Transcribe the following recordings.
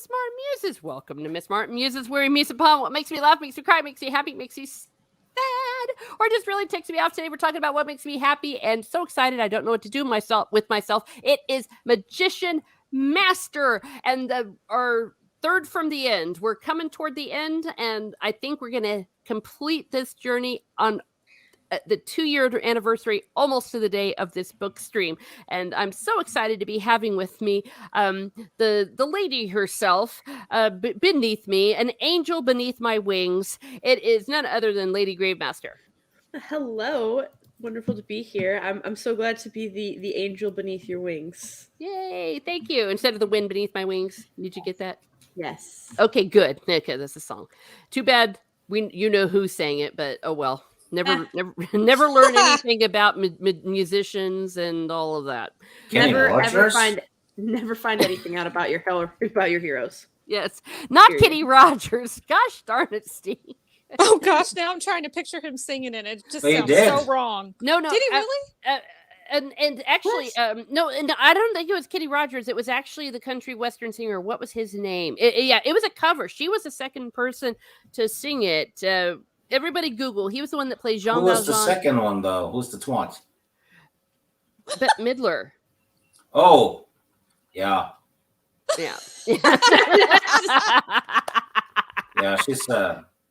Miss Martin Muses. Welcome to Miss Martin Muses, where we muse upon what makes me laugh, makes me cry, makes me happy, makes me sad, or just really takes me off. Today we're talking about what makes me happy, and so excited I don't know what to do with myself. It is Magician Master, and our third from the end. We're coming toward the end, and I think we're going to complete this journey on the 2-year anniversary, almost to the day of this book stream. And I'm so excited to be having with me the lady herself beneath me, an angel beneath my wings. It is none other than Lady Gravemaster. Hello. Wonderful to be here. I'm so glad to be the angel beneath your wings. Yay, thank you. Instead of the wind beneath my wings. Did you get that? Yes. Okay, good. Okay, that's a song. Too bad you know who sang it, but oh well. Never learn anything about musicians and all of that. Never find anything out about your heroes. Yes, not Period. Kitty Rogers. Gosh darn it, Steve. Oh gosh, now I'm trying to picture him singing it. It just sounds so wrong. No. Did he really? And actually, no, and I don't think it was Kitty Rogers. It was actually the country western singer. What was his name? It was a cover. She was the second person to sing it. Everybody Google. He was the one that plays Jean Valjean. Who was the second one, though? Who's the twat? Bette Midler. Oh, yeah. Yeah. Yeah,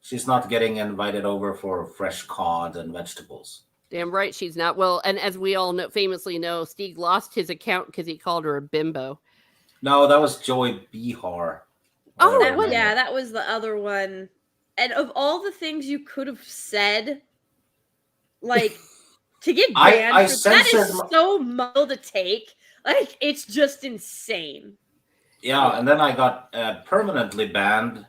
she's not getting invited over for fresh cod and vegetables. Damn right she's not. Well, and as we all famously know, Stieg lost his account because he called her a bimbo. No, that was Joy Behar. That was the other one. And of all the things you could have said, like, to get banned, that is so muddled to take. Like, it's just insane. Yeah, and then I got permanently banned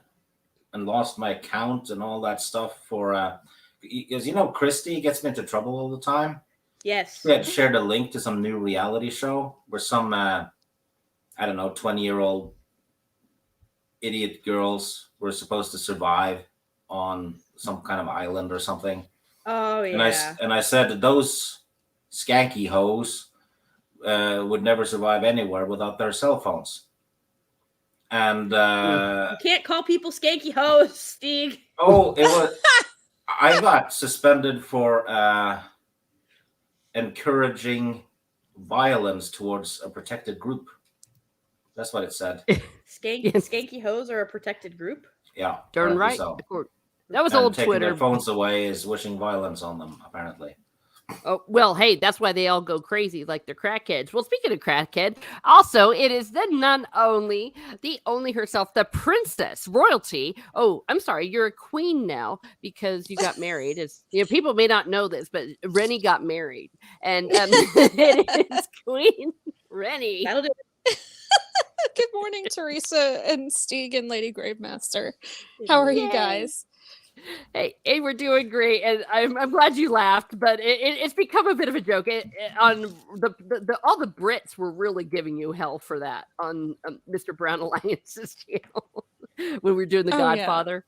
and lost my account and all that stuff for... because, Christy gets me into trouble all the time. Yes. We had shared a link to some new reality show where some, 20-year-old idiot girls were supposed to survive on some kind of island or something. Oh, yeah. And I said that those skanky hoes would never survive anywhere without their cell phones. And you can't call people skanky hoes, Stieg. Oh, it was... I got suspended for encouraging violence towards a protected group. That's what it said. Skanky hoes are a protected group? Yeah. Darn right. So. That was old taking Twitter. Their phones away is wishing violence on them, apparently. Oh, well, hey, that's why they all go crazy like they're crackheads. Well, speaking of crackhead, also, it is the only herself, the princess royalty. Oh, I'm sorry, you're a queen now because you got married. People may not know this, but Rennie got married. And it is Queen Rennie. That'll do it. Good morning, Teresa and Stieg and Lady Gravemaster. How are you guys? Hey, we're doing great, and I'm glad you laughed. But it's become a bit of a joke. On the all the Brits were really giving you hell for that on Mr. Brown Alliance's channel when we were doing The Godfather.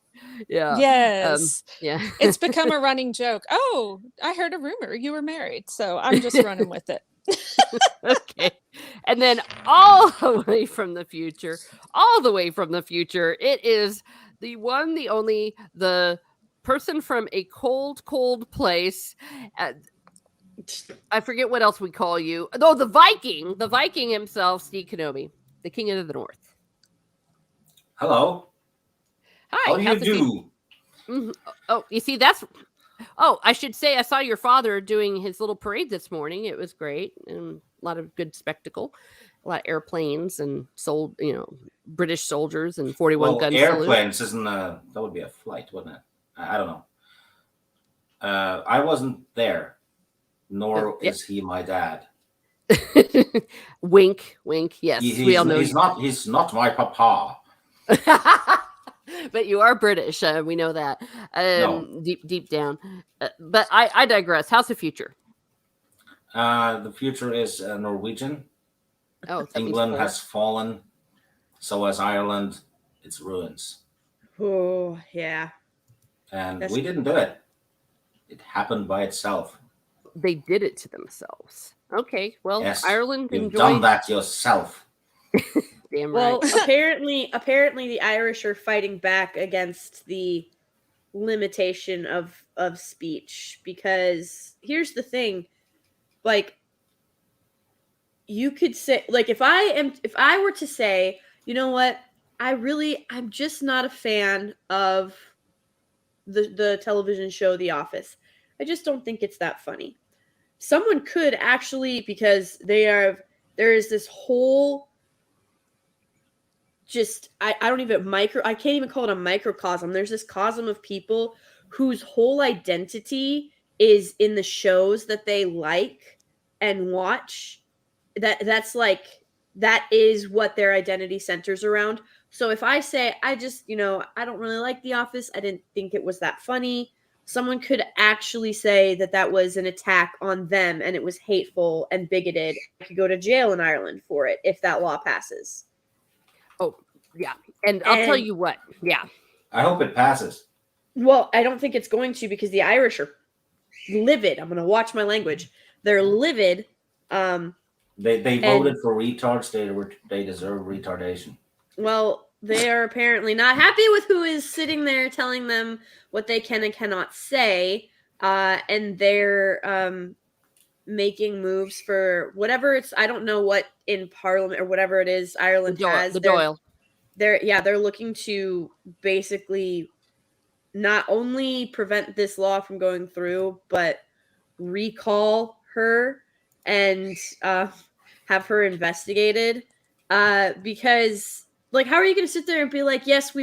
Yeah. Yes. Yeah. It's become a running joke. Oh, I heard a rumor you were married, so I'm just running with it. Okay. And then all the way from the future, it is the one, the only, the person from a cold, cold place. I forget what else we call you. Oh, the Viking himself, Steve Kenobi, the King of the North. Hello. Hi. How do you do? Mm-hmm. Oh, you see, that's... Oh, I should say I saw your father doing his little parade this morning. It was great and a lot of good spectacle. A lot of airplanes and British soldiers and 41 gun airplanes salute. That would be a flight, wouldn't it? I don't know. I wasn't there, nor is he my dad. Wink, wink. Yes, we all know he's not my papa. But you are British. We know that. No. Deep down. But I digress. How's the future? The future is Norwegian. Oh, England has fallen. So has Ireland. It's ruins. Oh, yeah. And we didn't do it. It happened by itself. They did it to themselves. Okay, well, yes, Ireland you've enjoyed... done that yourself. Damn Well, right. apparently the Irish are fighting back against the limitation of speech, because here's the thing, like, you could say, like, if I were to say, you know what, I'm just not a fan of the television show The Office. I just don't think it's that funny. Someone could actually, because there is this whole, just I don't even I can't even call it a microcosm. There's this cosm of people whose whole identity is in the shows that they like and watch. That is what their identity centers around. So if I say, I just, I don't really like The Office, I didn't think it was that funny, someone could actually say that that was an attack on them and it was hateful and bigoted. I could go to jail in Ireland for it if that law passes. Oh, yeah. And I'll tell you what. Yeah. I hope it passes. Well, I don't think it's going to, because the Irish are livid. I'm going to watch my language. They're livid. They voted for retards. They deserve retardation. Well, they are apparently not happy with who is sitting there telling them what they can and cannot say. And they're making moves for whatever I don't know what in Parliament or whatever it is Ireland has. The Doyle. They're looking to basically not only prevent this law from going through, but recall her and have her investigated. Because, like, how are you going to sit there and be like, yes,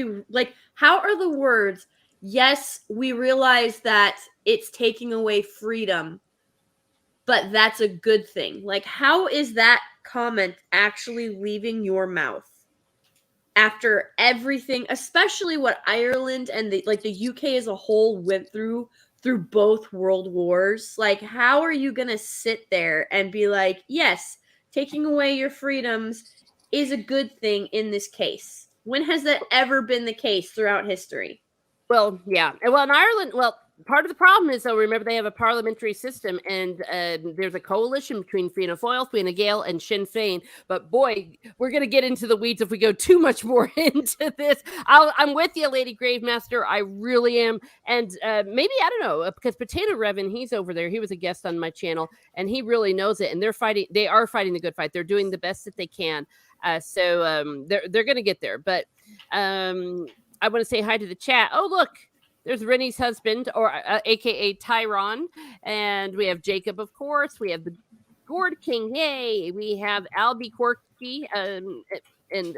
how are the words, yes, we realize that it's taking away freedom, but that's a good thing? Like, how is that comment actually leaving your mouth after everything, especially what Ireland and the UK as a whole went through both world wars? Like, how are you gonna sit there and be like, yes, taking away your freedoms is a good thing in this case? When has that ever been the case throughout history? Well, yeah. Well, in Ireland, part of the problem is, though, remember, they have a parliamentary system, and there's a coalition between Fianna Fáil, Fine Gael, and Sinn Féin. But boy, we're going to get into the weeds if we go too much more into this. I'm with you, Lady Gravemaster. I really am. And maybe, I don't know, because Potato Revan, he's over there. He was a guest on my channel, and he really knows it. And they are fighting the good fight. They're doing the best that they can. So they're going to get there. But I want to say hi to the chat. Oh, look, there's Rennie's husband, or AKA Tyron. And we have Jacob, of course. We have the Gourd King. Yay. We have Albie Quirky. And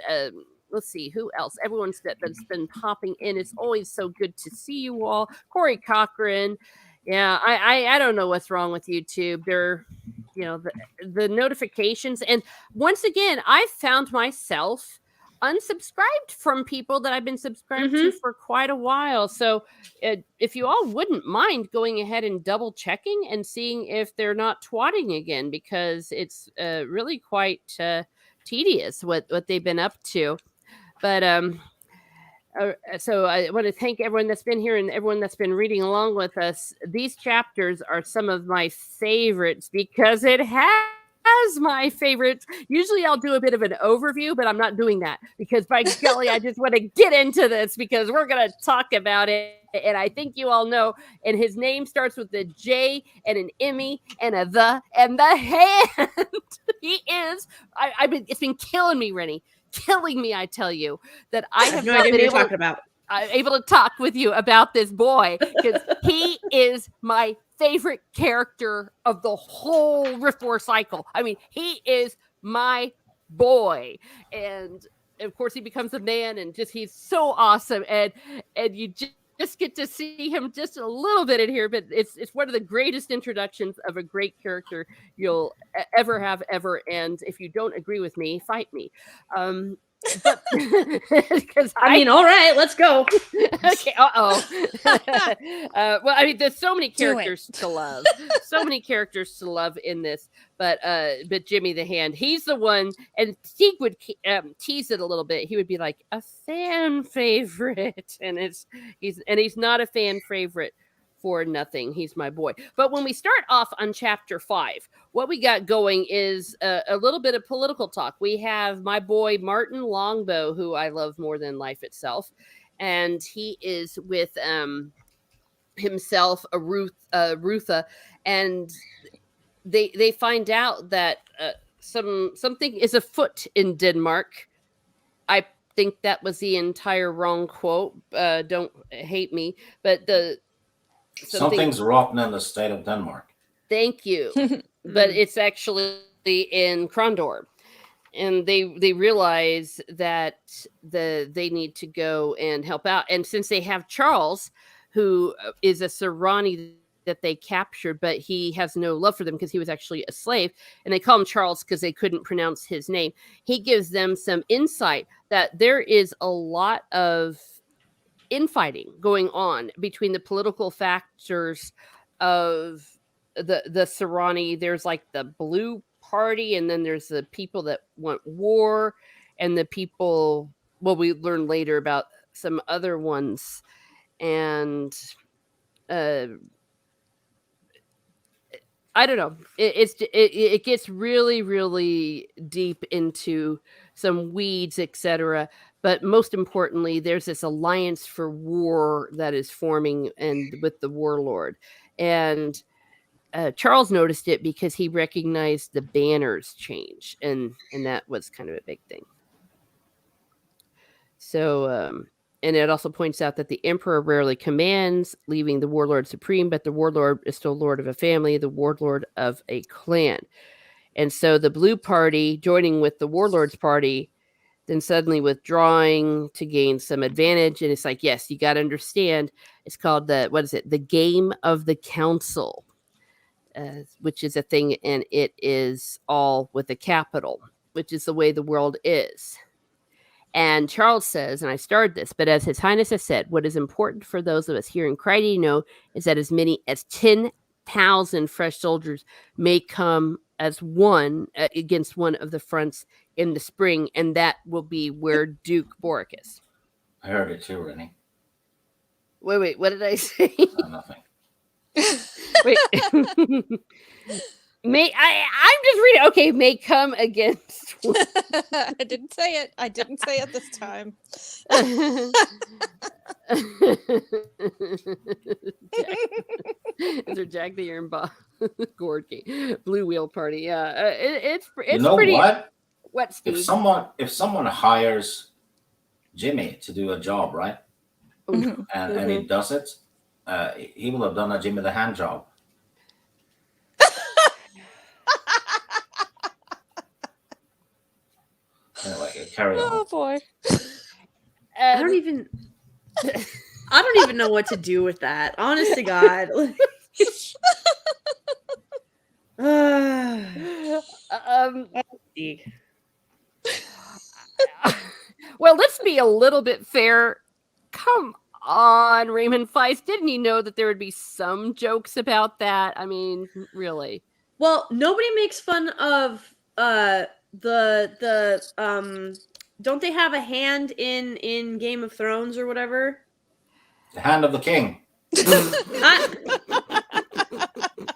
let's see, who else? Everyone's that's been popping in. It's always so good to see you all. Corey Cochran. Yeah, I don't know what's wrong with YouTube. They're, the notifications. And once again, I found myself unsubscribed from people that I've been subscribed to for quite a while. So if you all wouldn't mind going ahead and double checking and seeing if they're not twatting again, because it's really quite tedious what they've been up to. But so I want to thank everyone that's been here and everyone that's been reading along with us. These chapters are some of my favorites because it has my favorites. Usually I'll do a bit of an overview, but I'm not doing that because, by golly, I just want to get into this because we're going to talk about it. And I think you all know, and his name starts with a J and an Emmy and a the and the hand. He is. It's been killing me, Rennie. Killing me, I tell you, that I have no not idea been what you're talking about. able to talk with you about this boy because he is my favorite character of the whole Rift War cycle. I mean, he is my boy, and of course, he becomes a man, and he's so awesome, and you just get to see him just a little bit in here, but it's one of the greatest introductions of a great character you'll ever have ever. And if you don't agree with me, fight me. But because I mean, all right, let's go. Okay. Well, I mean, there's so many characters to love, so many characters to love in this. But Jimmy the Hand, he's the one, and Steve would tease it a little bit. He would be like, a fan favorite, and he's not a fan favorite for nothing. He's my boy. But when we start off on chapter 5, what we got going is a little bit of political talk. We have my boy Martin Longbow, who I love more than life itself, and he is with himself, Rutha, and they find out that something is afoot in Denmark. I think that was the entire wrong quote. Don't hate me, but something's rotten in the state of Denmark. Thank you. But it's actually in Krondor. And they realize that they need to go and help out. And since they have Charles, who is a Serrani that they captured, but he has no love for them because he was actually a slave, and they call him Charles because they couldn't pronounce his name. He gives them some insight that there is a lot of infighting going on between the political factors of the Serrani. There's like the blue party, and then there's the people that want war, and the people, well, we learn later about some other ones. And I don't know. It gets really, really deep into some weeds, etc. But most importantly, there's this alliance for war that is forming, and with the warlord. And Charles noticed it because he recognized the banners change, and that was kind of a big thing. So, and it also points out that the emperor rarely commands, leaving the warlord supreme, but the warlord is still lord of a family, the warlord of a clan. And so the blue party joining with the warlord's party, then suddenly withdrawing to gain some advantage. And it's like, yes, you got to understand, it's called the game of the council, which is a thing, and it is all with a capital, which is the way the world is. And Charles says, and I started this, but as His Highness has said, what is important for those of us here in Crichton to know is that as many as 10,000 fresh soldiers may come as one against one of the fronts in the spring, and that will be where Duke Boric is. I heard it too, Rennie. Wait, what did I say? Nothing. Wait. I'm just reading. Okay, may come against. I didn't say it. I didn't say it this time. Is there Jack the Iron Gorky Blue Wheel Party? Yeah, it's you know pretty. What? What, Steve? If someone hires Jimmy to do a job, right, and he does it, he will have done a Jimmy the Hand job. Anyway, carry on. Oh boy. I don't even know what to do with that. Honest to God. Well, let's be a little bit fair. Come on, Raymond Feist. Didn't you know that there would be some jokes about that? I mean, really. Well, nobody makes fun of the don't they have a hand in Game of Thrones or whatever? The Hand of the King.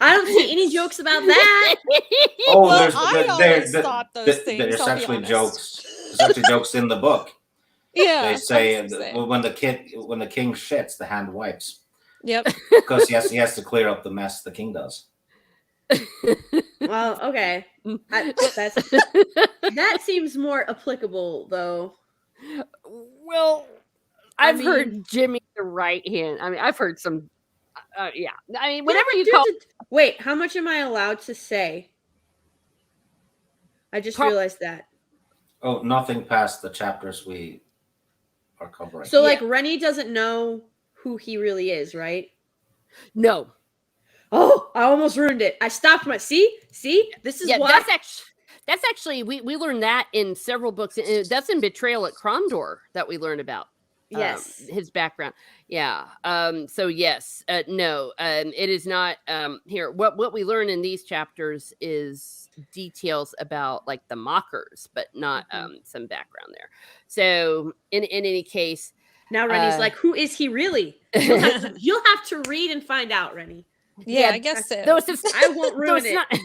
I don't see any jokes about that. Oh, well, there's thought those things. There's actually jokes. There's actually jokes in the book. Yeah, they say when the king shits, the hand wipes. Yep. Because he has to clear up the mess the king does. Well, okay. That seems more applicable, though. Well, I've heard Jimmy the right hand. I mean, I've heard some. Yeah. I mean, whatever you call. Wait, how much am I allowed to say? I just realized that. Oh, nothing past the chapters we are covering. So, like, Rennie doesn't know who he really is, right? No. Oh, I almost ruined it. I stopped my see. This is why. That's actually we learned that in several books. That's in Betrayal at Krondor that we learn about. Yes, his background. Yeah. So yes, no. It is not here. What we learn in these chapters is details about like the mockers, but not some background there. So in any case, Now Rennie's like, who is he really? You'll have to read and find out, Rennie. Yeah, I guess so. I won't ruin it.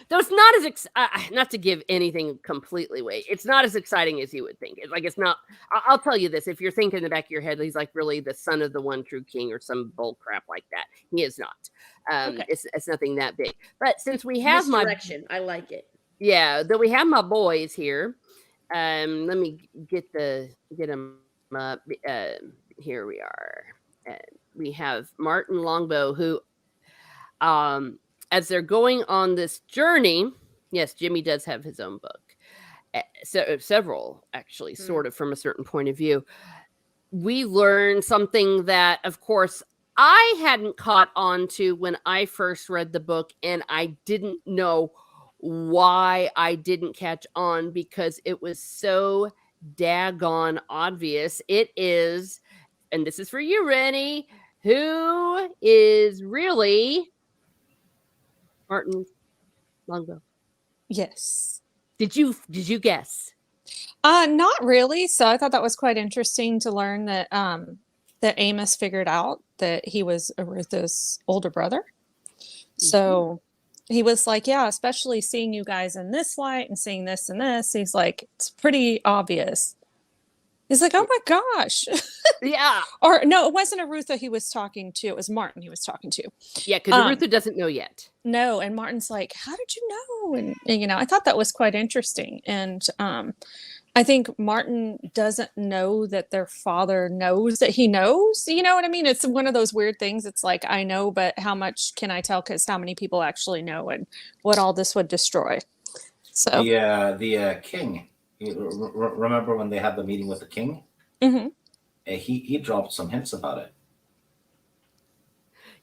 Though it's not as not to give anything completely away. It's not as exciting as you would think. It's not. I'll tell you this: if you're thinking in the back of your head, he's like really the son of the one true king or some bull crap like that. He is not. Okay. It's nothing that big. But since we have Misdirection, I like it. Yeah, though we have my boys here. Let me get them up. Here we are. We have Martin Longbow, who, as they're going on this journey, yes, Jimmy does have his own book. Several, actually, sort of from a certain point of view. We learn something that, of course, I hadn't caught on to when I first read the book, and I didn't know why I didn't catch on because it was so daggone obvious. It is, and this is for you, Rennie, who is really Martin Longbow. Yes. Did you guess? Not really. So I thought that was quite interesting to learn that that Amos figured out that he was Aretha's older brother. So he was like, yeah, especially seeing you guys in this light and seeing this and this. He's like, it's pretty obvious. He's like, oh my gosh. Yeah. Or no, it wasn't Aretha he was talking to. It was Martin he was talking to. Yeah, because Aretha doesn't know yet. No, and Martin's like, how did you know? And you know, I thought that was quite interesting. And I think Martin doesn't know that their father knows that he knows. You know what I mean? It's one of those weird things. It's like, I know, but how much can I tell? Because how many people actually know and what all this would destroy. So the king. Remember when they had the meeting with the king? Mm-hmm. He dropped some hints about it.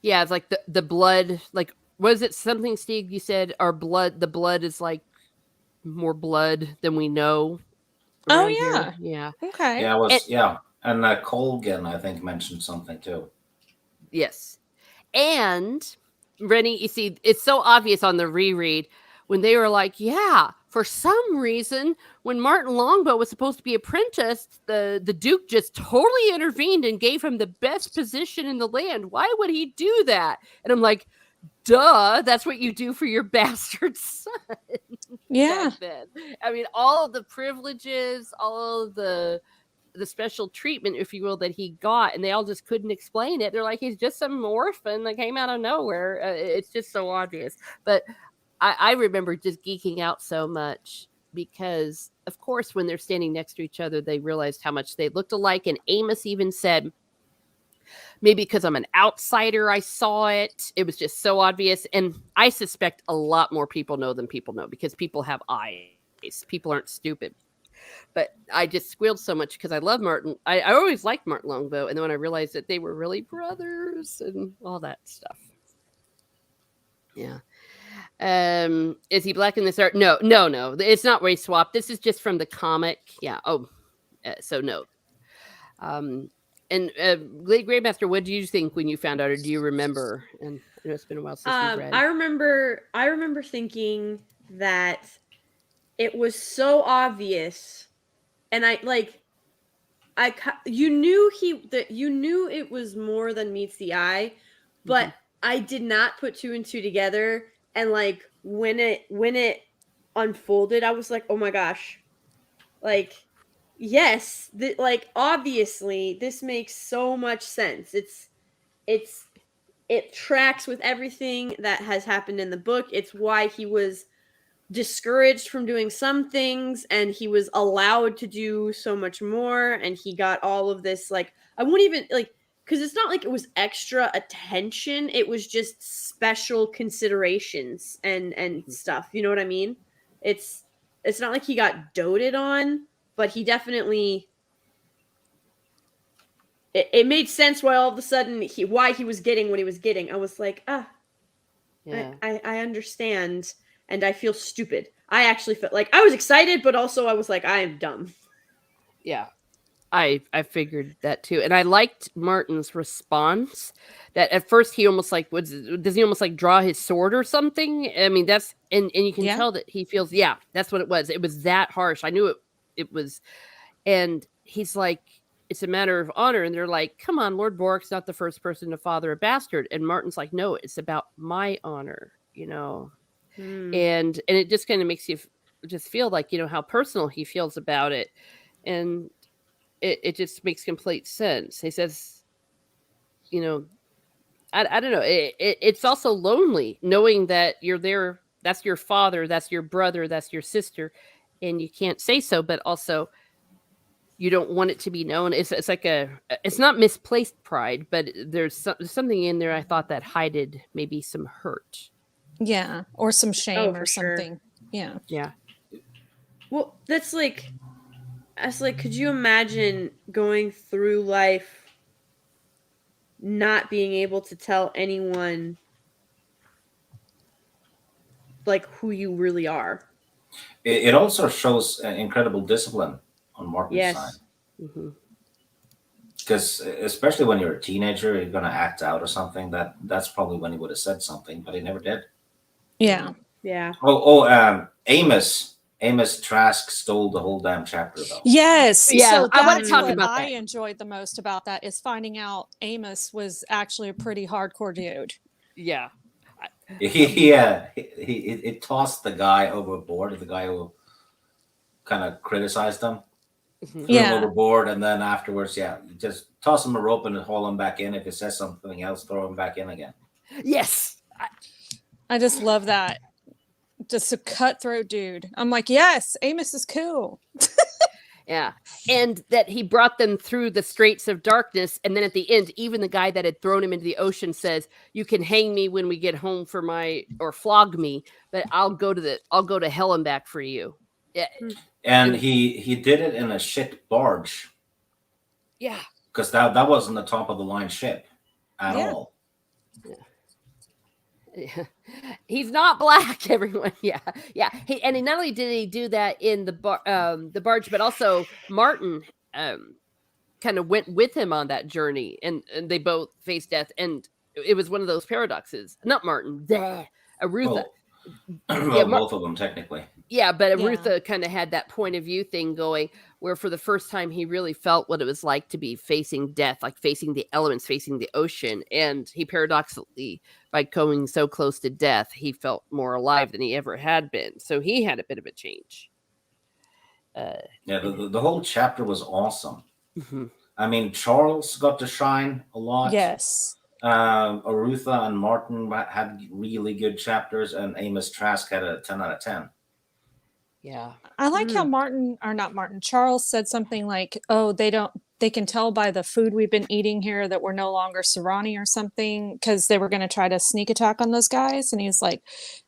Yeah, it's like the blood. Like, was it something, Steve? You said the blood is like more blood than we know. Oh yeah, here. Yeah. Okay. Yeah, and Colgan I think mentioned something too. Yes, and Rennie, you see, it's so obvious on the reread when they were like, yeah, for some reason, when Martin Longbow was supposed to be apprenticed, the Duke just totally intervened and gave him the best position in the land. Why would he do that? And I'm like, duh, that's what you do for your bastard son. Yeah. I mean, all of the privileges, all of the special treatment, if you will, that he got, and they all just couldn't explain it. They're like, he's just some orphan that came out of nowhere. It's just so obvious. But I remember just geeking out so much because, of course, when they're standing next to each other, they realized how much they looked alike. And Amos even said, maybe because I'm an outsider, I saw it. It was just so obvious. And I suspect a lot more people know than people know because people have eyes. People aren't stupid. But I just squealed so much because I love Martin. I always liked Martin Longbow. And then when I realized that they were really brothers and all that stuff. Yeah. Is he black in this art? No. It's not race swap. This is just from the comic. Yeah. So no. And Lady Gravemaster, what do you think when you found out, or do you remember? And I know it's been a while since you've read. I remember thinking that it was so obvious, and you knew it was more than meets the eye, but I did not put two and two together. And like when it unfolded, I was like, oh my gosh, like. Yes, obviously this makes so much sense. It tracks with everything that has happened in the book. It's why he was discouraged from doing some things and he was allowed to do so much more, and he got all of this, like, I won't even, like, because it's not like it was extra attention, it was just special considerations and stuff, you know what I mean? It's not like he got doted on, but he definitely, it made sense why all of a sudden why he was getting what he was getting. I was like, yeah. I understand, and I feel stupid. I actually felt like I was excited, but also I was like, I am dumb. Yeah, I figured that too, and I liked Martin's response. That at first he almost like, does he almost like draw his sword or something? I mean, that's and you can tell that he feels. Yeah, that's what it was. It was that harsh. I knew it was, and he's like, it's a matter of honor. And they're like, come on, Lord Boric's not the first person to father a bastard. And Martin's like, no, it's about my honor, and it just kind of makes you just feel like, how personal he feels about it. And it just makes complete sense. He says, I don't know. It's also lonely knowing that you're there. That's your father. That's your brother. That's your sister. And you can't say so, but also you don't want it to be known. It's like it's not misplaced pride, but there's something in there. I thought that hided maybe some hurt. Yeah. Or some shame or something. Sure. Yeah. Yeah. Well, could you imagine going through life not being able to tell anyone like who you really are? It also shows incredible discipline on Martin's side. Because especially when you're a teenager, you're going to act out or something. That's probably when he would have said something, but he never did. Yeah. Yeah. Amos Trask stole the whole damn chapter, though. Yes. Yeah. So I want to talk what about I that. enjoyed the most about that is finding out Amos was actually a pretty hardcore dude. Yeah. It tossed the guy overboard, the guy who kind of criticized him. Threw him overboard, and then afterwards, just toss him a rope and haul him back in. If he says something else, throw him back in again. Yes. I just love that. Just a cutthroat dude. I'm like, yes, Amos is cool. Yeah. And that he brought them through the straits of darkness. And then at the end, even the guy that had thrown him into the ocean says, you can hang me when we get home or flog me, but I'll go to hell and back for you. Yeah. And he did it in a shit barge. Yeah. Because that wasn't the top of the line ship at all. Yeah. He's not black, everyone. Yeah. And not only did he do that in the barge, but also Martin kind of went with him on that journey, and they both faced death. And it was one of those paradoxes. Not Martin, Arutha. Both of them technically. Yeah, but Arutha kind of had that point of view thing going, where for the first time he really felt what it was like to be facing death, like facing the elements, facing the ocean. And he paradoxically, by going so close to death, he felt more alive than he ever had been. So he had a bit of a change. The whole chapter was awesome. Mm-hmm. I mean, Charles got to shine a lot. Yes. Arutha and Martin had really good chapters, and Amos Trask had a 10 out of 10. Yeah. I like how Charles said something like, oh, they can tell by the food we've been eating here that we're no longer Serrani or something, because they were going to try to sneak attack on those guys. And he's like,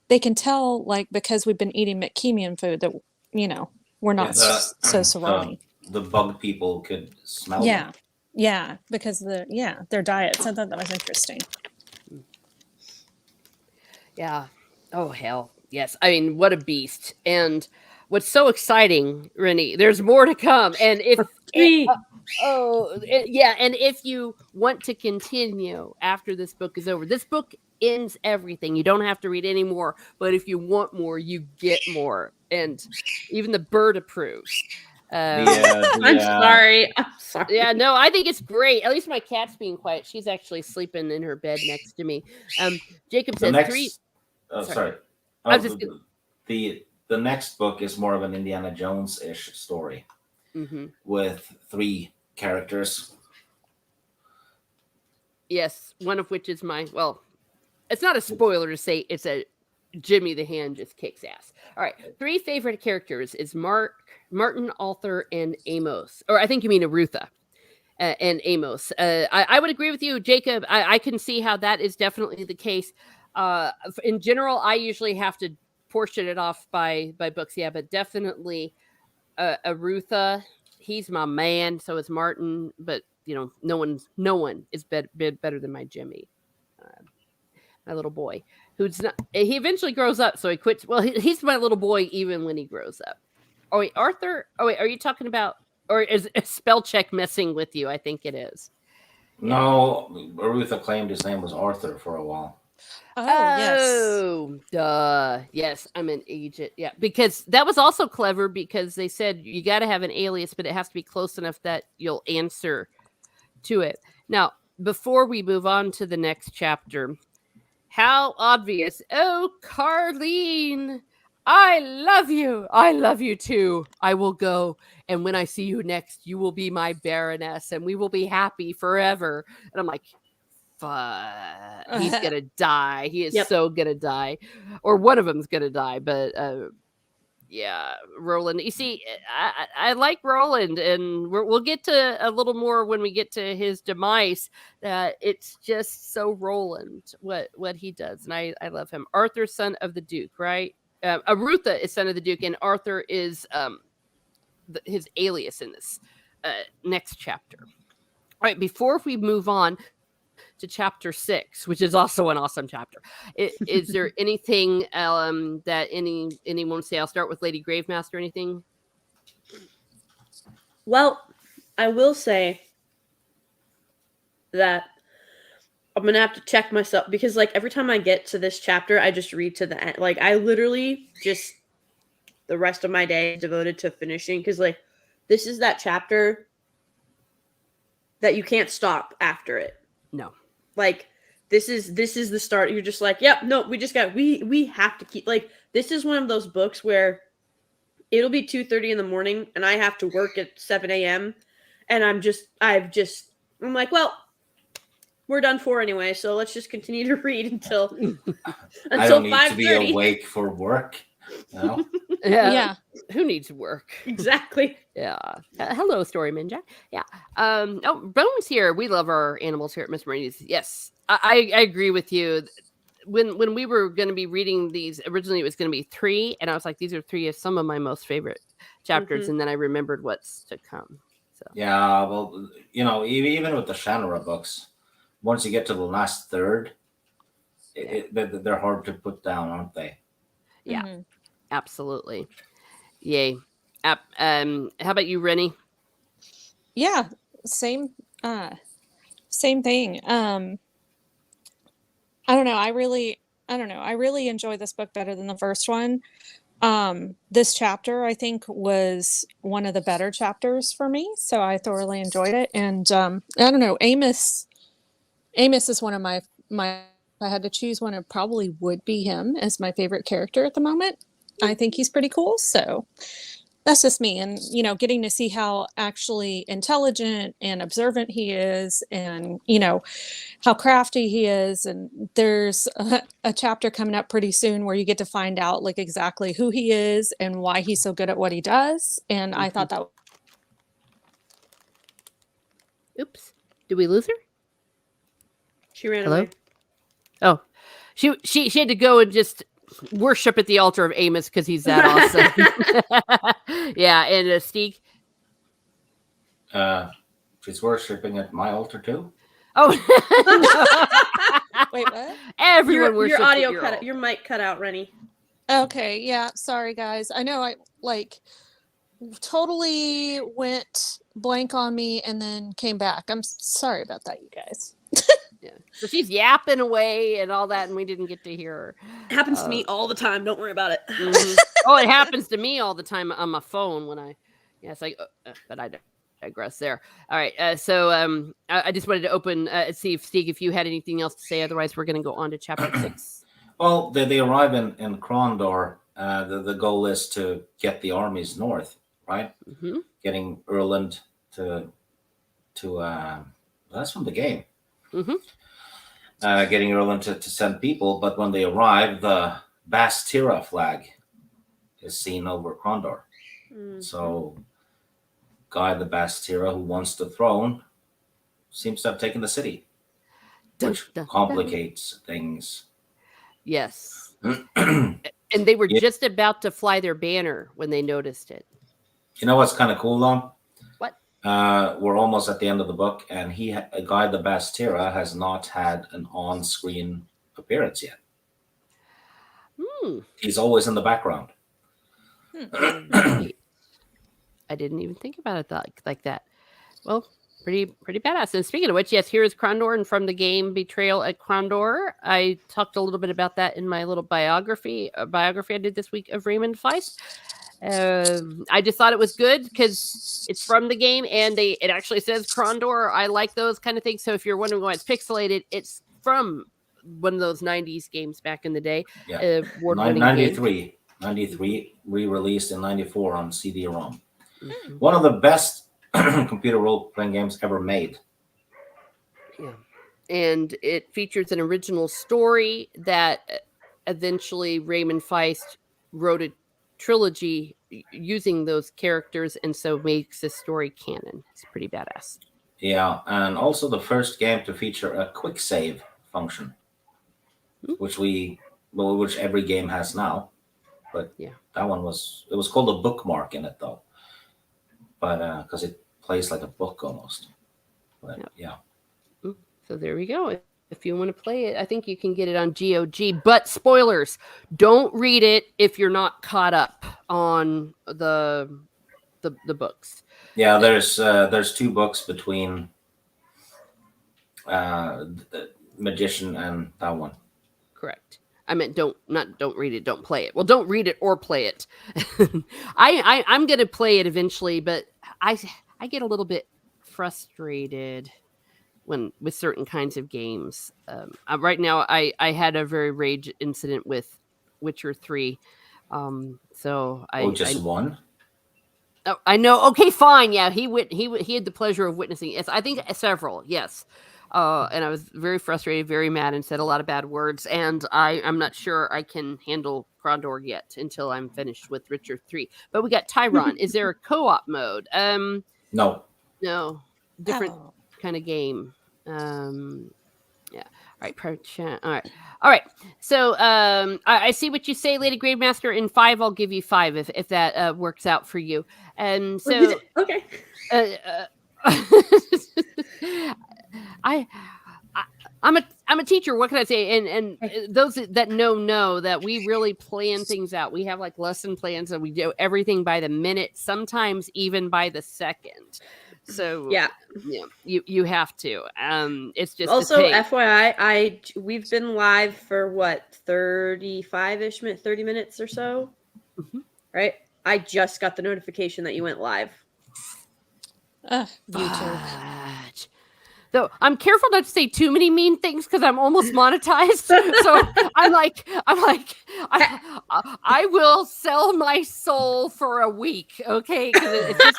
they can tell, like, because we've been eating McKeemian food that, we're not so Serrani. The bug people could smell them. Yeah, because their diets. I thought that was interesting. Yeah. Oh, hell. Yes. I mean, what a beast. And what's so exciting, Rennie, there's more to come. And if and if you want to continue after this book is over, this book ends everything. You don't have to read any more, but if you want more, you get more. And even the bird approves. I'm sorry. Yeah, no, I think it's great. At least my cat's being quiet. She's actually sleeping in her bed next to me. Jacob says sorry. The next book is more of an Indiana Jones-ish story with 3 characters. Yes, one of which is it's not a spoiler to say it's a Jimmy the Hand just kicks ass. All right, 3 favorite characters is Martin, Arthur, and Amos. Or I think you mean Arutha and Amos. I would agree with you, Jacob. I can see how that is definitely the case. In general, I usually have to portion it off by books. Yeah, but definitely Arutha. He's my man. So is Martin. But no one is better than my Jimmy, my little boy. Who's not? He eventually grows up, so he quits. Well, he's my little boy even when he grows up. Oh wait, Arthur. Oh wait, are you talking about? Or is a spell check messing with you? I think it is. No, Arutha claimed his name was Arthur for a while. Oh, yes. Yes, I'm an agent. Yeah, because that was also clever because they said you got to have an alias, but it has to be close enough that you'll answer to it. Now, before we move on to the next chapter, how obvious. Oh, Carlene, I love you. I love you too. I will go. And when I see you next, you will be my baroness and we will be happy forever. And I'm like, fuck, he's going to die. He is so going to die. Or one of them's going to die. But yeah, Roland. You see, I like Roland, and we'll get to a little more when we get to his demise. It's just so Roland what he does, and I love him. Arthur, son of the Duke, right? Arutha is son of the Duke, and Arthur is his alias in this next chapter. All right, before we move on to chapter 6, which is also an awesome chapter. Is there anything that anyone say? I'll start with Lady Gravemaster. Anything? Well, I will say that I'm gonna have to check myself because, like, every time I get to this chapter, I just read to the end. Like, I literally just the rest of my day is devoted to finishing because, like, this is that chapter that you can't stop after it. No. Like, this is the start. You're just like, yep, no, we have to keep, like, this is one of those books where it'll be 2:30 in the morning and I have to work at 7 a.m. and I'm like, well, we're done for anyway, so let's just continue to read until I don't need to be awake for work. No? Yeah. Who needs work? Exactly. Yeah. Hello, Storyman Jack. Yeah. Bones here. We love our animals here at Miss Marini's. Yes, I agree with you. When we were going to be reading these, originally it was going to be 3, and I was like, these are 3 of some of my most favorite chapters, and then I remembered what's to come. So yeah, well, even with the Shannara books, once you get to the last third, they're hard to put down, aren't they? Yeah, absolutely. Yay. How about you, Rennie? Yeah, same thing. I don't know. I really enjoy this book better than the first one. This chapter, I think, was one of the better chapters for me, so I thoroughly enjoyed it. And I don't know, Amos is one of my. If I had to choose one, it probably would be him as my favorite character at the moment. I think he's pretty cool. So that's just me. And, getting to see how actually intelligent and observant he is and, how crafty he is. And there's a chapter coming up pretty soon where you get to find out like exactly who he is and why he's so good at what he does. And I thought that. Oops. Did we lose her? She ran away. Oh, she had to go and just worship at the altar of Amos because he's that awesome. Yeah, and Stieg? She's worshiping at my altar too. Oh, Wait, what? Everyone worships your audio at cut out. Your mic cut out, Rennie. Okay, yeah, sorry guys. I know I totally went blank on me and then came back. I'm sorry about that, you guys. Yeah. So she's yapping away and all that, and we didn't get to hear her. It happens to me all the time. Don't worry about it. Oh, it happens to me all the time on my phone when it's like, but I digress there. All right. So I just wanted to open, see if Stieg, if you had anything else to say. Otherwise, we're going to go on to chapter 6. Well, they arrive in Krondor. The goal is to get the armies north, right? Mm-hmm. Getting Erland to that's from the game. Mm-hmm. Getting Erland to send people, but when they arrive, the Bastira flag is seen over Krondor. Mm-hmm. So, Guy the Bastira, who wants the throne, seems to have taken the city, which complicates things. Yes. And they were just about to fly their banner when they noticed it. You know what's kind of cool, though? What? We're almost at the end of the book, and Guy the Bastira has not had an on-screen appearance yet. He's always in the background. I didn't even think about it like that. Well, pretty badass. And speaking of which, yes, here is Krondor, and from the game Betrayal at Krondor, I talked a little bit about that in my little biography I did this week of Raymond Feist. I just thought it was good because it's from the game, and it actually says Krondor. I like those kind of things. So if you're wondering why it's pixelated, it's from one of those 90s games back in the day. Yeah, 93 re-released in 94 on CD-ROM. Mm-hmm. One of the best computer role-playing games ever made. Yeah, and it features an original story that eventually Raymond Feist wrote a trilogy using those characters, and so makes this story canon. It's pretty badass. Yeah, and also the first game to feature a quick save function, which every game has now. But yeah, that one was called a bookmark in it though, but because it plays like a book almost. But yeah. So there we go. If you want to play it, I think you can get it on GOG. But spoilers, don't read it if you're not caught up on the books. Yeah, there's 2 books between the Magician and that one. Correct. I meant don't read it, don't play it. Well, don't read it or play it. I'm gonna play it eventually, but I get a little bit frustrated with certain kinds of games. Right now, I had a very rage incident with Witcher 3. So one. Oh, I know. Okay, fine. Yeah, he had the pleasure of witnessing. Yes, I think several. Yes. And I was very frustrated, very mad, and said a lot of bad words. And I'm not sure I can handle Krondor yet until I'm finished with Witcher 3. But we got Tyron. Is there a co-op mode? No. Different kind of game. Yeah. All right. Private chat. All right. So I see what you say, Lady Gravemaster. In 5, I'll give you 5 if that works out for you. And so okay. I'm a teacher. What can I say? And those that know that we really plan things out. We have like lesson plans, and we do everything by the minute, sometimes even by the second. So yeah, you have to. It's just also FYI, we've been live for what 35-ish minutes, 30 minutes or so, right? I just got the notification that you went live. YouTube. Though I'm careful not to say too many mean things because I'm almost monetized. So I'm like, I will sell my soul for a week, okay? Because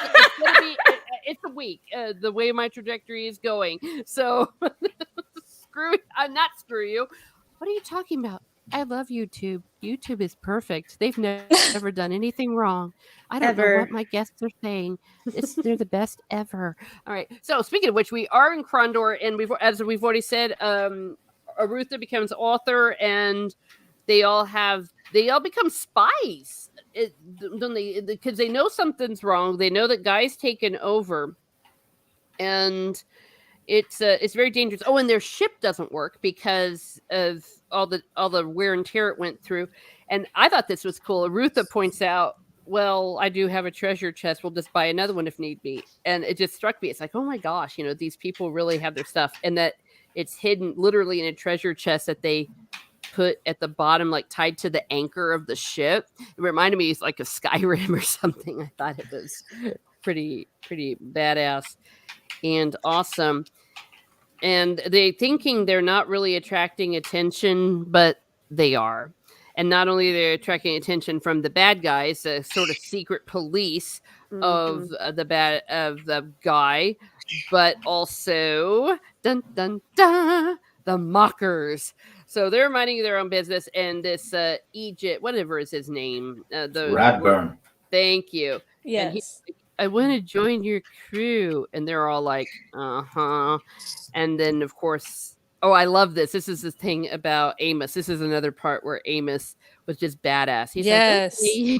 it's a week. The way my trajectory is going. So not screw you. What are you talking about? I love YouTube. YouTube is perfect. They've never done anything wrong. I don't know what my guests are saying. They're the best ever. All right. So speaking of which, we are in Krondor, and as we've already said, Arutha becomes author, and they all become spies. Because they know something's wrong. They know that Guy's taken over, and it's very dangerous. Oh, and their ship doesn't work because of all the wear and tear it went through. And I thought this was cool. Arutha points out, well, I do have a treasure chest. We'll just buy another one if need be. And it just struck me. It's like, oh my gosh, these people really have their stuff, and that it's hidden literally in a treasure chest that they put at the bottom, like tied to the anchor of the ship. It reminded me like of Skyrim or something. I thought it was pretty badass and awesome. And they're not really attracting attention, but they are. And not only are they attracting attention from the bad guys, the sort of secret police of the guy, but also dun dun dun, the mockers. So they're minding their own business, and this Egypt, whatever is his name, Radburn. Thank you. Yes. And he's like, I want to join your crew. And they're all like, uh-huh. And then, of course, I love this. This is the thing about Amos. This is another part where Amos was just badass. He's like, okay,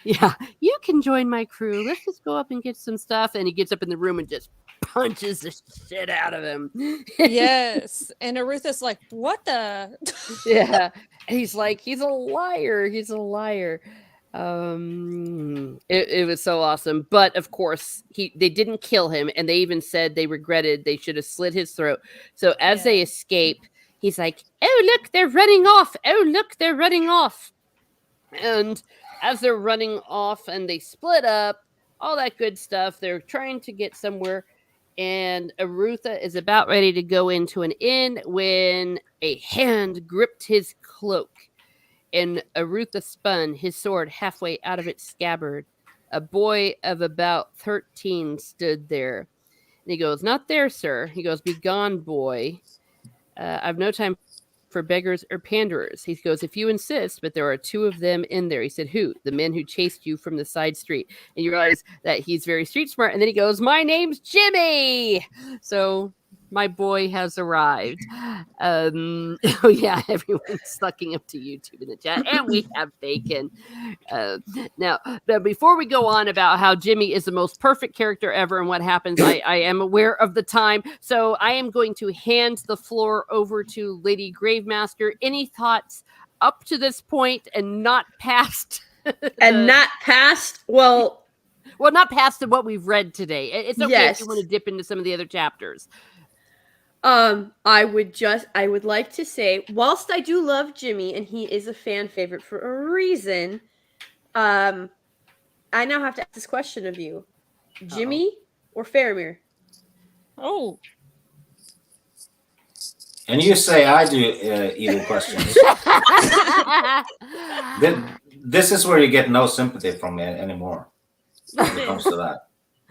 yeah, you can join my crew. Let's just go up and get some stuff. And he gets up in the room and just punches the shit out of him. Yes. And Arutha's like, what the? Yeah. And he's like, he's a liar. He's a liar. It was so awesome, but of course they didn't kill him, and they even said they regretted they should have slit his throat. So as they escape, he's like, "Oh look, they're running off! Oh look, they're running off!" And as they're running off, and they split up, all that good stuff. They're trying to get somewhere, and Arutha is about ready to go into an inn when a hand gripped his cloak. And Arutha spun his sword halfway out of its scabbard. A boy of about 13 stood there. And he goes, "Not there, sir." He goes, "Begone, boy. I've no time for beggars or panderers." He goes, "If you insist, but there are two of them in there." He said, "Who?" "The men who chased you from the side street." And you realize that he's very street smart. And then he goes, "My name's Jimmy." So my boy has arrived. Oh yeah, everyone's sucking up to YouTube in the chat, and we have bacon. Now, but before we go on about how Jimmy is the most perfect character ever and what happens, I am aware of the time, so I am going to hand the floor over to Lady Gravemaster. Any thoughts up to this point and not past? Not past. Well, not past what we've read today. It's okay if you want to dip into some of the other chapters. I would like to say, whilst I do love Jimmy and he is a fan favorite for a reason, I now have to ask this question of you. Jimmy or Faramir? Oh. And you say I do evil questions. This is where you get no sympathy from me anymore when it comes to that.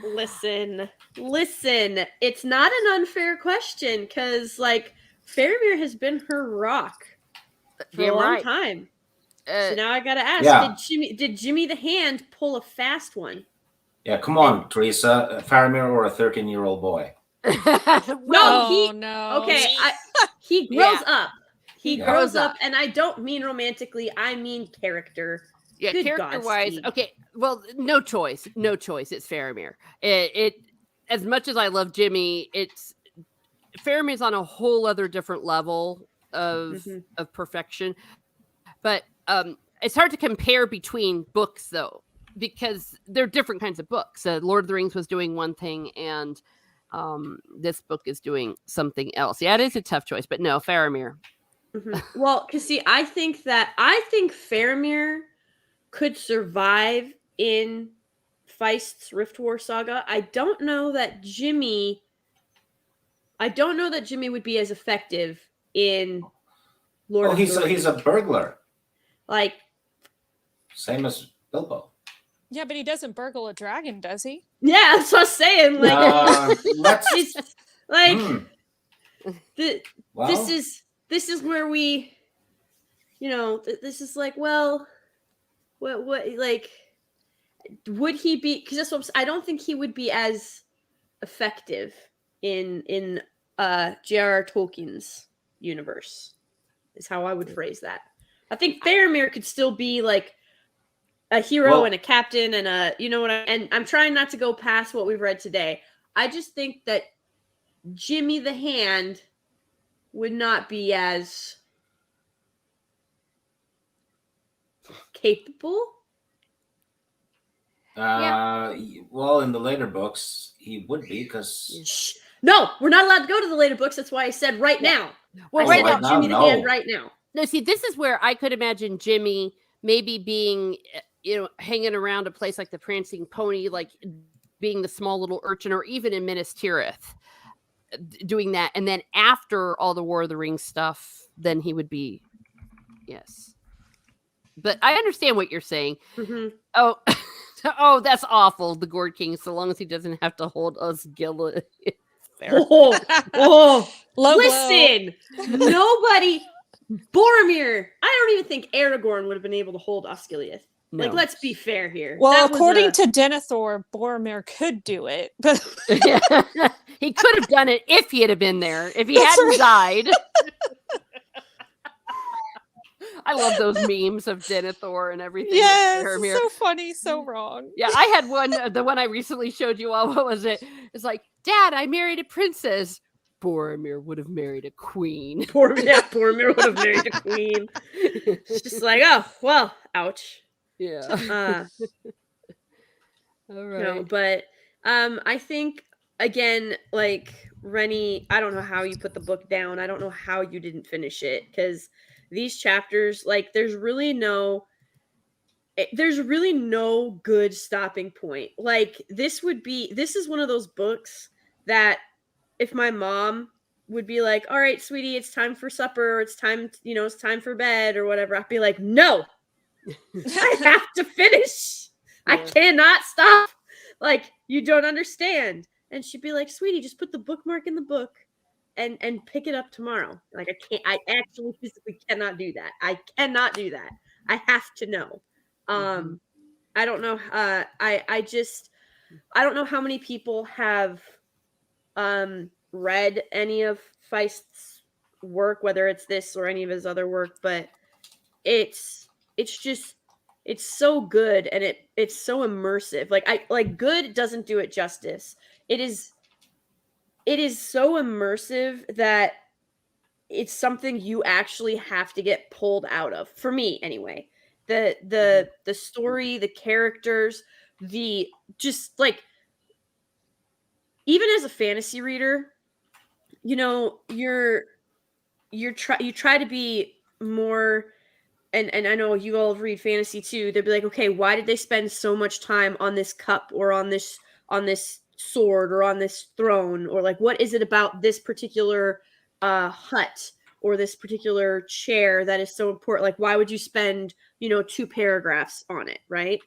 Listen. It's not an unfair question because, like, Faramir has been her rock for a long time. So now I gotta ask: Did Jimmy the Hand pull a fast one? Yeah, come on, Teresa. Faramir or a 13-year-old boy? No. Okay, he grows up. He grows up, and I don't mean romantically. I mean character. Yeah, character-wise, okay. Well, no choice. It's Faramir. It as much as I love Jimmy, Faramir's on a whole other different level of perfection. But it's hard to compare between books, though, because they're different kinds of books. Lord of the Rings was doing one thing, and this book is doing something else. Yeah, it is a tough choice, but no, Faramir. Well, because see, I think Faramir could survive in Feist's Rift War saga. I don't know that Jimmy would be as effective in Lord of the Rings. He's a burglar. Like, same as Bilbo. Yeah, but he doesn't burgle a dragon, does he? Yeah, that's what I was saying. Like, it's like this is where we, this is like, well, what like, would he be? Because that's what I don't think he would be as effective in J.R.R. Tolkien's universe. Is how I would phrase that. I think Faramir could still be like a hero and a captain and and I'm trying not to go past what we've read today. I just think that Jimmy the Hand would not be as capable. Well, in the later books, he would be because. No, we're not allowed to go to the later books. That's why I said right now. Well, right now, Jimmy the Hand right now. No, see, this is where I could imagine Jimmy maybe being, hanging around a place like the Prancing Pony, like being the small little urchin, or even in Minas Tirith, doing that. And then after all the War of the Rings stuff, then he would be, yes. But I understand what you're saying. Oh, that's awful. The Gourd King, so long as he doesn't have to hold Osgiliath. Listen, nobody. Boromir. I don't even think Aragorn would have been able to hold Osgiliath. No. Like, let's be fair here. Well, according to Denethor, Boromir could do it, but he could have done it if he had been there. If he hadn't died. I love those memes of Denethor and everything. Yes, so funny, so wrong. Yeah, I had one, the one I recently showed you all. What was it? It's like, Dad, I married a princess. Boromir would have married a queen. Boromir would have married a queen. It's just like, oh, well, ouch. Yeah. All right. No, but I think again, like Rennie, I don't know how you put the book down. I don't know how you didn't finish it because these chapters, like, there's really no good stopping point. Like this is one of those books that if my mom would be like, "All right, sweetie, it's time for supper, or it's time, it's time for bed or whatever," I'd be like, "No, I have to finish. Yeah. I cannot stop. Like, you don't understand." And she'd be like, "Sweetie, just put the bookmark in the book and pick it up tomorrow." Like, I actually physically cannot do that. I cannot do that. I have to know. I don't know. I don't know how many people have read any of Feist's work, whether it's this or any of his other work, but it's so good, and it's so immersive. Like good doesn't do it justice. It is so immersive that it's something you actually have to get pulled out of. For me, anyway. The story, the characters, the just like even as a fantasy reader, you try to be more. And I know you all read fantasy too. They'll be like, okay, why did they spend so much time on this cup or on this sword or on this throne, or like what is it about this particular hut or this particular chair that is so important? Like why would you spend 2 paragraphs on it, right?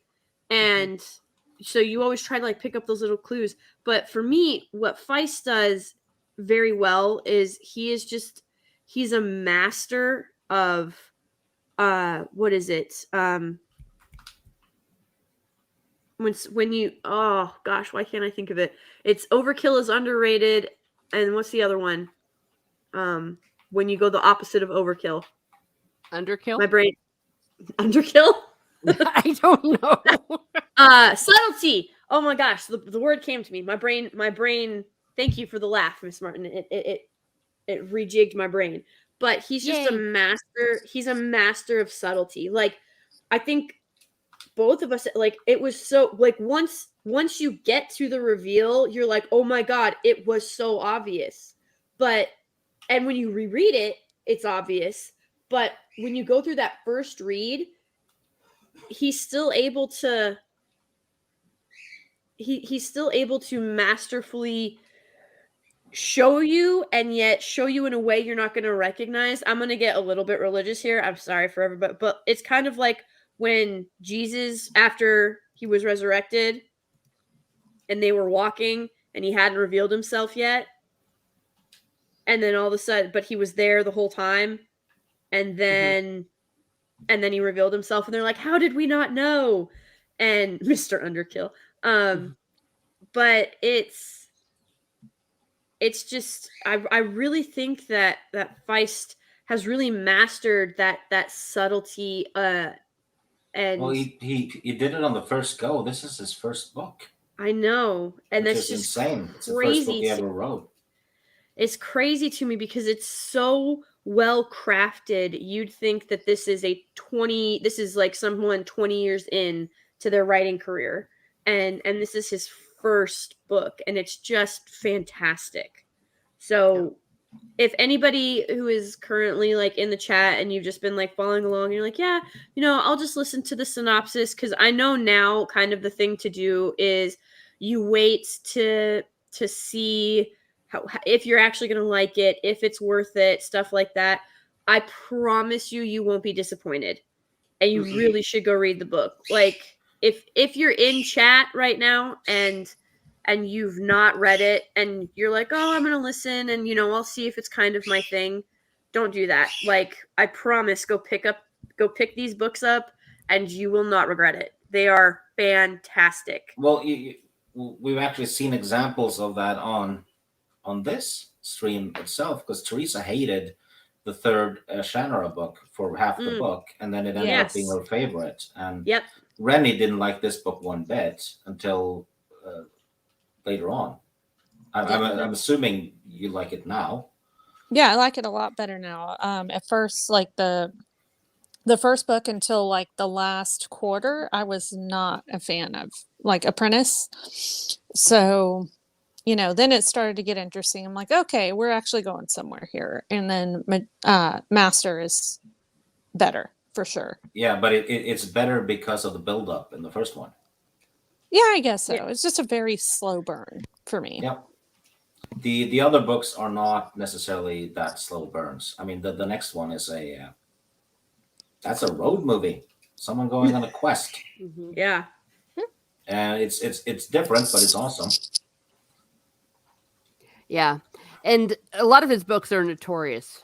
And so you always try to like pick up those little clues. But for me, what Feist does very well is he's a master of what is it? When you, oh gosh, why can't I think of it? It's overkill is underrated, and what's the other one? When you go the opposite of overkill. Underkill? My brain. Underkill? I don't know. Subtlety. Oh my gosh, the word came to me. My brain. Thank you for the laugh, Miss Martin. It rejigged my brain. But he's just a master. He's a master of subtlety. Like, I think both of us, like, it was so, like, once you get to the reveal, you're like, oh my God, it was so obvious. And when you reread it, it's obvious. But when you go through that first read, he's still able to, he's still able to masterfully show you, and yet show you in a way you're not going to recognize. I'm going to get a little bit religious here. I'm sorry for everybody, but it's kind of like when Jesus, after he was resurrected and they were walking and he hadn't revealed himself yet. And then all of a sudden, but he was there the whole time. And then, he revealed himself and they're like, how did we not know? And Mr. Underkill. But it's just, I really think that Feist has really mastered that subtlety. And well, he did it on the first go. This is his first book. I know, and that's just insane. It's the first book he ever wrote. It's crazy to me because it's so well crafted. You'd think that this is like someone 20 years in to their writing career, and this is his first book, and it's just fantastic. So if anybody who is currently like in the chat and you've just been like following along and you're like, yeah, I'll just listen to the synopsis, because I know now kind of the thing to do is you wait to see how, if you're actually going to like it, if it's worth it, stuff like that. I promise you won't be disappointed, and you really should go read the book. Like if you're in chat right now and you've not read it and you're like, oh, I'm going to listen and, I'll see if it's kind of my thing. Don't do that. Like, I promise, go pick these books up and you will not regret it. They are fantastic. Well, we've actually seen examples of that on this stream itself, because Teresa hated the third Shannara book for half the book, and then it ended up being her favorite. And Rennie didn't like this book one bit until later on. I'm assuming you like it now. Yeah, I like it a lot better now. At first, like the the first book until like the last quarter, I was not a fan of, like, Apprentice. So, then it started to get interesting. I'm like, okay, we're actually going somewhere here. And then Master is better for sure. Yeah, but it's better because of the build-up in the first one. Yeah, I guess so. Yeah. It's just a very slow burn for me. Yeah. The other books are not necessarily that slow burns. I mean, the next one is that's a road movie. Someone going on a quest. Mm-hmm. Yeah. And it's different, but it's awesome. Yeah, and a lot of his books are notorious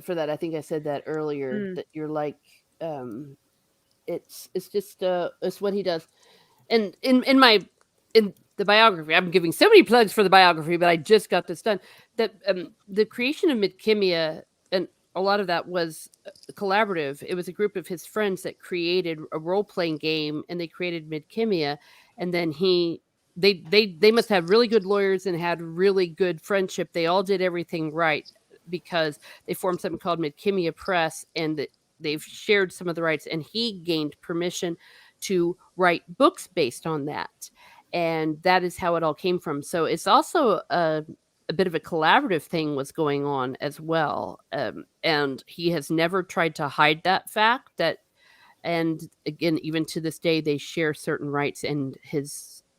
for that. I think I said that earlier. That you're like, it's just it's what he does. And in the biography, I'm giving so many plugs for the biography, but I just got this done. That the creation of Midkemia, and a lot of that was collaborative. It was a group of his friends that created a role playing game, and they created Midkemia, and then they must have really good lawyers and had really good friendship. They all did everything right because they formed something called Midkemia Press, and they've shared some of the rights, and he gained permission to write books based on that. And that is how it all came from. So it's also a bit of a collaborative thing was going on as well. And he has never tried to hide that fact and again, even to this day, they share certain rights, and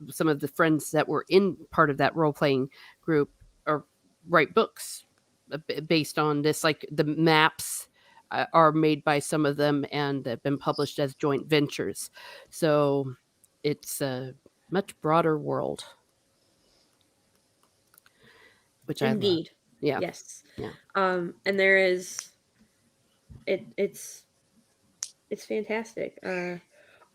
some of the friends that were in part of that role-playing group or write books based on this, like the maps are made by some of them and have been published as joint ventures. So it's a much broader world, which Indeed. I love. Yeah. Yes. Yeah. And there is it's fantastic.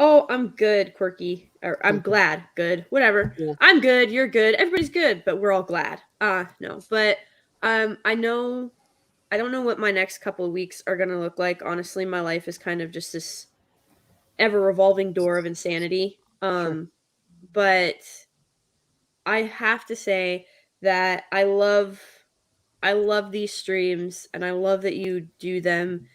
Oh, I'm good, Quirky. Or I'm glad. Good. Whatever. Yeah. I'm good. You're good. Everybody's good, but we're all glad. No. But I don't know what my next couple of weeks are gonna look like. Honestly, my life is kind of just this ever revolving door of insanity. Sure. But I have to say that I love these streams, and I love that you do them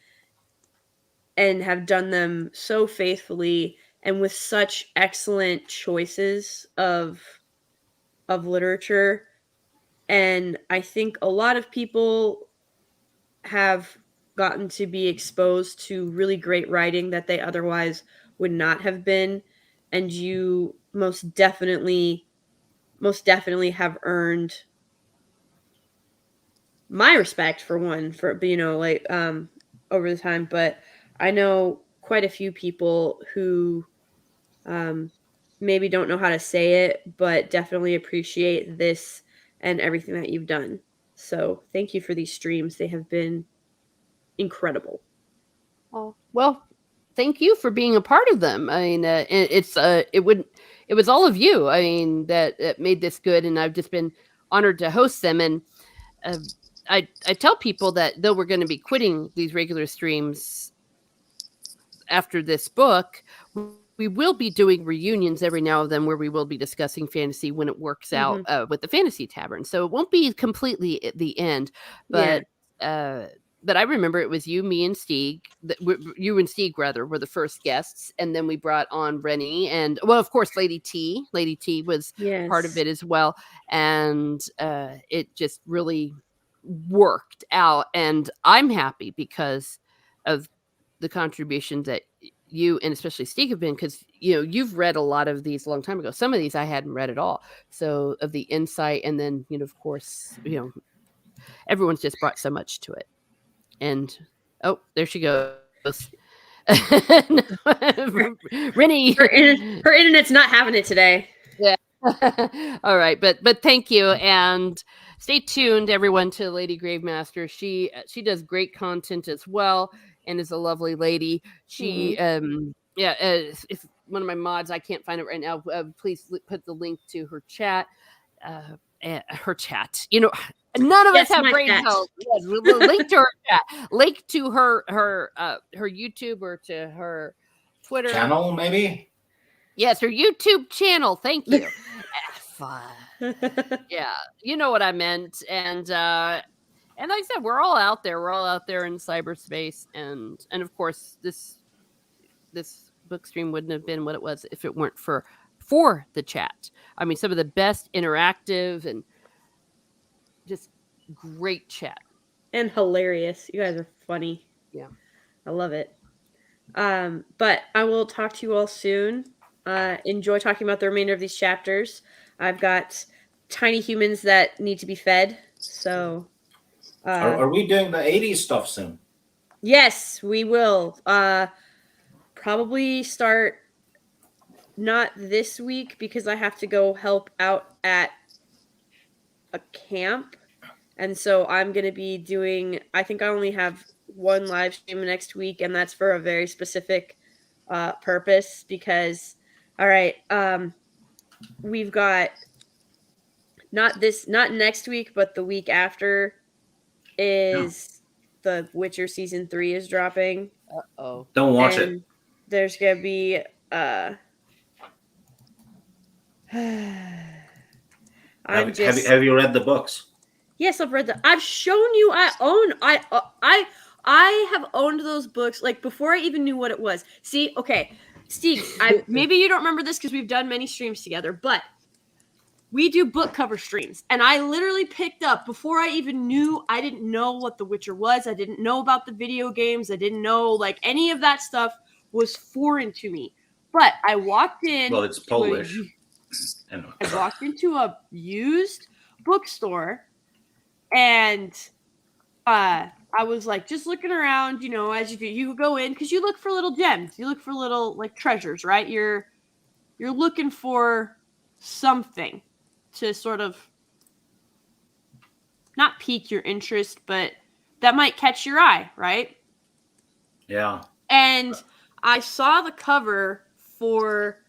and have done them so faithfully and with such excellent choices of literature. And I think a lot of people have gotten to be exposed to really great writing that they otherwise would not have been, and you most definitely have earned my respect for like over the time. But I know quite a few people who maybe don't know how to say it, but definitely appreciate this and everything that you've done. So thank you for these streams. They have been incredible. Oh, well, thank you for being a part of them. I mean, it was all of you. I mean, that made this good, and I've just been honored to host them. And I tell people that though we're going to be quitting these regular streams after this book, we will be doing reunions every now and then where we will be discussing fantasy when it works out with the Fantasy Tavern. So it won't be completely at the end, but but I remember it was you, me, and Stieg. You and Stieg, rather, were the first guests, and then we brought on Rennie, and well, of course, Lady T. Lady T was part of it as well, and it just really worked out. And I'm happy because of the contributions that you and especially Stieg have been, because you've read a lot of these a long time ago. Some of these I hadn't read at all. So of the insight, and then of course, everyone's just brought so much to it. And oh, there she goes. Rennie, her internet's not having it today. Yeah. All right, but thank you, and stay tuned, everyone, to Lady Gravemaster. She does great content as well, and is a lovely lady. She if one of my mods, I can't find it right now. Please put the link to her chat. Her chat. None of us have brain cells. Yes, link to her chat. Link to her YouTube or to her Twitter channel, maybe. Yes, her YouTube channel. Thank you. Fun. Yeah, you know what I meant. And And like I said, we're all out there. We're all out there in cyberspace, and of course, this book stream wouldn't have been what it was if it weren't for the chat. I mean, some of the best interactive and just great chat. And hilarious. You guys are funny. Yeah. I love it. But I will talk to you all soon. Enjoy talking about the remainder of these chapters. I've got tiny humans that need to be fed. So are we doing the 80s stuff soon? Yes, we will. Probably start not this week because I have to go help out at a camp. And so I'm going to be doing, I think I only have one live stream next week, and that's for a very specific purpose because, all right, we've got not next week, but the week after is the Witcher season 3 is dropping. Uh-oh. Don't watch it. There's going to be, have you read the books? Yes, I've read them. I've shown you. I have owned those books like before I even knew what it was. See, okay, Steve. Maybe you don't remember this because we've done many streams together, but we do book cover streams, and I literally picked up before I even knew. I didn't know what The Witcher was. I didn't know about the video games. I didn't know like any of that stuff was foreign to me. But I walked in. Well, it's Polish. I walked into a used bookstore. And I was like, just looking around, you know, as you go in, because you look for little gems, you look for little like treasures, right? You're looking for something to sort of not pique your interest, but that might catch your eye, right? Yeah. And I saw the cover for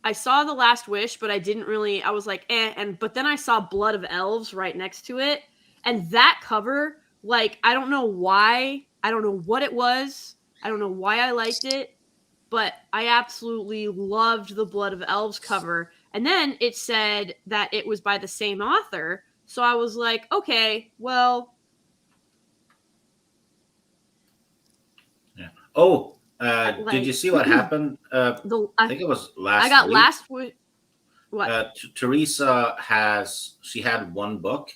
I saw The Last Wish, but I didn't really, I was like, but then I saw Blood of Elves right next to it. And that cover, like, I don't know why, I don't know what it was. I don't know why I liked it, but I absolutely loved the Blood of Elves cover. And then it said that it was by the same author. So I was like, okay, well. Yeah. Oh, did you see what happened? I think it was last week. I got last week. What? Teresa had one book,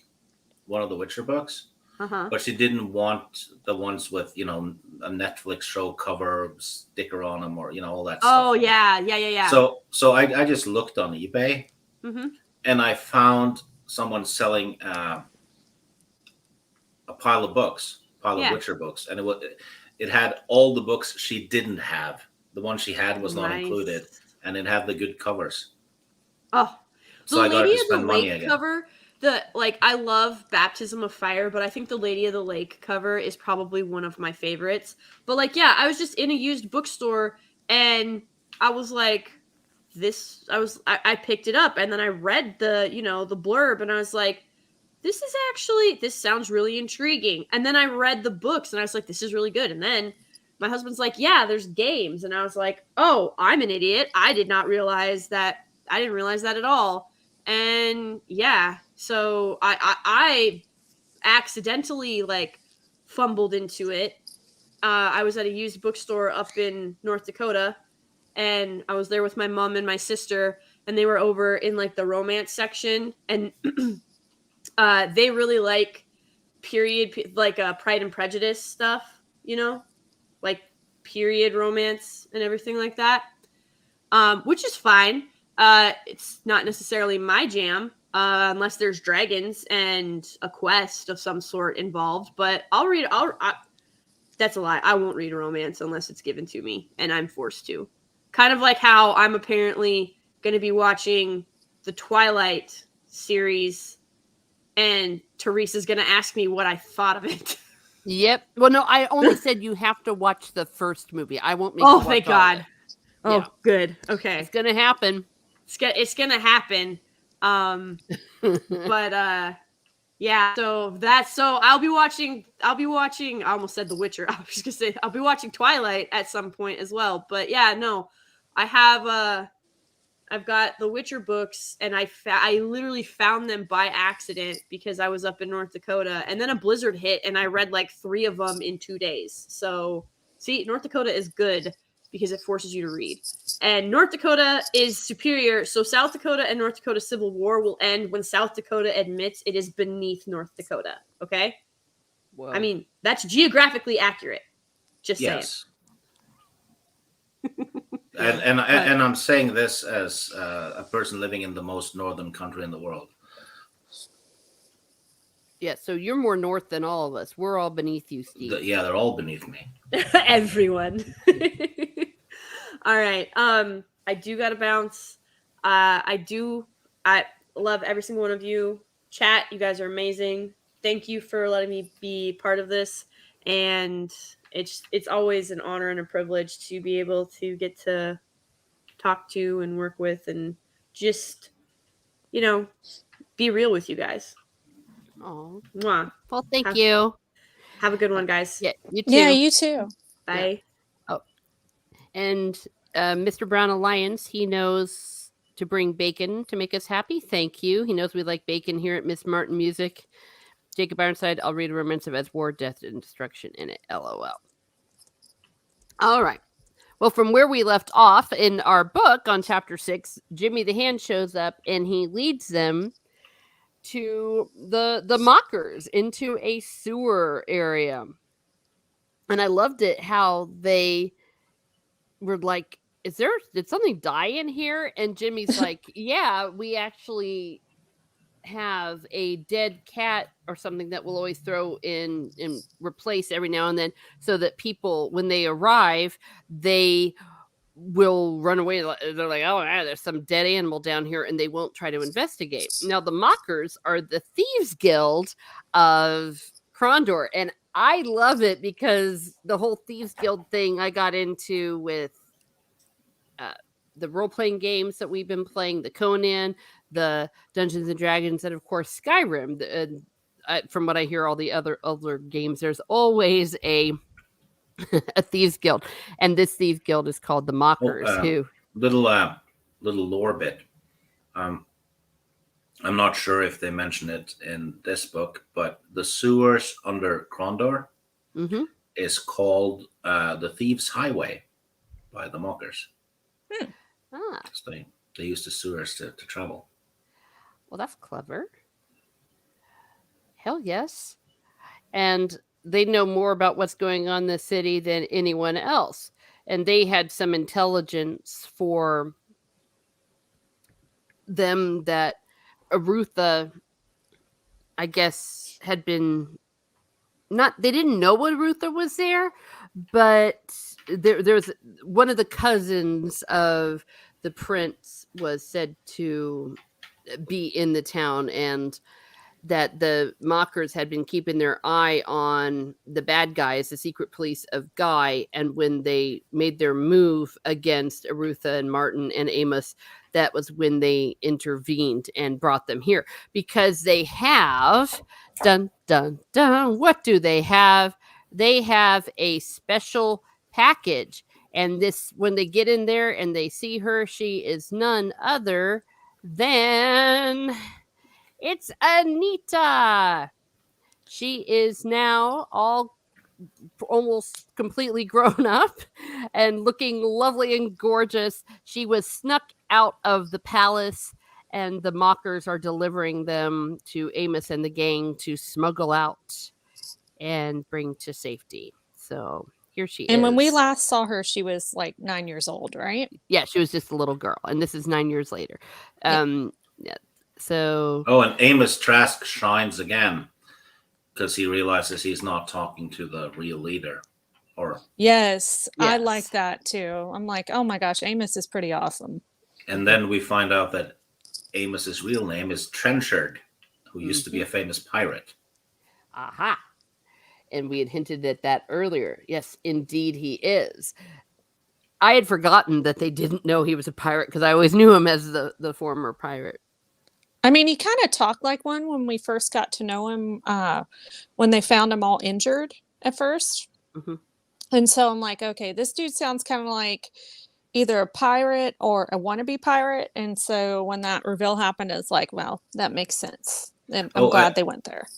one of the Witcher books, but she didn't want the ones with, you know, a Netflix show cover sticker on them or, you know, all that stuff. Oh, yeah. So I just looked on eBay and I found someone selling a pile of books, of Witcher books. And it had all the books she didn't have. The one she had was not included, and it had the good covers. Oh, so I got to spend money again. Cover, I love Baptism of Fire, but I think the Lady of the Lake cover is probably one of my favorites. But I was just in a used bookstore, and I was like, I picked it up, and then I read the blurb, and I was like, this sounds really intriguing. And then I read the books and I was like, this is really good. And then my husband's like, yeah, there's games. And I was like, oh, I'm an idiot. I didn't realize that at all. And yeah, so I accidentally fumbled into it. I was at a used bookstore up in North Dakota, and I was there with my mom and my sister, and they were over in the romance section, and they really like period, Pride and Prejudice stuff, period romance and everything like that, which is fine. It's not necessarily my jam, unless there's dragons and a quest of some sort involved. But that's a lie. I won't read a romance unless it's given to me and I'm forced to. Kind of like how I'm apparently going to be watching the Twilight series, and Teresa's going to ask me what I thought of it. Yep. Well, no, I only said you have to watch the first movie. I won't make. Oh, thank God. Oh, yeah. Good. Okay, it's going to happen. It's going to happen. But yeah. So I'll be watching. I almost said The Witcher. I was just gonna say I'll be watching Twilight at some point as well. But yeah, no, I have I've got the Witcher books, and I literally found them by accident because I was up in North Dakota, and then a blizzard hit, and I read like 3 of them in 2 days. So, see, North Dakota is good because it forces you to read. And North Dakota is superior, so South Dakota and North Dakota Civil War will end when South Dakota admits it is beneath North Dakota, okay? Whoa. I mean, that's geographically accurate. Just saying. And I'm saying this as a person living in the most northern country in the world. Yeah, so you're more north than all of us. We're all beneath you, Steve. Yeah, they're all beneath me. Everyone. All right. I do gotta bounce. I love every single one of you. Chat, you guys are amazing. Thank you for letting me be part of this. And it's always an honor and a privilege to be able to get to talk to and work with and just, be real with you guys. Oh, Mwah. well, thank you. Have a good one, guys. Yeah, you too. Yeah, you too. Bye. Yeah. Oh, and Mr. Brown Alliance, he knows to bring bacon to make us happy. Thank you. He knows we like bacon here at Miss Martin Music. Jacob Ironside, I'll read a remnants of as war, death, and destruction in it. LOL. All right. Well, from where we left off in our book on chapter 6, Jimmy the Hand shows up and he leads them to the mockers into a sewer area. And I loved it how they were like, did something die in here? And Jimmy's like, yeah, we actually have a dead cat or something that we'll always throw in and replace every now and then so that people, when they arrive, they will run away. They're like, oh, yeah, there's some dead animal down here, and they won't try to investigate. Now, the mockers are the Thieves Guild of Krondor, and I love it because the whole Thieves Guild thing I got into with the role-playing games that we've been playing, the Conan, the Dungeons and Dragons, and of course Skyrim. From what I hear, all the other games, there's always a Thieves Guild, and this Thieves Guild is called the Mockers. Little lore bit. I'm not sure if they mention it in this book, but the sewers under Krondor is called the Thieves' Highway by the Mockers. They use the sewers to travel. Well, that's clever. Hell yes. And they know more about what's going on in the city than anyone else. And they had some intelligence for them that Arutha, I guess, had been they didn't know what Arutha was there, but there's one of the cousins of the prince was said to be in the town, and that the mockers had been keeping their eye on the bad guys, the secret police of Guy. And when they made their move against Arutha and Martin and Amos, that was when they intervened and brought them here, because they have dun, dun, dun. What do they have? They have a special package. And this, when they get in there and they see her, she is none other than it's Anita. She is now almost completely grown up and looking lovely and gorgeous. She was snuck out of the palace, and the mockers are delivering them to Amos and the gang to smuggle out and bring to safety. So here she is. And when we last saw her, she was like 9 years old, right? Yeah, she was just a little girl, and this is 9 years later. Yeah. So. Oh, and Amos Trask shines again because he realizes he's not talking to the real leader. Yes, I like that too. I'm like, oh my gosh, Amos is pretty awesome. And then we find out that Amos's real name is Trenchard, who used to be a famous pirate. Aha. And we had hinted at that earlier. Yes, indeed he is. I had forgotten that they didn't know he was a pirate because I always knew him as the former pirate. I mean, he kind of talked like one when we first got to know him, when they found him all injured at first. And so I'm like, okay, this dude sounds kind of like either a pirate or a wannabe pirate. And so when that reveal happened, it's like, well, that makes sense. I'm glad they went there.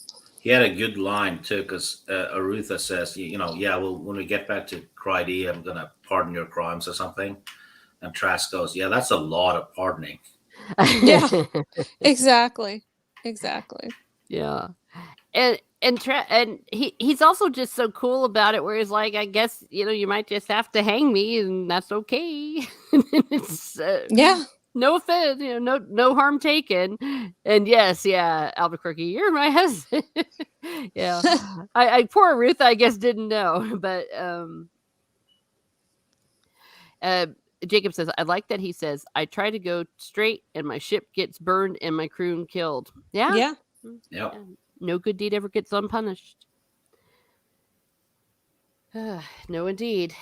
He had a good line too, because Arutha says, yeah, well, when we get back to Cryde, I'm going to pardon your crimes or something. And Trask goes, yeah, that's a lot of pardoning. Yeah, exactly. Yeah. And he's also just so cool about it, where he's like, I guess, you might just have to hang me, and that's okay. It's, no offense, no harm taken. And yes, Albuquerque, you're my husband. Yeah. I poor Ruth, I guess, didn't know, but Jacob says, I like that he says, I try to go straight and my ship gets burned and my crew killed. Yeah. No good deed ever gets unpunished. No, indeed.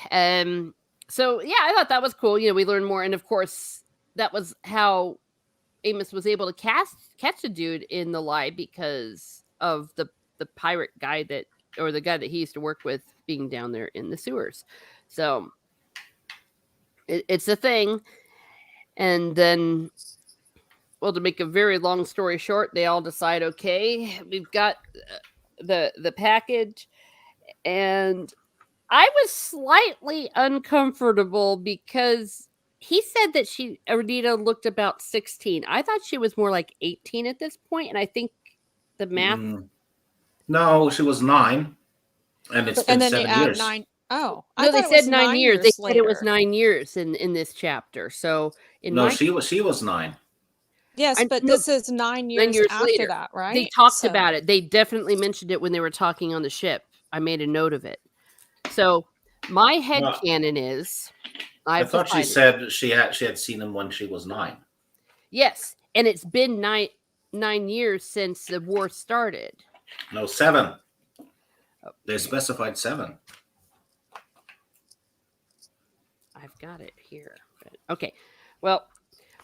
So yeah, I thought that was cool. We learned more, and of course, that was how Amos was able to catch a dude in the lie, because of the pirate guy the guy that he used to work with being down there in the sewers. So it's a thing. And then, well, to make a very long story short, they all decide, okay, we've got the package, and I was slightly uncomfortable because he said that Ardita looked about 16. I thought she was more like 18 at this point, and I think the math. No, she was 9, and it's been 7 years. 9. Oh, no, they said 9 years. They said it was 9 years in this chapter. So she was 9. Yes, but this is 9 years after later. that, right? They talked about it. They definitely mentioned it when they were talking on the ship. I made a note of it. So my headcanon is, I thought she said she had seen him when she was 9. Yes, and it's been 9 years since the war started. No, 7. They specified 7. I've got it here. Okay, well,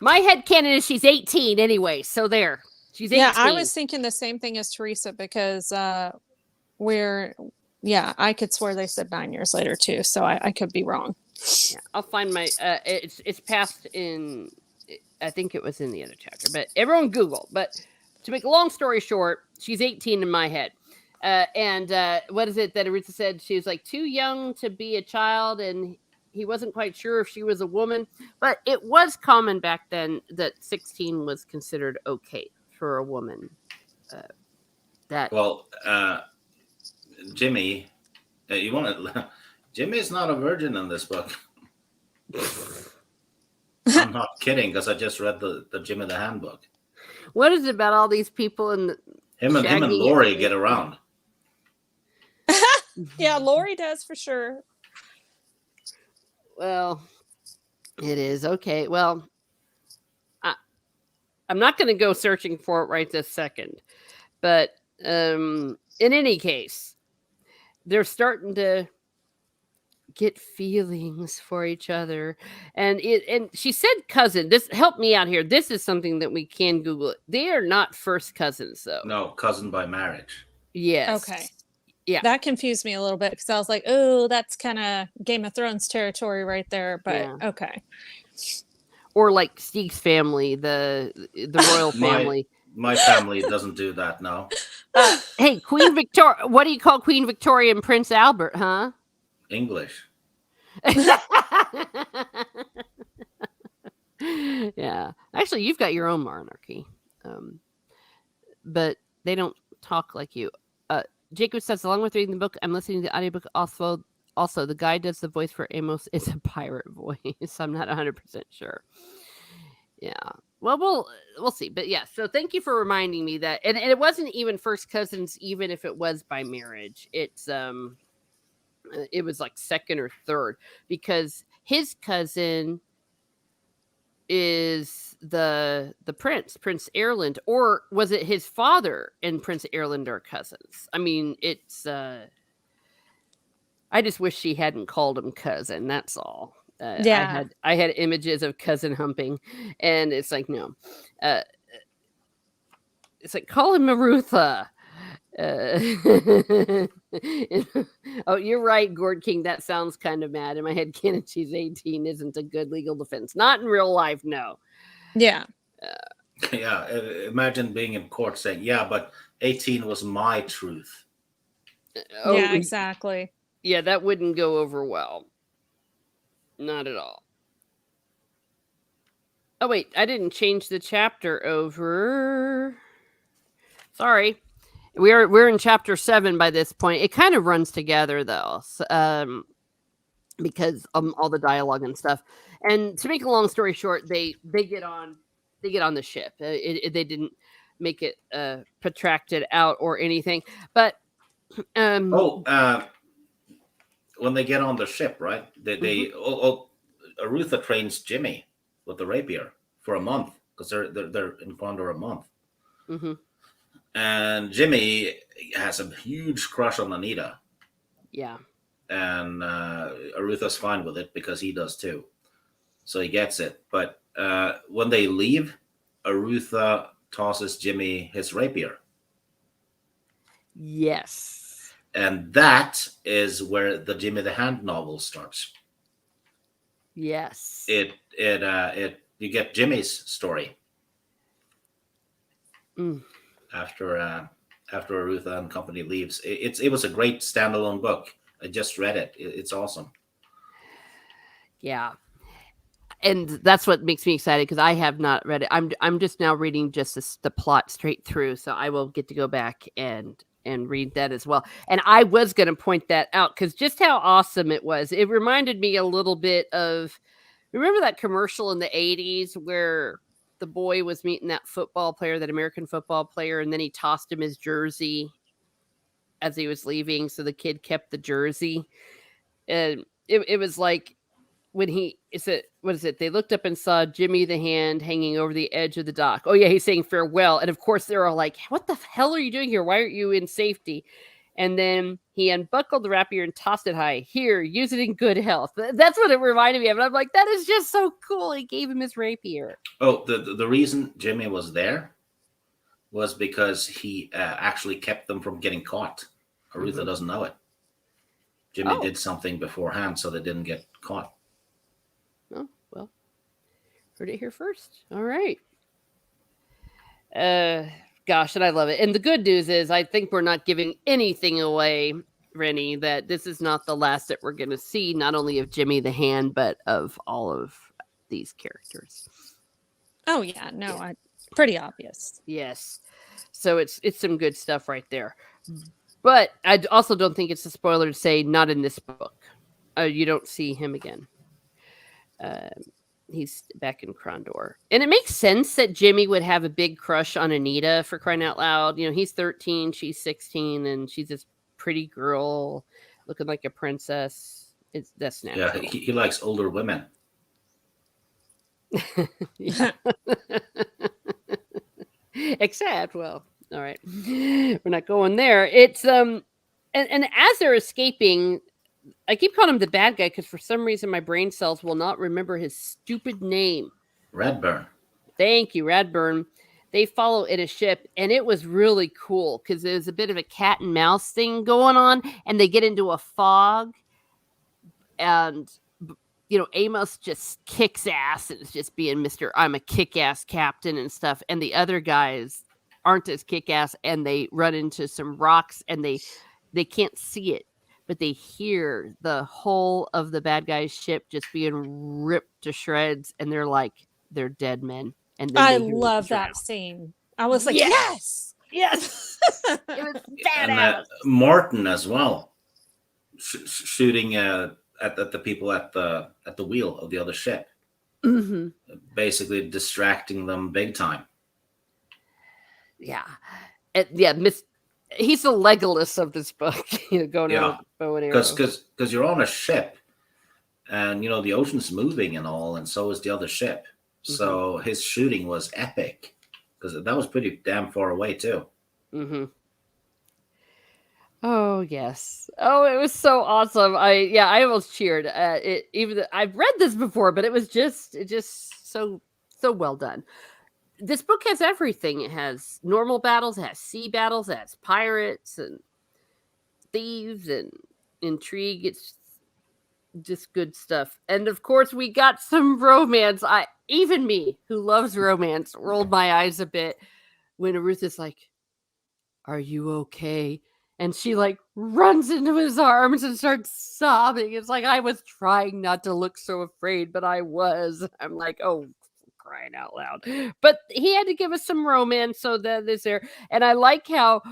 my headcanon is she's 18 anyway, so there. She's 18. Yeah, I was thinking the same thing as Teresa, because I could swear they said 9 years later too, so I could be wrong. Yeah, I'll find my it's passed in, I think it was in the other chapter, but everyone Google. But to make a long story short, she's 18 in my head. And what is it that Aritha said? She was like too young to be a child, and he wasn't quite sure if she was a woman. But it was common back then that 16 was considered okay for a woman. Jimmy, Jimmy's not a virgin in this book. I'm not kidding, because I just read the Jimmy the Handbook. What is it about all these people and him and Lori get around? Yeah, Lori does for sure. Well, it is okay. Well, I'm not going to go searching for it right this second, but in any case, they're starting to get feelings for each other, and she said cousin. This helped me out here. This is something that we can Google. They are not first cousins, though. No, cousin by marriage. Yes. Okay. Yeah, that confused me a little bit, because I was like, oh, that's kind of Game of Thrones territory right there. But okay. Or like Steve's family, the royal family. My family doesn't do that, no. Hey, Queen Victoria. What do you call Queen Victoria and Prince Albert, huh? English. Yeah. Actually, you've got your own monarchy. But they don't talk like you. Jacob says, along with reading the book, I'm listening to the audiobook also. Also, the guy does the voice for Amos. It's a pirate voice. I'm not 100% sure. Yeah. Well, we'll see. But yeah, so thank you for reminding me that. And it wasn't even first cousins, even if it was by marriage. It was like second or third, because his cousin is the Prince Erland, or was it his father and Prince Erland are cousins? I mean, it's I just wish she hadn't called him cousin. That's all. Yeah, I had images of cousin humping, and it's like, no, it's like, call him Marutha. Oh, you're right, Gord King. That sounds kind of mad. In my head canon, she's 18 isn't a good legal defense. Not in real life, no. Yeah. Yeah, imagine being in court saying, "Yeah, but 18 was my truth." Yeah, exactly. Yeah, that wouldn't go over well. Not at all. Oh wait, I didn't change the chapter over. Sorry. We're in chapter 7 by this point. It kind of runs together though. Because all the dialogue and stuff. And to make a long story short, they get on the ship. They didn't make it protracted out or anything. But when they get on the ship, right? They Arutha trains Jimmy with the rapier for a month because they're in Condor a month. Mm-hmm. And Jimmy has a huge crush on Anita. Yeah. And Arutha's fine with it because he does too. So he gets it. But when they leave, Arutha tosses Jimmy his rapier. Yes. And that is where the Jimmy the Hand novel starts. Yes. You get Jimmy's story. After Arutha and company leaves. It was a great standalone book. I just read it. It's awesome. Yeah. And that's what makes me excited because I have not read it. I'm just now reading just the plot straight through, so I will get to go back and read that as well. And I was going to point that out because just how awesome it was. It reminded me a little bit of, remember that commercial in the 80s where the boy was meeting that American football player, and then he tossed him his jersey as he was leaving, so the kid kept the jersey. And it was like when they looked up and saw Jimmy the Hand hanging over the edge of the dock. Oh yeah, he's saying farewell. And of course they're all like, what the hell are you doing here? Why aren't you in safety? And then he unbuckled the rapier and tossed it high. Here, use it in good health. That's what it reminded me of. And I'm like, that is just so cool. He gave him his rapier. Oh, the reason Jimmy was there was because he actually kept them from getting caught. Arutha doesn't know it. Jimmy did something beforehand so they didn't get caught. Oh, well, heard it here first. All right. Gosh, and I love it. And the good news is I think we're not giving anything away, Rennie, that this is not the last that we're going to see, not only of Jimmy the Hand, but of all of these characters. Oh, yeah. No, pretty obvious. Yes. So it's some good stuff right there. But I also don't think it's a spoiler to say not in this book. You don't see him again. He's back in Krondor. And it makes sense that Jimmy would have a big crush on Anita, for crying out loud. You know, he's 13, she's 16, and she's this pretty girl looking like a princess. That's natural. Yeah, he likes older women. Except, well, all right. We're not going there. It's and as they're escaping, I keep calling him the bad guy because for some reason my brain cells will not remember his stupid name. Radburn. Thank you, Radburn. They follow in a ship, and it was really cool because there's a bit of a cat and mouse thing going on, and they get into a fog, and Amos just kicks ass and is just being Mr. I'm a kick-ass captain and stuff, and the other guys aren't as kick-ass, and they run into some rocks, and they can't see it, but they hear the whole of the bad guy's ship just being ripped to shreds, and they're dead men. And then I love that scene. I was like, yes. It was badass. And Martin as well, shooting at the people at the wheel of the other ship, basically distracting them big time. Yeah, he's the Legolas of this book, going around with bow and arrow. Because you're on a ship, and the ocean's moving and all, and so is the other ship. So his shooting was epic because that was pretty damn far away too. Oh yes. Oh, it was so awesome. I almost cheered. I've read this before, but it was just so well done. this book has everything. It has normal battles, it has sea battles, it has pirates and thieves and intrigue. It's just good stuff. And of course, we got some romance. Even me, who loves romance, rolled my eyes a bit when Ruth is like, "Are you okay?" And she like runs into his arms and starts sobbing. It's like, I was trying not to look so afraid, but I was. I'm like, oh, crying out loud. But he had to give us some romance, so that is there. And I like how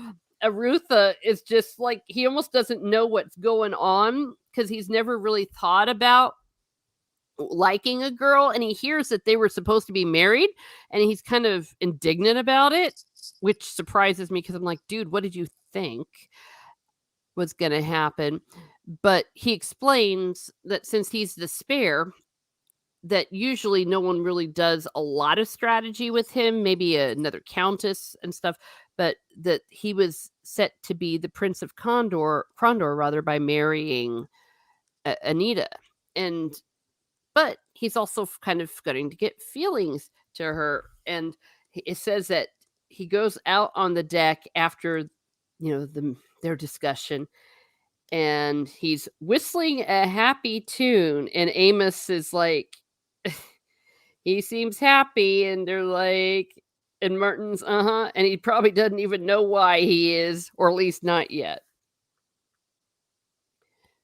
Arutha is just like, he almost doesn't know what's going on because he's never really thought about liking a girl, and he hears that they were supposed to be married, and he's kind of indignant about it, which surprises me because I'm like, dude, what did you think was going to happen? But he explains that since he's the spare, that usually no one really does a lot of strategy with him, maybe another countess and stuff, but that he was set to be the Prince of Condor rather, by marrying Anita. But he's also kind of starting to get feelings to her. And it says that he goes out on the deck after, their discussion, and he's whistling a happy tune. And Amos is like, he seems happy. And they're like, and Martin's, and he probably doesn't even know why he is, or at least not yet.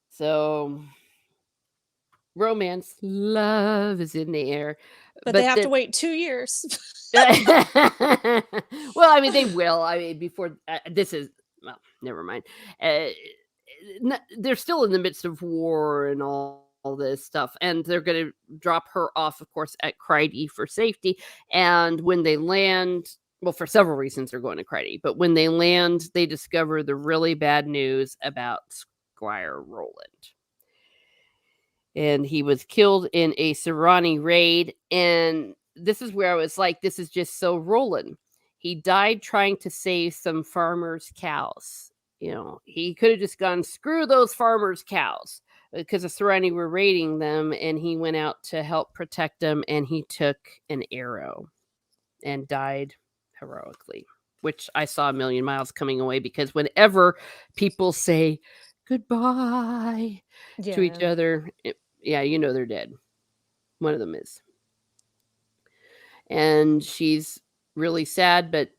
So romance, love is in the air, but they have to wait 2 years. Well, I mean, they will. I mean, before this is, well, never mind. They're still in the midst of war and all this stuff, and they're going to drop her off, of course, at Cryde for safety. And when they land, well, for several reasons, they're going to Cryde, but when they land, they discover the really bad news about Squire Roland. And he was killed in a Serrani raid. And this is where I was like, this is just so Roland. He died trying to save some farmers' cows. He could have just gone, screw those farmers' cows, because the Serrani were raiding them, and he went out to help protect them, and he took an arrow and died heroically, which I saw a million miles coming away, because whenever people say goodbye to each other, they're dead. One of them is. And she's really sad, but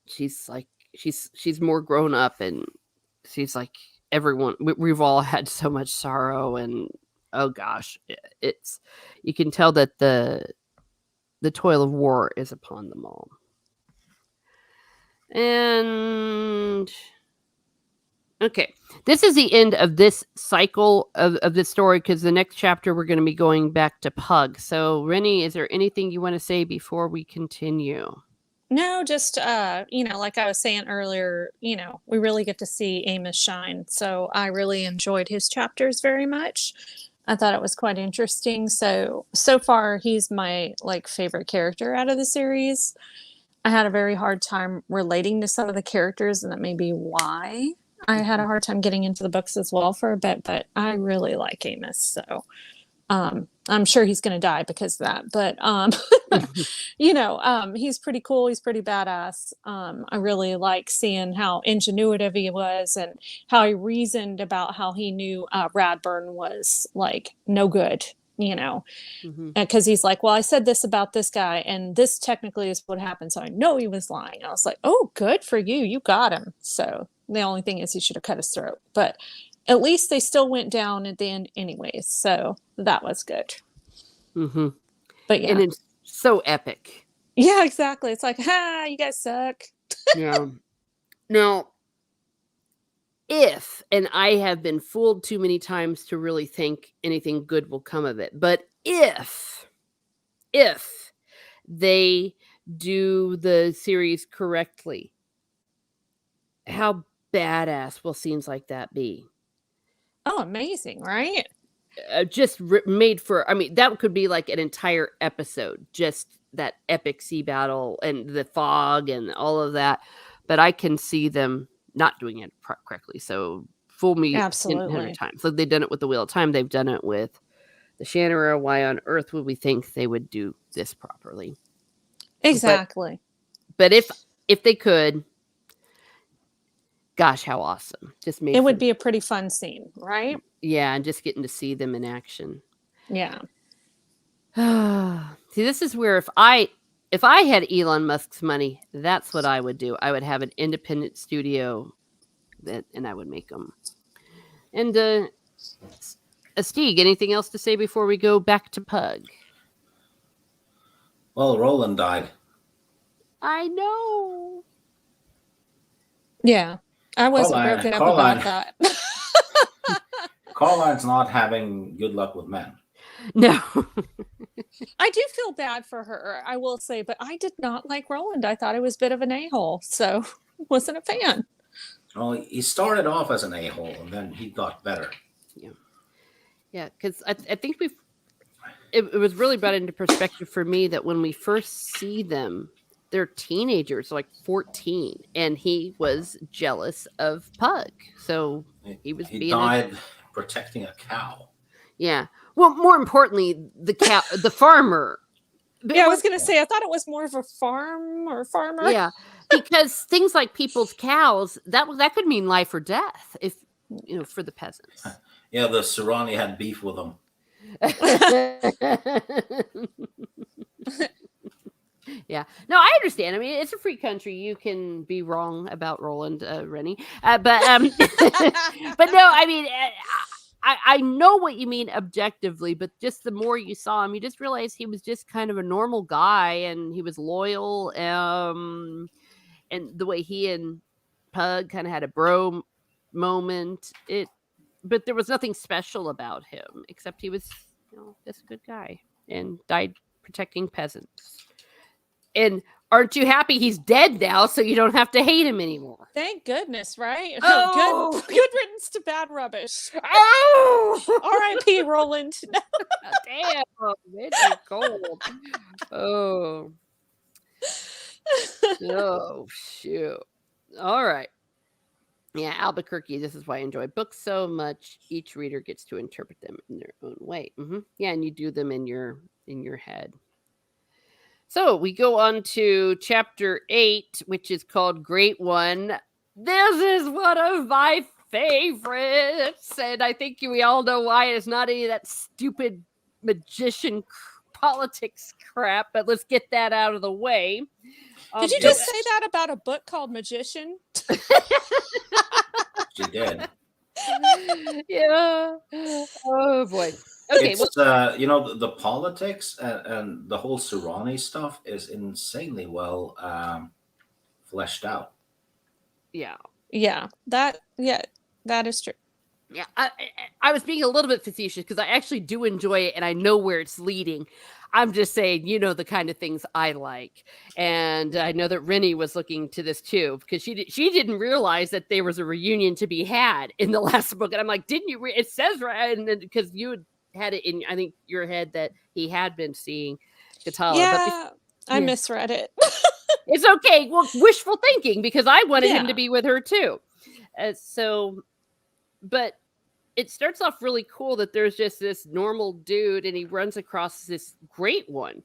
she's like, she's more grown up, and she's like, everyone, we've all had so much sorrow, and oh gosh, it's, you can tell that the toil of war is upon them all. And okay, this is the end of this cycle of this story, because the next chapter we're going to be going back to Pug. So, Rennie, is there anything you want to say before we continue? No, just, like I was saying earlier, we really get to see Amos shine. So I really enjoyed his chapters very much. I thought it was quite interesting. So far, he's my favorite character out of the series. I had a very hard time relating to some of the characters, and that may be why I had a hard time getting into the books as well for a bit, but I really like Amos. So I'm sure he's going to die because of that, but he's pretty cool. He's pretty badass. I really like seeing how ingenuitive he was, and how he reasoned about how he knew Radburn was no good, because he's like, well, I said this about this guy, and this technically is what happened, so I know he was lying. I was like, oh, good for you, you got him. So the only thing is, he should have cut his throat, but at least they still went down at the end anyways, so that was good. But yeah, and it's so epic. Yeah, exactly. It's like, you guys suck. Yeah. Now, and I have been fooled too many times to really think anything good will come of it, but if they do the series correctly, how badass will scenes like that be? Oh, amazing, right? Just made for, I mean, that could be like an entire episode, just that epic sea battle and the fog and all of that. But I can see them not doing it correctly. So fool me absolutely 100 times. So they've done it with the Wheel of Time. They've done it with the Shannara. Why on earth would we think they would do this properly? Exactly. But if they could, gosh, how awesome. Just made it would be a pretty fun scene, right? Yeah, and just getting to see them in action. Yeah. See, this is where if I had Elon Musk's money, that's what I would do. I would have an independent studio and I would make them. And Stieg, anything else to say before we go back to Pug? Well, Roland died. I know. Yeah. I wasn't broken up about that. Carline's not having good luck with men. No. I do feel bad for her, I will say, but I did not like Roland. I thought he was a bit of an a-hole, so wasn't a fan. Well, he started off as an a-hole, and then he got better. Yeah, because I think it was really brought into perspective for me that when we first see them, they're teenagers, like 14, and he was jealous of Pug. So he died protecting a cow. Yeah. Well, more importantly, the cow, the farmer. Yeah, I was going to say, I thought it was more of a farmer. Yeah, because things like people's cows, that could mean life or death if for the peasants. Yeah, the Serrani had beef with them. Yeah. No, I understand. I mean, it's a free country. You can be wrong about Roland, Rennie. But no, I mean, I know what you mean objectively, but just the more you saw him, you just realize he was just kind of a normal guy, and he was loyal. And the way he and Pug kind of had a bro moment, but there was nothing special about him except he was, just a good guy and died protecting peasants. And aren't you happy he's dead now, so you don't have to hate him anymore? Thank goodness, right? Oh, good riddance to bad rubbish. Oh, R.I.P. Roland. Damn, it's cold. Oh, shoot. All right. Yeah, Albuquerque. This is why I enjoy books so much. Each reader gets to interpret them in their own way. Mm-hmm. Yeah, and you do them in your head. So we go on to chapter 8, which is called Great One. This is one of my favorites. And I think we all know why. It's not any of that stupid magician politics crap, but let's get that out of the way. Did you just say that about a book called Magician? She did. Yeah. Oh, boy. Okay, it's the politics and the whole Serrani stuff is insanely well fleshed out. Yeah, that is true. Yeah, I was being a little bit facetious because I actually do enjoy it and I know where it's leading. I'm just saying, the kind of things I like, and I know that Rennie was looking to this too because she didn't realize that there was a reunion to be had in the last book, and I'm like, didn't you? It says right, and because you had it in, I think, your head that he had been seeing Katala. Yeah, I misread it. It's okay. Well, wishful thinking because I wanted him to be with her too. But it starts off really cool that there's just this normal dude and he runs across this great one,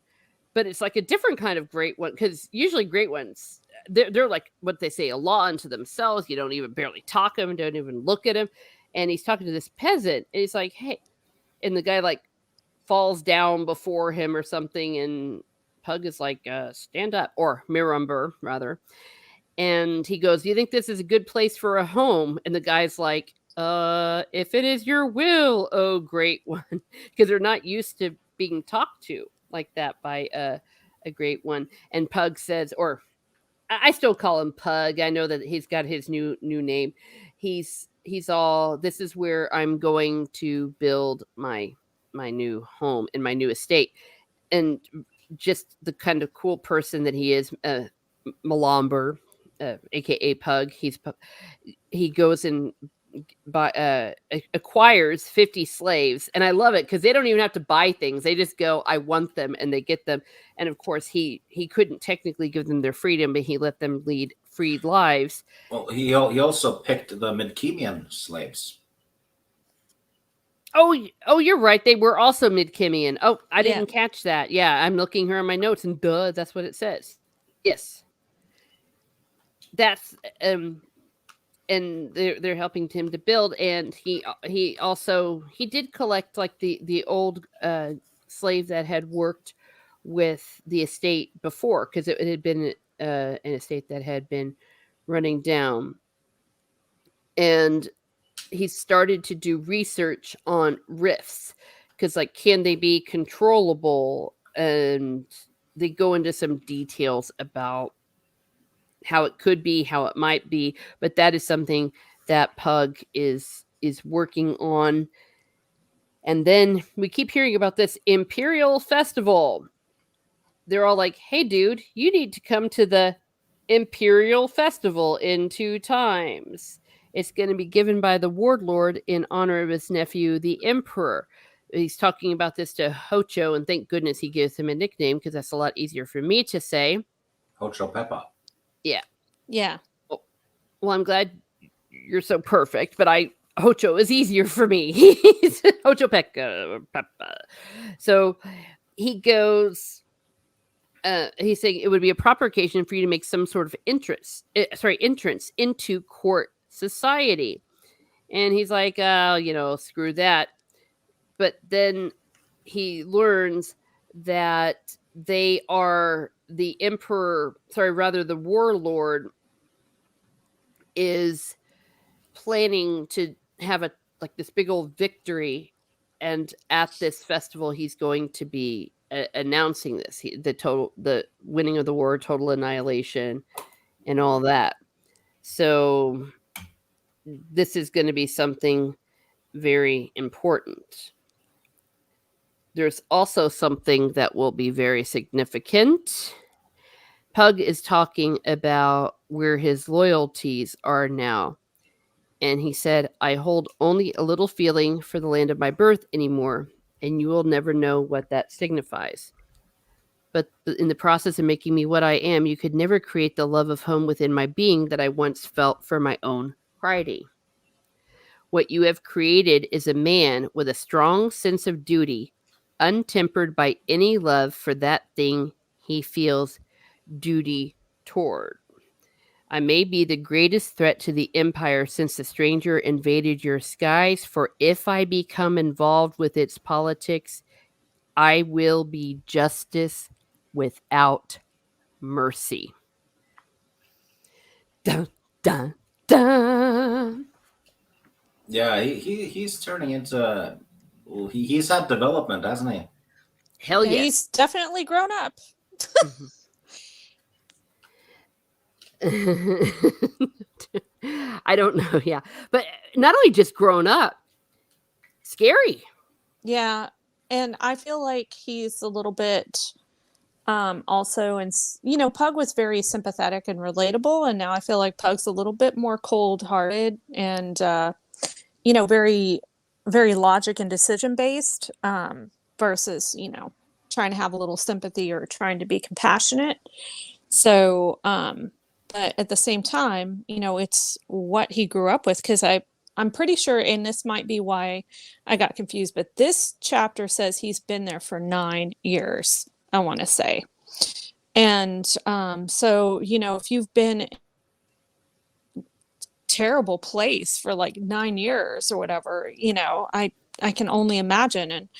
but it's like a different kind of great one because usually great ones, they're like what they say, a law unto themselves. You don't even barely talk to him, don't even look at him. And he's talking to this peasant and he's like, hey, and the guy like falls down before him or something. And Pug is like, stand up, or Mirumber rather. And he goes, do you think this is a good place for a home? And the guy's like, if it is your will, oh great one, because they're not used to being talked to like that by a great one. And Pug says, or I still call him Pug. I know that he's got his new name. He's all, this is where I'm going to build my new home in my new estate. And just the kind of cool person that he is, Malomber, aka Pug. He goes and acquires 50 slaves, and I love it because they don't even have to buy things. They just go, I want them, and they get them. And of course, he couldn't technically give them their freedom, but he let them lead free lives. Well, he also picked the Midkemian slaves. Oh, you're right. They were also mid-Kimian. Oh, I Yeah. didn't catch that. Yeah, I'm looking here on my notes, and duh, that's what it says. Yes, that's and they're helping him to build, and he also he did collect like the old slave that had worked with the estate before, because it had been an estate that had been running down, and he started to do research on rifts, because like, can they be controllable, and they go into some details about how it could be, how it might be, but that is something that Pug is working on. And then we keep hearing about this Imperial Festival. They're all like, "Hey dude, you need to come to the Imperial Festival in 2 times. It's going to be given by the warlord in honor of his nephew, the Emperor." He's talking about this to Hocho, and thank goodness he gives him a nickname, because that's a lot easier for me to say. Hocho Peppa. Yeah. Yeah. Well, I'm glad you're so perfect, but Hocho is easier for me. Hocho Peppa. So he goes, he's saying it would be a proper occasion for you to make some sort of entrance into court society. And he's like, screw that. But then he learns that they are the the warlord is planning to have this big old victory, and at this festival he's going to be announcing this, the winning of the war, total annihilation, and all that. So this is going to be something very important. There's also something that will be very significant. Pug is talking about where his loyalties are now. And he said, "I hold only a little feeling for the land of my birth anymore, and you will never know what that signifies. But in the process of making me what I am, you could never create the love of home within my being that I once felt for my own Friday. What you have created is a man with a strong sense of duty, untempered by any love for that thing he feels duty toward. I may be the greatest threat to the Empire since the stranger invaded your skies, for if I become involved with its politics, I will be justice without mercy." Dun, dun, dun. Yeah, he's turning into. Well, he's had development, hasn't he? Hell yes. He's definitely grown up. I don't know, yeah. But not only just grown up, scary. Yeah. And I feel like he's a little bit also, and Pug was very sympathetic and relatable, and now I feel like Pug's a little bit more cold-hearted and very, very logic and decision based, versus trying to have a little sympathy or trying to be compassionate. So but at the same time, it's what he grew up with, because I'm pretty sure, and this might be why I got confused, but this chapter says he's been there for 9 years, I want to say. And so, if you've been in a terrible place for like 9 years or whatever, I can only imagine. And,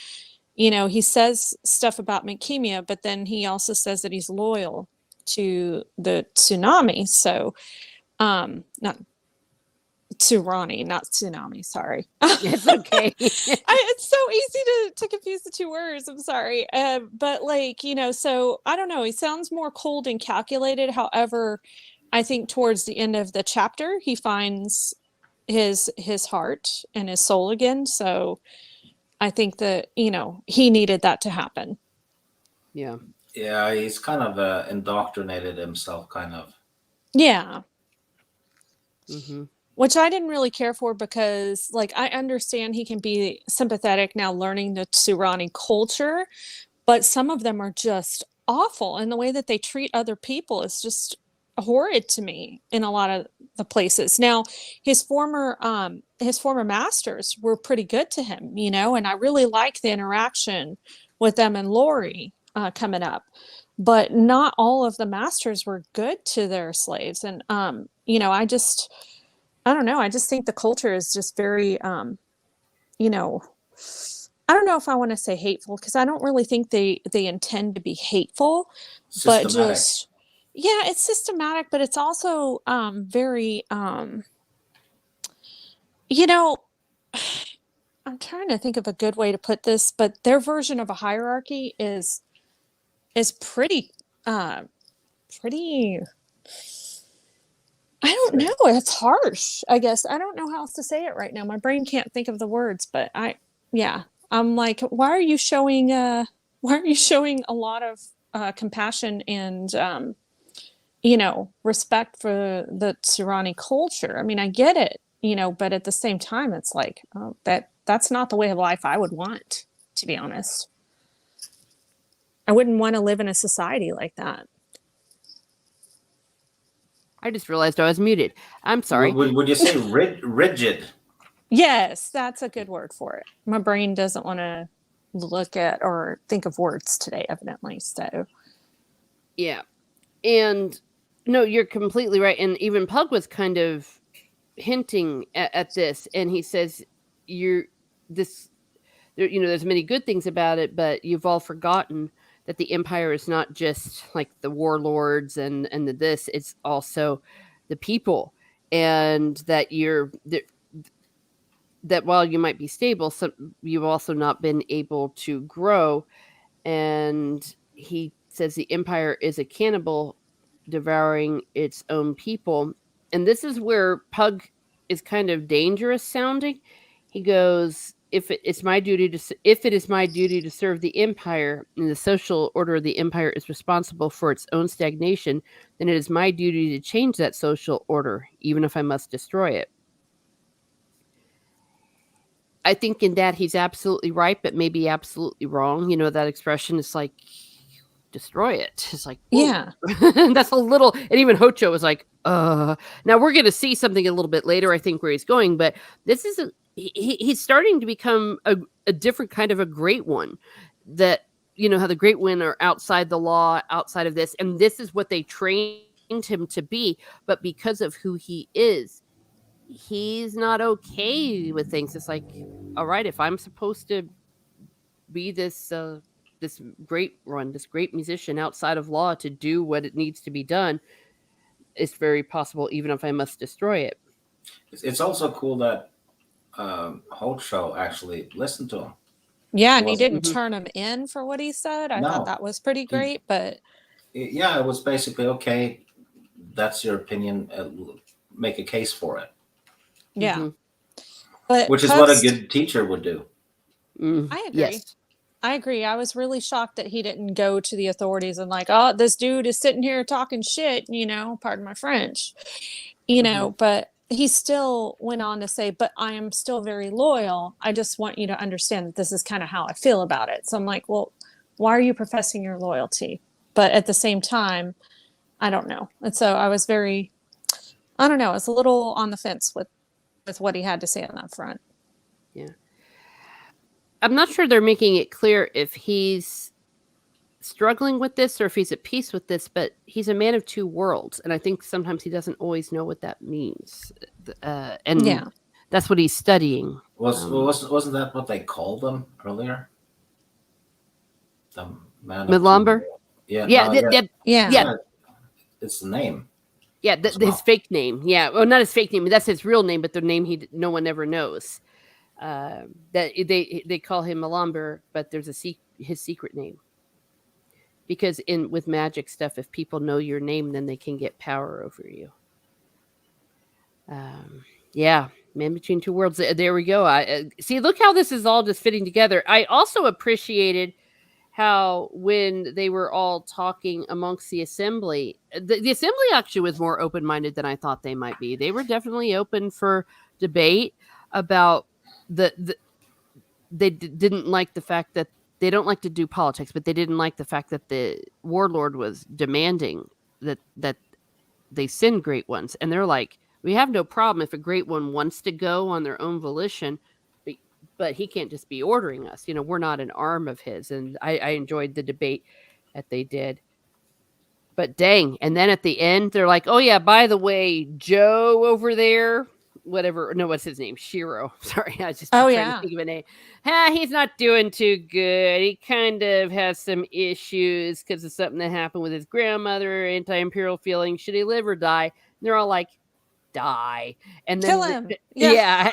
he says stuff about Mikimia, but then he also says that he's loyal to the tsunami. So, not Tsurani, not tsunami. Sorry. It's okay. It's so easy to confuse the two words. I'm sorry. But so I don't know. He sounds more cold and calculated. However, I think towards the end of the chapter, he finds his heart and his soul again. So I think that, he needed that to happen. Yeah. Yeah, he's kind of indoctrinated himself, kind of. Yeah. Mm-hmm. Which I didn't really care for, because I understand he can be sympathetic now learning the Tsurani culture, but some of them are just awful. And the way that they treat other people is just horrid to me in a lot of the places. Now, his former masters were pretty good to him, and I really like the interaction with them and Lori coming up. But not all of the masters were good to their slaves. And I don't know, I just think the culture is just very I don't know if I want to say hateful, because I don't really think they intend to be hateful, but just yeah, it's systematic, but it's also very I'm trying to think of a good way to put this, but their version of a hierarchy is pretty pretty I don't know, it's harsh, I guess. I don't know how else to say it right now. My brain can't think of the words, but I'm like, why are you showing a lot of compassion and respect for the Sirani culture? I mean, I get it, but at the same time, it's like, oh, that's not the way of life I would want, to be honest. I wouldn't want to live in a society like that. I just realized I was muted. I'm sorry. Would you say rigid? Yes, that's a good word for it. My brain doesn't want to look at or think of words today, evidently. So, yeah. And no, you're completely right. And even Pug was kind of hinting at this. And he says, there's many good things about it, but you've all forgotten that the empire is not just like the warlords and this, it's also the people, and that that while you might be stable, so you've also not been able to grow. And he says the empire is a cannibal devouring its own people. And this is where Pug is kind of dangerous sounding. He goes, if it is my duty to serve the empire, and the social order of the empire is responsible for its own stagnation, then it is my duty to change that social order, even if I must destroy it. I think in that he's absolutely right, but maybe absolutely wrong. That expression is like, destroy it. It's like, whoa. Yeah. That's a little, and even Hocho was like, now we're going to see something a little bit later, I think, where he's going, but this is he's starting to become a different kind of a great one, that, how the great one are outside the law, outside of this. And this is what they trained him to be. But because of who he is, he's not okay with things. It's like, all right, if I'm supposed to be this great musician outside of law to do what it needs to be done, it's very possible, even if I must destroy it. It's also cool that Hocho actually listened to him. Yeah, and he didn't turn him in for what he said. I thought that was pretty great, but yeah, it was basically, okay, that's your opinion, make a case for it. Yeah. But which is what a good teacher would do. I agree. Yes. I agree. I was really shocked that he didn't go to the authorities and like, oh, this dude is sitting here talking shit, pardon my French, but he still went on to say, but I am still very loyal. I just want you to understand that this is kind of how I feel about it. So I'm like, well, why are you professing your loyalty? But at the same time, I don't know. And so I was I was a little on the fence with what he had to say on that front. Yeah. I'm not sure they're making it clear if he's struggling with this or if he's at peace with this, but he's a man of two worlds. And I think sometimes he doesn't always know what that means. And that's what he's studying. Wasn't that what they called them earlier? The man Midlumber? Yeah. It's the name. Yeah, his fake name. Yeah, well, not his fake name. That's his real name, but the name no one ever knows. That they call him Malamber, but there's his secret name. Because with magic stuff, if people know your name, then they can get power over you. Man between two worlds. There we go. See, look how this is all just fitting together. I also appreciated how when they were all talking amongst the assembly, the assembly actually was more open-minded than I thought they might be. They were definitely open for debate about they didn't like the fact that they don't like to do politics, but they didn't like the fact that the warlord was demanding that they send great ones, and they're like, we have no problem if a great one wants to go on their own volition, but he can't just be ordering us. We're not an arm of his. And I enjoyed the debate that they did. But dang, and then at the end, they're like, oh yeah, by the way, Joe over there, whatever, no, what's his name? Shiro. Sorry, I was just trying to think of a name. He's not doing too good. He kind of has some issues because of something that happened with his grandmother, anti-imperial feeling. Should he live or die? And they're all like, die. And then kill him.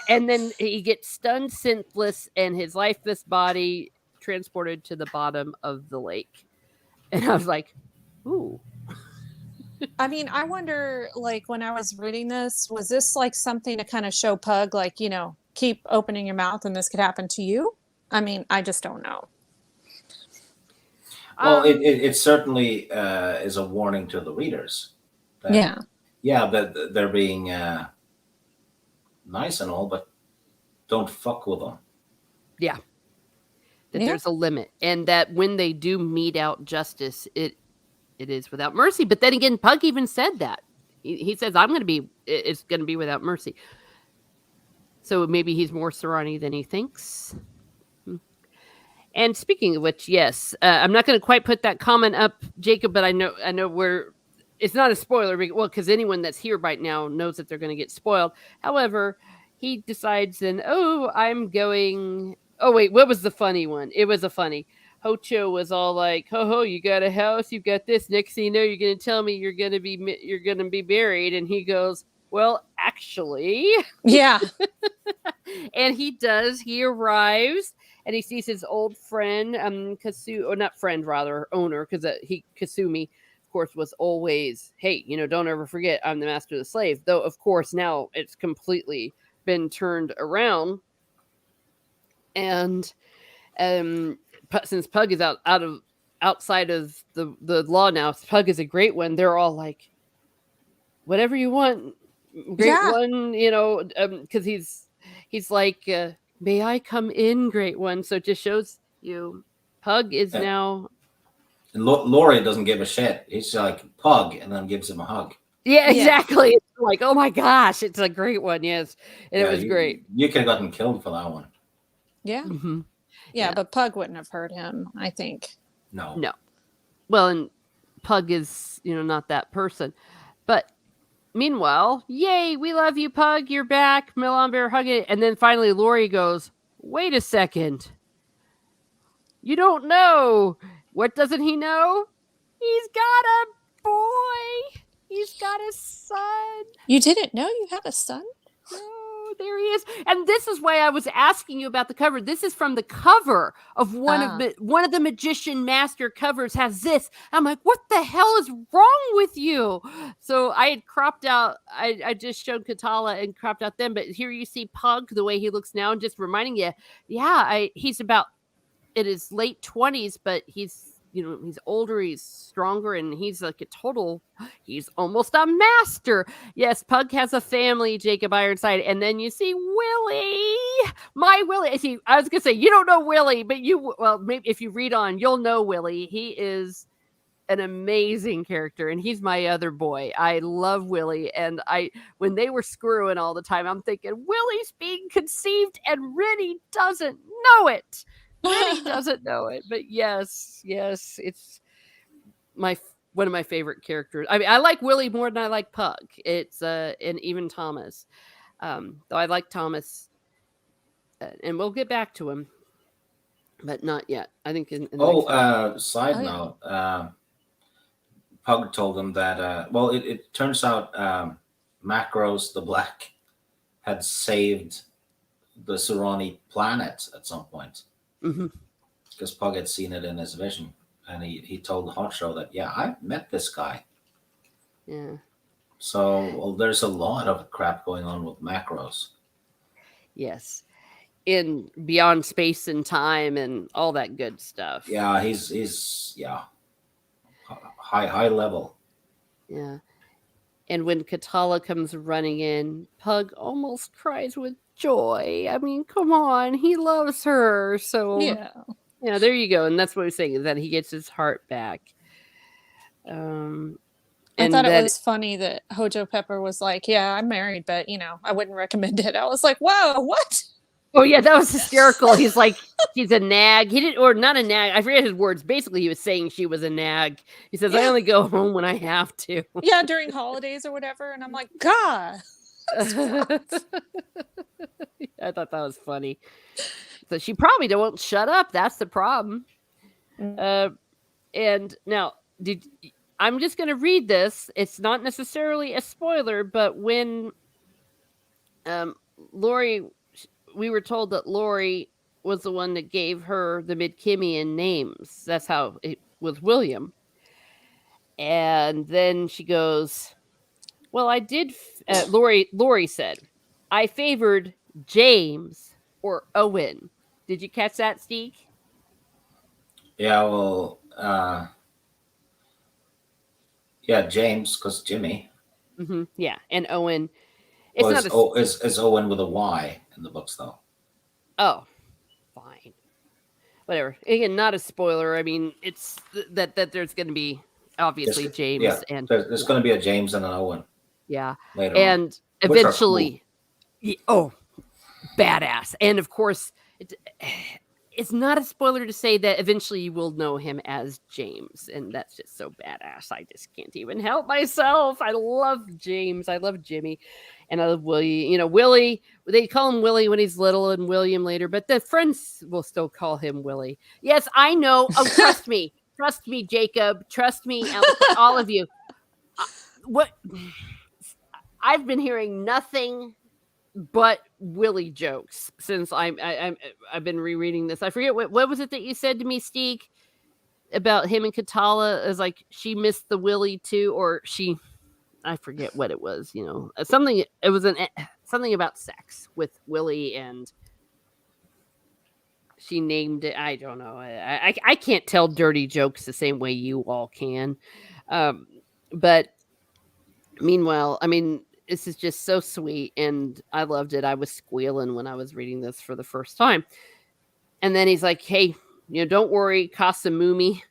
And then he gets stunned senseless and his lifeless body transported to the bottom of the lake. And I was like, ooh. I mean, I wonder, like, when I was reading this, was this like something to kind of show Pug, like, keep opening your mouth and this could happen to you? I mean, I just don't know. Well, it certainly is a warning to the readers. That, that they're being nice and all, but don't fuck with them. Yeah. That there's a limit. And that when they do mete out justice, it is without mercy. But then again, Pug even said that. He says, it's going to be without mercy. So maybe he's more Serrani than he thinks. And speaking of which, yes, I'm not going to quite put that comment up, Jacob, but I know it's not a spoiler. Well, because anyone that's here right now knows that they're going to get spoiled. However, he decides then, I'm going. Oh, wait, what was the funny one? It was a funny. Hocho was all like, ho, you got a house, you've got this. Next thing you know, you're going to tell me you're going to be married. And he goes, well, actually. Yeah. And he does. He arrives and he sees his old friend, owner, because Kasumi, of course, was always, hey, don't ever forget I'm the master of the slave. Though, of course, now it's completely been turned around. And since Pug is outside of the law now, Pug is a great one. They're all like, whatever you want, great one, because he's like, may I come in, great one? So it just shows you Pug is now. And Laurie doesn't give a shit. He's like, Pug, and then gives him a hug. Yeah, exactly. It's like, oh my gosh, it's a great one. Yes, and it was great. You could have gotten killed for that one. Yeah. Mm-hmm. Yeah, but Pug wouldn't have hurt him, I think. No. Well, and Pug is, not that person. But meanwhile, yay, we love you, Pug. You're back. Milan Bear hugging it. And then finally, Laurie goes, wait a second. You don't know. What doesn't he know? He's got a boy. He's got a son. You didn't know you have a son? Oh, there he is. And this is why I was asking you about the cover. This is from the cover of one of the Magician Master covers has this. I'm like, what the hell is wrong with you? So I had cropped out, I just showed Katala and cropped out them, but here you see Pug, the way he looks now, and just reminding you, he's about, it is late 20s, but he's older, he's stronger, and he's like he's almost a master. Yes, Pug has a family, Jacob Ironside. And then you see Willie, my Willie. See, I was going to say, you don't know Willie, but maybe if you read on, you'll know Willie. He is an amazing character, and he's my other boy. I love Willie, and when they were screwing all the time, I'm thinking, Willie's being conceived, and Rennie doesn't know it. Rennie doesn't know it, but yes, it's one of my favorite characters. I mean, I like Willie more than I like Pug. It's and even Thomas, though I like Thomas, and we'll get back to him, but not yet. I think. Side note, Pug told him that. It turns out Macros the Black had saved the Serrani planet at some point. Because Pug had seen it in his vision, and he told the Hot Show that I've met this guy. Yeah. So there's a lot of crap going on with Macros. Yes, in beyond space and time and all that good stuff. Yeah, he's high level. Yeah, and when Katala comes running in, Pug almost cries with joy. I mean, come on, he loves her. So there you go. And that's what he's saying, is that he gets his heart back. And I thought it was funny that Hojo Pepper was like, "Yeah, I'm married, but I wouldn't recommend it." I was like, "Wow, what?" Oh yeah, that was hysterical. He's like, he's a nag. He didn't, or not a nag. I forget his words. Basically, he was saying she was a nag. He says, "I only go home when I have to." Yeah, during holidays or whatever. And I'm like, God. I thought that was funny. So she probably won't shut up. That's the problem. And now, I'm just going to read this. It's not necessarily a spoiler, but when Lori, we were told that Lori was the one that gave her the Midkimian names. That's how it was, William. And then she goes, "Well, I did." Lori said, "I favored James or Owen." Did you catch that, Steve? Yeah, well, yeah, James, because Jimmy. Mm-hmm. Yeah, and Owen. It's Owen with a Y in the books, though. Oh, fine. Whatever. Again, not a spoiler. I mean, it's that there's going to be obviously James. Yeah, and there's going to be a James and an Owen. Yeah. Later and on, eventually, badass. And of course, it's not a spoiler to say that eventually you will know him as James, and that's just so badass. I just can't even help myself. I love James. I love Jimmy, and I love Willie. Willie. They call him Willie when he's little, and William later, but the friends will still call him Willie. Yes, I know. Oh, trust me, Jacob. Trust me, all of you. What I've been hearing nothing but Willie jokes since I've been rereading this. I forget what was it that you said to me, Steek, about him and Katala, as like she missed the Willie too, or I forget what it was. Something. It was something about sex with Willie, and she named it. I don't know. I can't tell dirty jokes the same way you all can, but meanwhile, I mean, this is just so sweet, and I loved it. I was squealing when I was reading this for the first time. And then he's like, "Hey, don't worry, Kasamumi.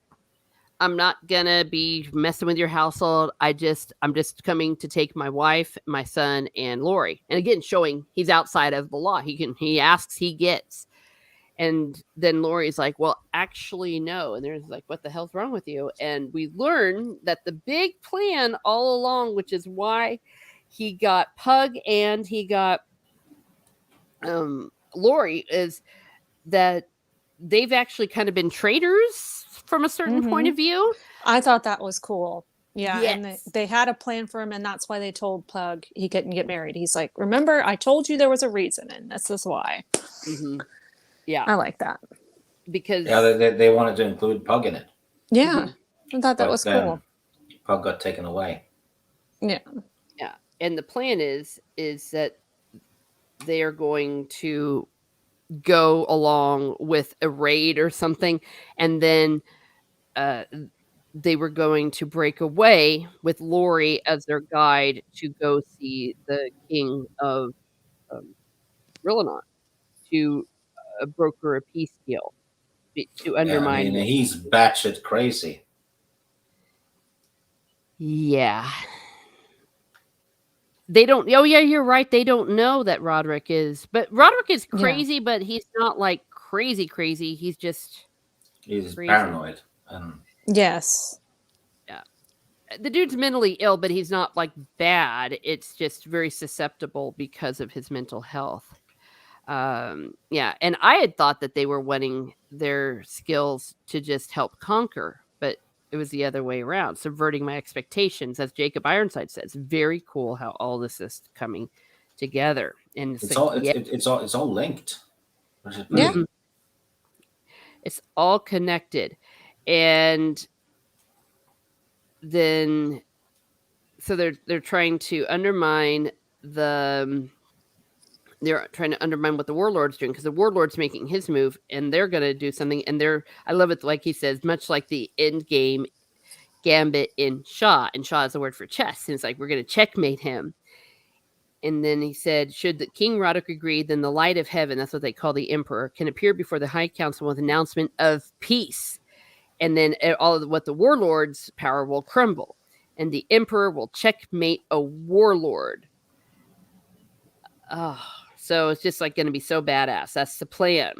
I'm not gonna be messing with your household. I'm just coming to take my wife, my son, and Lori." And again, showing he's outside of the law. He asks, he gets. And then Lori's like, "Well, actually, no." And there's like, "What the hell's wrong with you?" And we learn that the big plan all along, which is why he got Pug and he got Lori, is that they've actually kind of been traitors from a certain point of view. I thought that was cool. Yeah, yes. And they had a plan for him, and that's why they told Pug he couldn't get married. He's like, "Remember, I told you there was a reason, and this is why." Mm-hmm. Yeah, I like that because they wanted to include Pug in it. Yeah, I thought that was cool. Pug got taken away. Yeah. And the plan is that they are going to go along with a raid or something, and then they were going to break away with Lori as their guide to go see the king of Rillinon to broker a peace deal to undermine. Yeah, he's batshit crazy. Yeah. They don't. Oh yeah, you're right. They don't know that Roderick is, but Roderick is crazy, but he's not like crazy. He's just crazy. Paranoid. Yes. Yeah. The dude's mentally ill, but he's not like bad. It's just very susceptible because of his mental health. Yeah. And I had thought that they were wanting their skills to just help conquer, but it was the other way around, subverting my expectations, as Jacob Ironside says. Very cool how all this is coming together, and it's all linked. Yeah, it's all connected, and then so they're trying to undermine They're trying to undermine what the warlord's doing, because the warlord's making his move, and they're going to do something. And I love it, like he says, much like the end game gambit in Shaw. And Shaw is the word for chess. And it's like, we're going to checkmate him. And then he said, should the King Roderick agree, then the light of heaven, that's what they call the emperor, can appear before the High Council with announcement of peace. And then all of what the warlord's power will crumble. and the emperor will checkmate a warlord. Oh, so it's just like going to be so badass. That's the plan.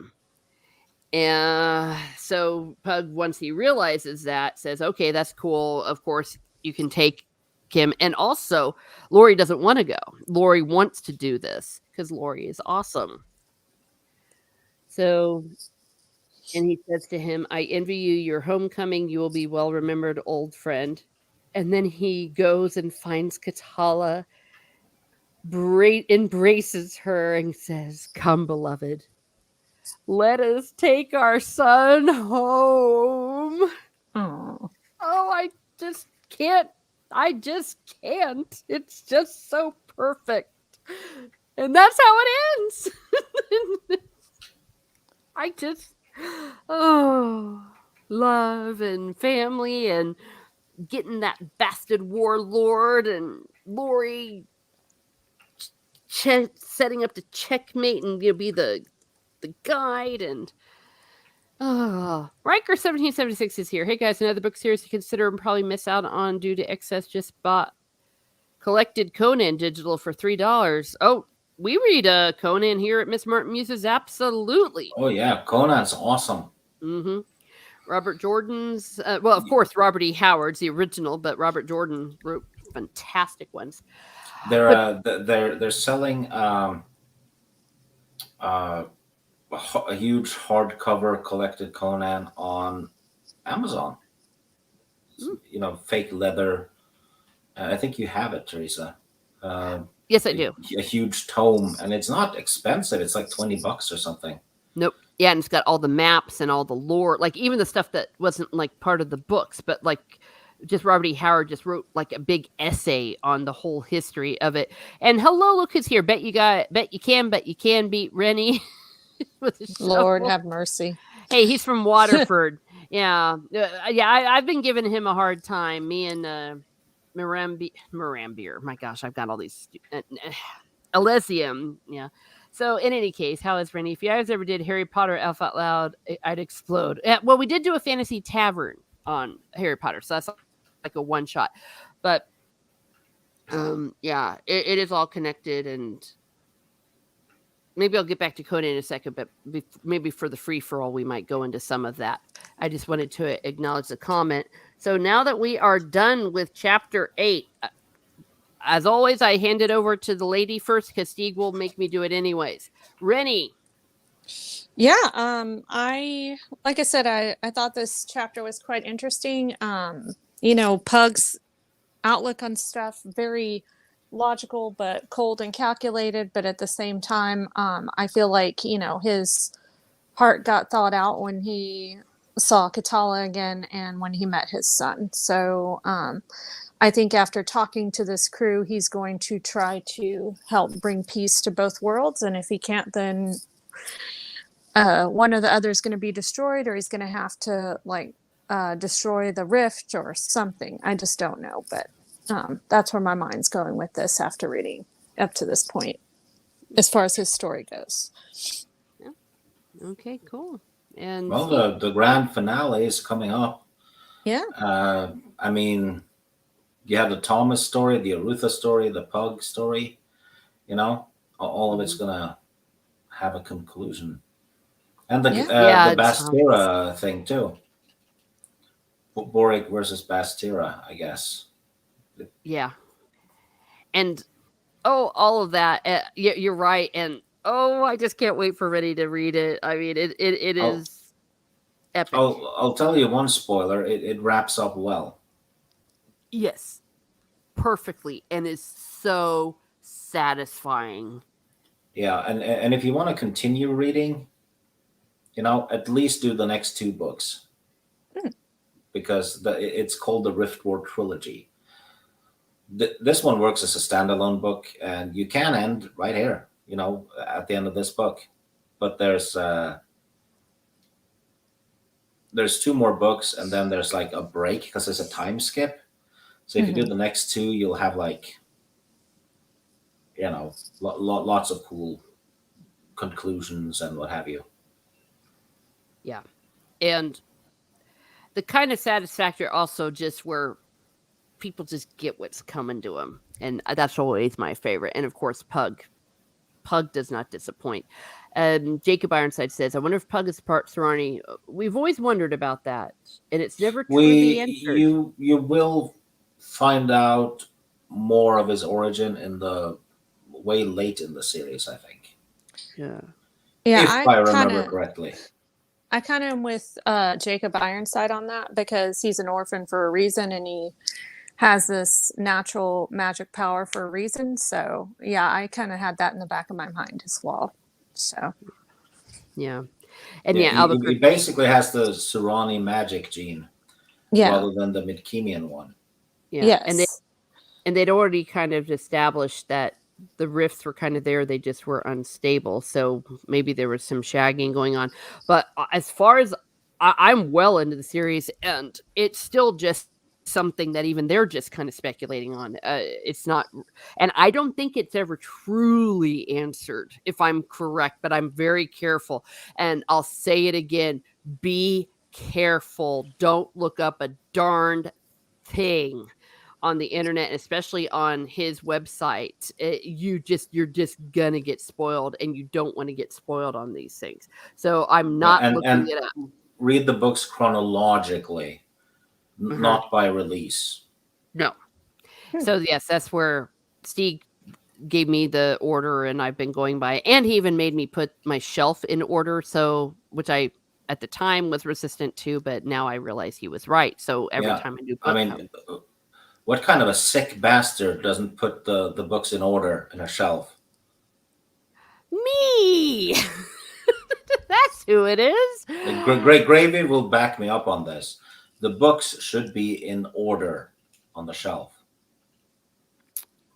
And so Pug, once he realizes that, says, okay, that's cool. Of course, you can take him. And also, Lori doesn't want to go. Lori wants to do this because Lori is awesome. So, and he says to him, I envy you your homecoming. You will be well remembered, old friend. And then he goes and finds Katala, embraces her, and says, come, beloved. Let us take our son home. Oh, I just can't. I just can't. It's just so perfect. And that's how it ends. I just, love and family and getting that bastard warlord and Lori setting up to checkmate and be the guide. And Riker 1776 is here. Hey guys, another book series to consider and probably miss out on due to excess. Just bought collected Conan digital for $3. Oh, we read Conan here at Miss Martin Muses. Absolutely. Oh yeah, Conan's awesome. Mm-hmm. Robert Jordan's well, of course, Robert E. Howard's the original, but Robert Jordan wrote fantastic ones. They're selling a huge hardcover collected Conan on Amazon. Fake leather. I think you have it, Teresa. Yes, I do. A huge tome, and it's not expensive. It's like $20 or something. Nope. Yeah, and it's got all the maps and all the lore, like even the stuff that wasn't like part of the books, but like just Robert E. Howard just wrote like a big essay on the whole history of it. And hello, look who's here. Bet you can beat Rennie. Lord have mercy. Hey, he's from Waterford. I've been giving him a hard time. Me and Marambir. My gosh, I've got all these. Elysium. Yeah. So in any case, how is Rennie? If you guys ever did Harry Potter Elf Out Loud, I'd explode. Well, we did do a fantasy tavern on Harry Potter, so that's like a one shot. But it is all connected, and maybe I'll get back to Conan in a second, but maybe for the free for all, we might go into some of that. I just wanted to acknowledge the comment. So now that we are done with chapter 8, as always, I hand it over to the lady first because Steve will make me do it anyways. Rennie. Yeah, like I said, I thought this chapter was quite interesting. Pug's outlook on stuff, very logical but cold and calculated, but at the same time, I feel like, his heart got thawed out when he saw Katala again and when he met his son. So I think after talking to this crew, he's going to try to help bring peace to both worlds. And if he can't, then one or the other is going to be destroyed, or he's going to have to destroy the rift or something. I just don't know. But that's where my mind's going with this after reading up to this point, as far as his story goes. Yeah. Okay, cool. And the grand finale is coming up. Yeah. I mean, you have the Thomas story, the Arutha story, the Pug story. All of it's gonna have a conclusion, and the Bastira thing too. Boric versus Bastira, I guess. Yeah, and all of that. You're right, and I just can't wait for Rennie to read it. I mean, it is epic. I'll tell you one spoiler. It wraps up well. Yes, perfectly, and is so satisfying. Yeah, and if you want to continue reading, at least do the next 2 books, because it's called the Riftward Trilogy. This one works as a standalone book, and you can end right here, at the end of this book. But there's 2 more books, and then there's like a break because there's a time skip. So if you do the next 2, you'll have lots of cool conclusions and what have you. Yeah. And the kind of satisfactory also just where people just get what's coming to them, and that's always my favorite. And of course, Pug does not disappoint. Jacob Ironside says, I wonder if Pug is part Serani. We've always wondered about that, and it's never truly answered. You will find out more of his origin in the way late in the series, I think. Yeah. If I remember correctly. I kind of am with Jacob Ironside on that, because he's an orphan for a reason, and he has this natural magic power for a reason. So yeah, I kind of had that in the back of my mind as well. So yeah, and he basically has the Serani magic gene, rather than the Midkemian one. Yeah, yes. and they'd already kind of established that the rifts were kind of there; they just were unstable. So maybe there was some shagging going on. But as far as I'm well into the series, and it's still just something that even they're just kind of speculating on. It's not, and I don't think it's ever truly answered, if I'm correct, but I'm very careful, and I'll say it again, be careful. Don't look up a darned thing on the internet, especially on his website. You're just gonna get spoiled, and you don't want to get spoiled on these things. So I'm not looking it up. Read the books chronologically. Not by release. No. So yes, that's where Steve gave me the order, and I've been going by. And he even made me put my shelf in order, so which I at the time was resistant to, but now I realize he was right. So every time a new book comes. What kind of a sick bastard doesn't put the books in order in a shelf? Me. That's who it is. Great Gravy will back me up on this. The books should be in order on the shelf,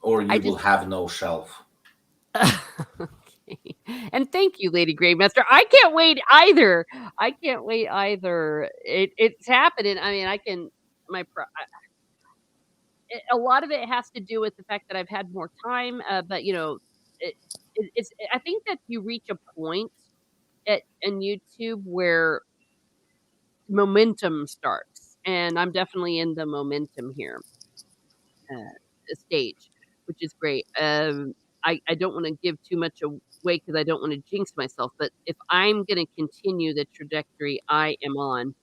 or you will have no shelf. Okay. And thank you, Lady Gravemaster. I can't wait either. It's happening. I mean, a lot of it has to do with the fact that I've had more time, but I think that you reach a point in YouTube where momentum starts, and I'm definitely in the momentum here stage, which is great. I don't want to give too much away because I don't want to jinx myself, but if I'm going to continue the trajectory I am on,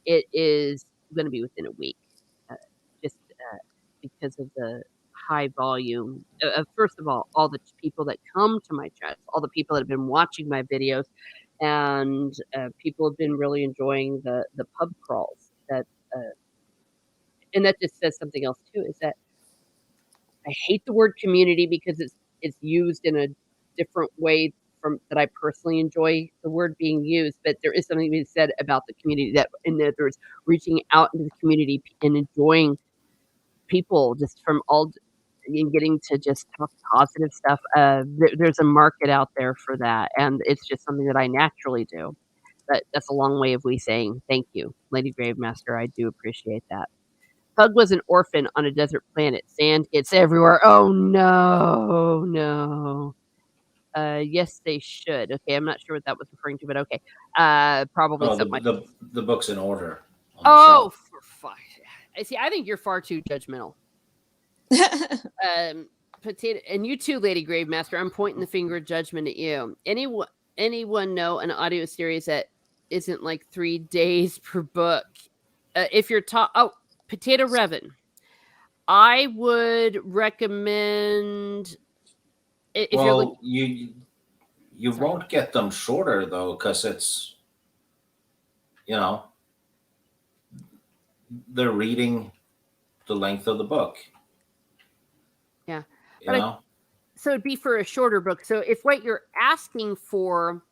it is going to be within a week, just because of the high volume. First of all the people that come to my chat, all the people that have been watching my videos, and people have been really enjoying the pub crawls. And that just says something else too, is that I hate the word community because it's used in a different way from that I personally enjoy the word being used. But there is something to be said about the community, that in that there's reaching out into the community and enjoying people just from all and getting to just talk positive stuff. There's a market out there for that, and it's just something that I naturally do. But that's a long way of me saying thank you, Lady Gravemaster. I do appreciate that. Pug was an orphan on a desert planet. Sand gets everywhere. Oh no. Yes, they should. Okay, I'm not sure what that was referring to, but okay. Probably something. The book's in order. Oh, for fuck! See, I think you're far too judgmental. Potato, and you too, Lady Gravemaster. I'm pointing the finger of judgment at you. Anyone know an audio series that isn't like 3 days per book? If you're Potato Revan, I would recommend. You won't get them shorter though, because it's they're reading the length of the book. Yeah, so it'd be for a shorter book. So if what you're asking for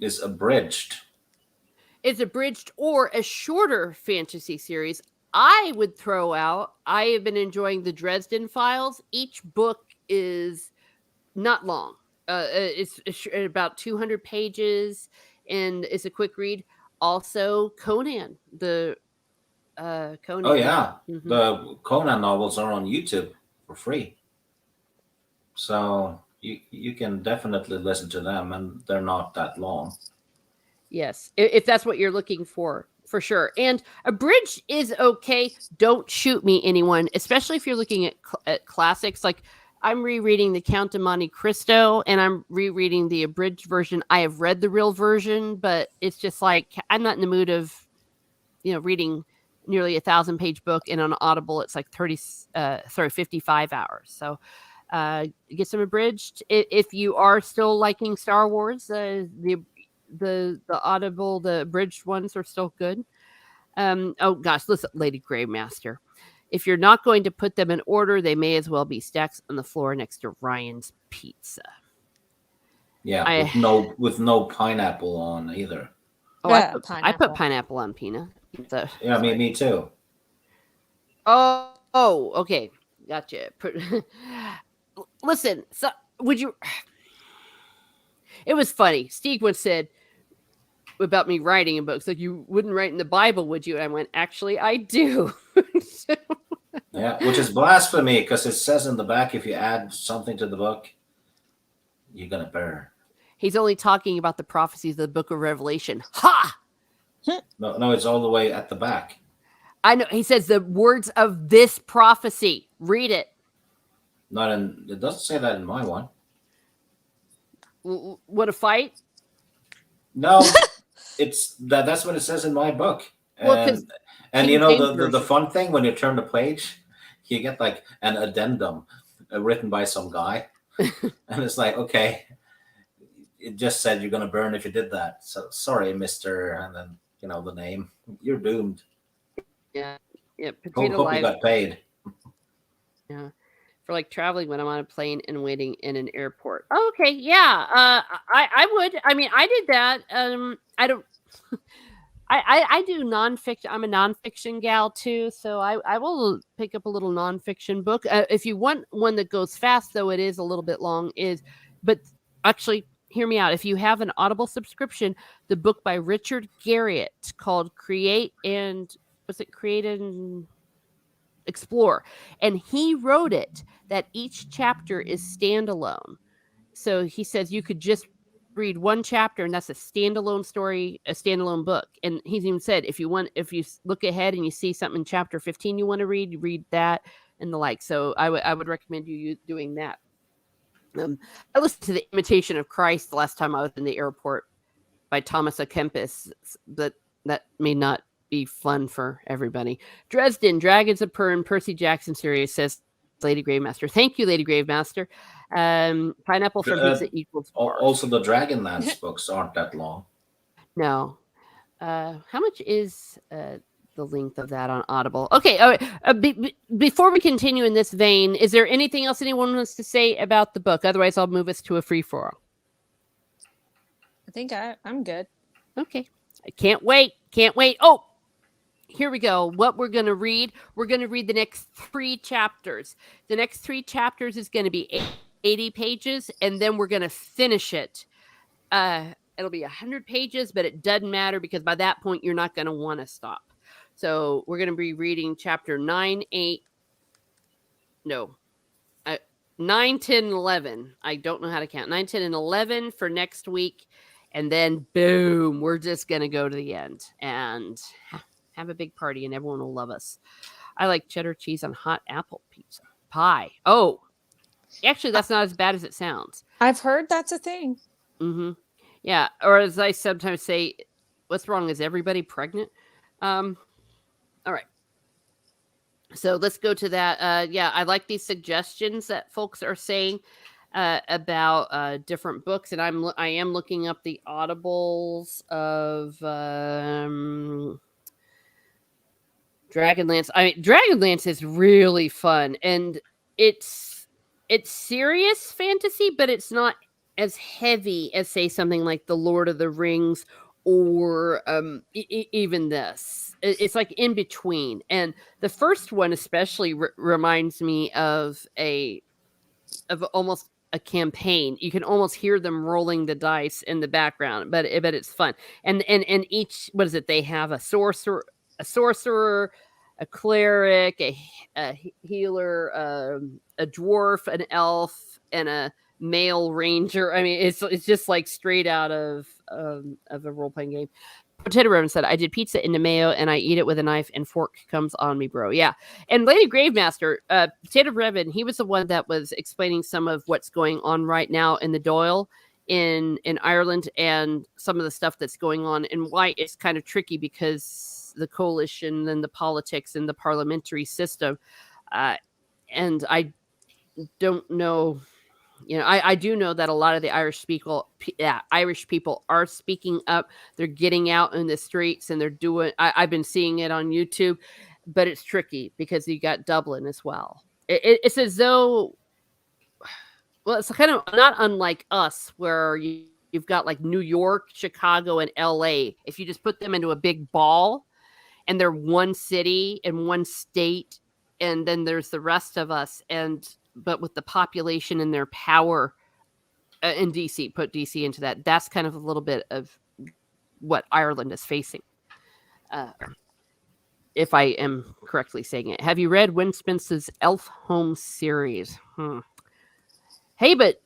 is abridged or a shorter fantasy series, I would throw out. I have been enjoying the Dresden Files. Each book is not long. It's about 200 pages, and it's a quick read. Also, Conan, the Conan. Oh yeah, the Conan novels are on YouTube for free, so you can definitely listen to them, and they're not that long. Yes, if that's what you're looking for for sure. And abridged is okay. Don't shoot me, anyone, especially if you're looking at classics. Like, I'm rereading The Count of Monte Cristo, and I'm rereading the abridged version. I have read the real version, but it's just like, I'm not in the mood of, reading nearly 1,000-page book, and on Audible it's like 55 hours. So get some abridged. If you are still liking Star Wars, the Audible, the abridged ones are still good. Oh gosh, listen, Lady Gravemaster. If you're not going to put them in order, they may as well be stacks on the floor next to Ryan's Pizza. Yeah, with no pineapple on either. Oh, yeah, I put pineapple on Pina. Yeah, me too. Oh, okay, gotcha. Listen, so would you? It was funny. Steve once said about me writing in books, like, you wouldn't write in the Bible, would you? And I went, actually, I do. Yeah, which is blasphemy, because it says in the back, if you add something to the book, you're gonna burn. He's only talking about the prophecies of the book of Revelation. Ha! No, it's all the way at the back. I know. He says the words of this prophecy. Read it. It doesn't say that in my one. Want to fight? No, that's what it says in my book. And the fun thing, when you turn the page, you get like an addendum written by some guy, and it's like, okay, it just said you're gonna burn if you did that. So sorry, Mister, and then the name. You're doomed. Yeah. Hope you got paid. Yeah. For like traveling when I'm on a plane and waiting in an airport. Okay, yeah. I would. I mean, I did that. I don't. I do nonfiction. I'm a nonfiction gal too, so I will pick up a little nonfiction book. If you want one that goes fast, though it is a little bit long. But actually, hear me out. If you have an Audible subscription, the book by Richard Garriott called Create and Explore, and he wrote it that each chapter is standalone. So he says you could just read one chapter and that's a standalone story, a standalone book. And he's even said if you look ahead and you see something in chapter 15 you want to read, you read that and the like. So I would recommend you doing that. I listened to The Imitation of Christ the last time I was in the airport by Thomas A. Kempis, but that may not be fun for everybody. Dresden, Dragons of Pern, Percy Jackson series, says Lady Gravemaster. Thank you, Lady Gravemaster. Pineapple from Pizza equals 4. Also, the Dragonlance books aren't that long. No. How much is the length of that on Audible? Okay. All right. Before we continue in this vein, is there anything else anyone wants to say about the book? Otherwise, I'll move us to a free-for-all. I think I'm good. Okay. I can't wait. Oh, here we go. What we're going to read. We're going to read the next 3 chapters. The next 3 chapters is going to be 80 pages, and then we're going to finish it. It'll be 100 pages, but it doesn't matter because by that point, you're not going to want to stop. So we're going to be reading chapter 9, 10, 11. I don't know how to count. 9, 10, and 11 for next week. And then, boom, we're just going to go to the end and have a big party, and everyone will love us. I like cheddar cheese on hot apple pizza pie. Oh, actually, that's not as bad as it sounds. I've heard that's a thing. Mm-hmm. Yeah, or as I sometimes say, what's wrong? Is everybody pregnant? All right. So let's go to that. I like these suggestions that folks are saying about different books, and I am looking up the audibles of Dragonlance. I mean, Dragonlance is really fun, and it's serious fantasy, but it's not as heavy as, say, something like The Lord of the Rings or even this. It's like in between. And the first one especially reminds me of almost a campaign. You can almost hear them rolling the dice in the background, but it's fun. And each, what is it? They have a sorcerer, a cleric, a healer, a dwarf, an elf, and a male ranger. I mean, it's just like straight out of a role-playing game. Potato Reverend said, I did pizza into mayo and I eat it with a knife and fork comes on me, bro. Yeah. And Lady Gravemaster, Potato Reverend, he was the one that was explaining some of what's going on right now in the Doyle in Ireland and some of the stuff that's going on and why it's kind of tricky because the coalition and the politics and the parliamentary system. And I don't know. You know, I do know that a lot of the Irish people are speaking up. They're getting out in the streets and they're doing. I've been seeing it on YouTube, but it's tricky because you got Dublin as well. It's as though, well, it's kind of not unlike us where you've got like New York, Chicago, and LA. If you just put them into a big ball and they're one city and one state, and then there's the rest of us, but with the population and their power in DC, put DC into that. That's kind of a little bit of what Ireland is facing. If I am correctly saying it. Have you read Win Spence's Elf Home series? Hey, but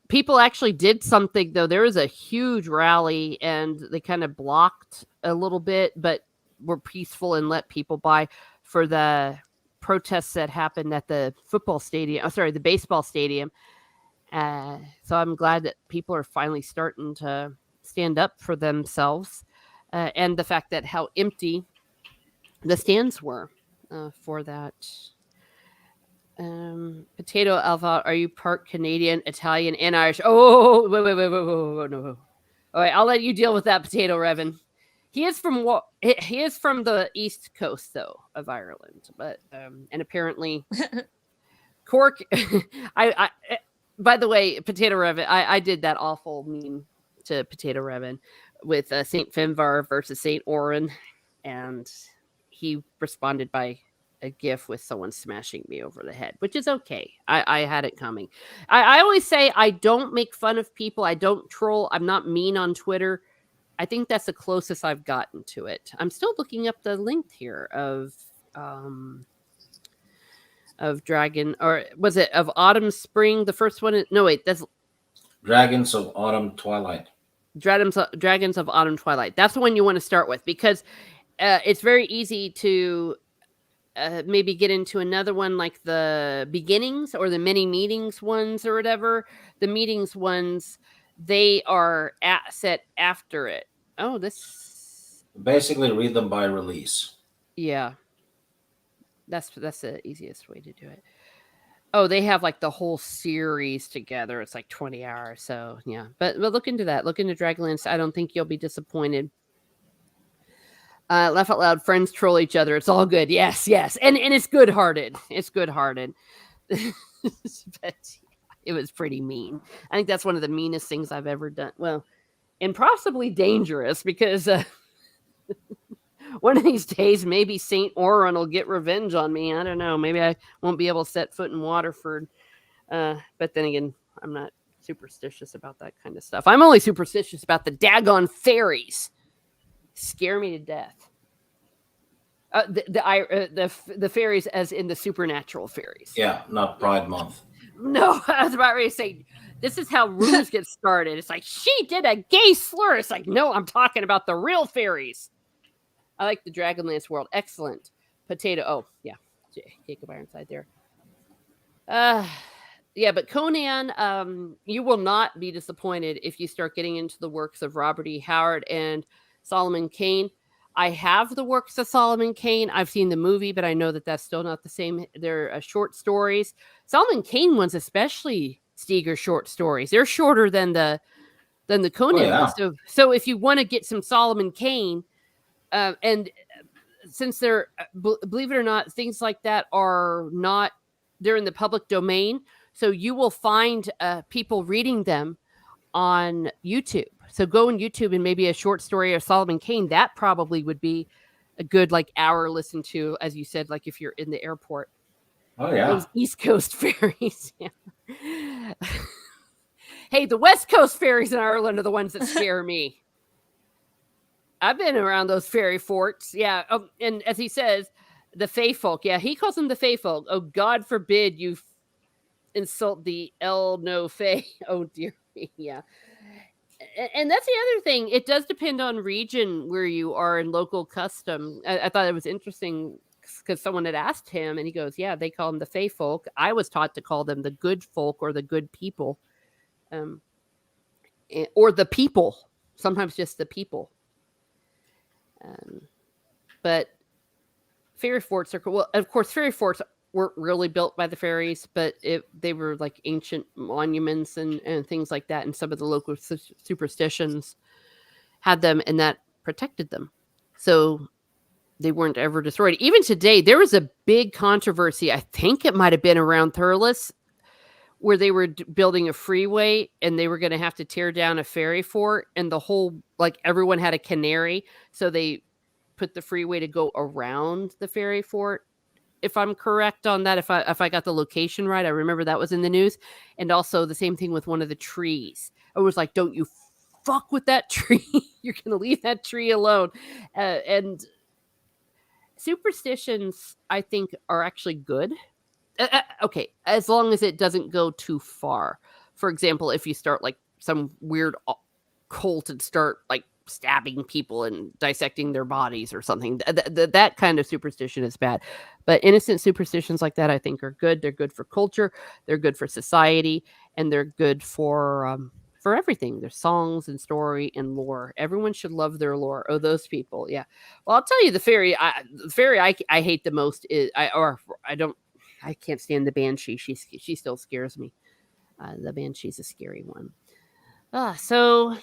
people actually did something, though. There was a huge rally, and they kind of blocked a little bit, but were peaceful and let people by for the protests that happened at the the baseball stadium. So I'm glad that people are finally starting to stand up for themselves, and the fact that how empty the stands were for that. Potato Alva, are you part Canadian, Italian, and Irish? Oh, wait, no. All right, I'll let you deal with that, Potato Revan. He is from the east coast though of Ireland, but and apparently Cork. I by the way, Potato Revan, I did that awful meme to Potato Revan with Saint Finvar versus Saint Oran, and he responded by a gif with someone smashing me over the head, which is okay. I had it coming. I always say I don't make fun of people. I don't troll. I'm not mean on Twitter. I think that's the closest I've gotten to it. I'm still looking up the link here of Dragon, or was it of Autumn Spring? The first one? No, wait, that's Dragons of Autumn Twilight. Dragons of Autumn Twilight. That's the one you want to start with because it's very easy to maybe get into another one like the beginnings or the mini meetings ones or whatever. The meetings ones, they are set after it. Oh, this basically read them by release. Yeah, that's the easiest way to do it. Oh, they have like the whole series together. It's like 20 hours. So yeah, but look into that. Look into Dragonlance. I don't think you'll be disappointed. Laugh out loud. Friends troll each other. It's all good. Yes, and it's good hearted. It's good hearted. But it was pretty mean. I think that's one of the meanest things I've ever done. Well, and possibly dangerous because one of these days maybe Saint Oran will get revenge on me. I don't know. Maybe I won't be able to set foot in Waterford. But then again, I'm not superstitious about that kind of stuff. I'm only superstitious about the daggone fairies. Scare me to death. The fairies, as in the supernatural fairies. Yeah, not Pride Month. No, I was about ready to say, this is how rumors get started. It's like, she did a gay slur. It's like, no, I'm talking about the real fairies. I like the Dragonlance world. Excellent. Potato. Oh, yeah. Jacob Ironside there. Yeah, but Conan, you will not be disappointed if you start getting into the works of Robert E. Howard and Solomon Kane. I have the works of Solomon Kane. I've seen the movie, but I know that that's still not the same. They're short stories. Solomon Kane ones, especially Steger short stories. They're shorter than the Conan ones. So if you want to get some Solomon Kane, and since they're believe it or not, things like that they're in the public domain. So you will find people reading them on YouTube. So go on YouTube and maybe a short story of Solomon Kane. That probably would be a good hour listen to, as you said, like if you're in the airport. Oh yeah. Those East Coast fairies. Yeah. Hey, the West Coast fairies in Ireland are the ones that scare me. I've been around those fairy forts. Yeah. And as he says, the Fae folk. Yeah, he calls them the Fae folk. Oh, God forbid you insult the El No Fae. Oh, dear me. Yeah. And that's the other thing. It does depend on region where you are in local custom. I thought it was interesting because someone had asked him, and he goes, "Yeah, they call them the Fey folk. I was taught to call them the good folk or the good people, or the people. Sometimes just the people." But fairy forts are cool. Well, of course, fairy forts weren't really built by the fairies, but they were like ancient monuments and things like that. And some of the local superstitions had them, and that protected them. So they weren't ever destroyed. Even today, there was a big controversy. I think it might have been around Thurles, where they were building a freeway and they were going to have to tear down a fairy fort, and the whole, like, everyone had a canary. So they put the freeway to go around the fairy fort. If I'm correct on that, if I got the location right, I remember that was in the news. And also the same thing with one of the trees. It was like, don't you fuck with that tree. You're going to leave that tree alone. And superstitions, I think, are actually good. Okay, as long as it doesn't go too far. For example, if you start like some weird cult and start like stabbing people and dissecting their bodies or something, that kind of superstition is bad. But innocent superstitions like that, I think, are good. They're good for culture, they're good for society, and they're good for everything. There's songs and story and lore. Everyone should love their lore. Oh, those people, yeah. Well, I'll tell you, the fairy I hate the most is I can't stand the banshee. She still scares me. The banshee's a scary one. So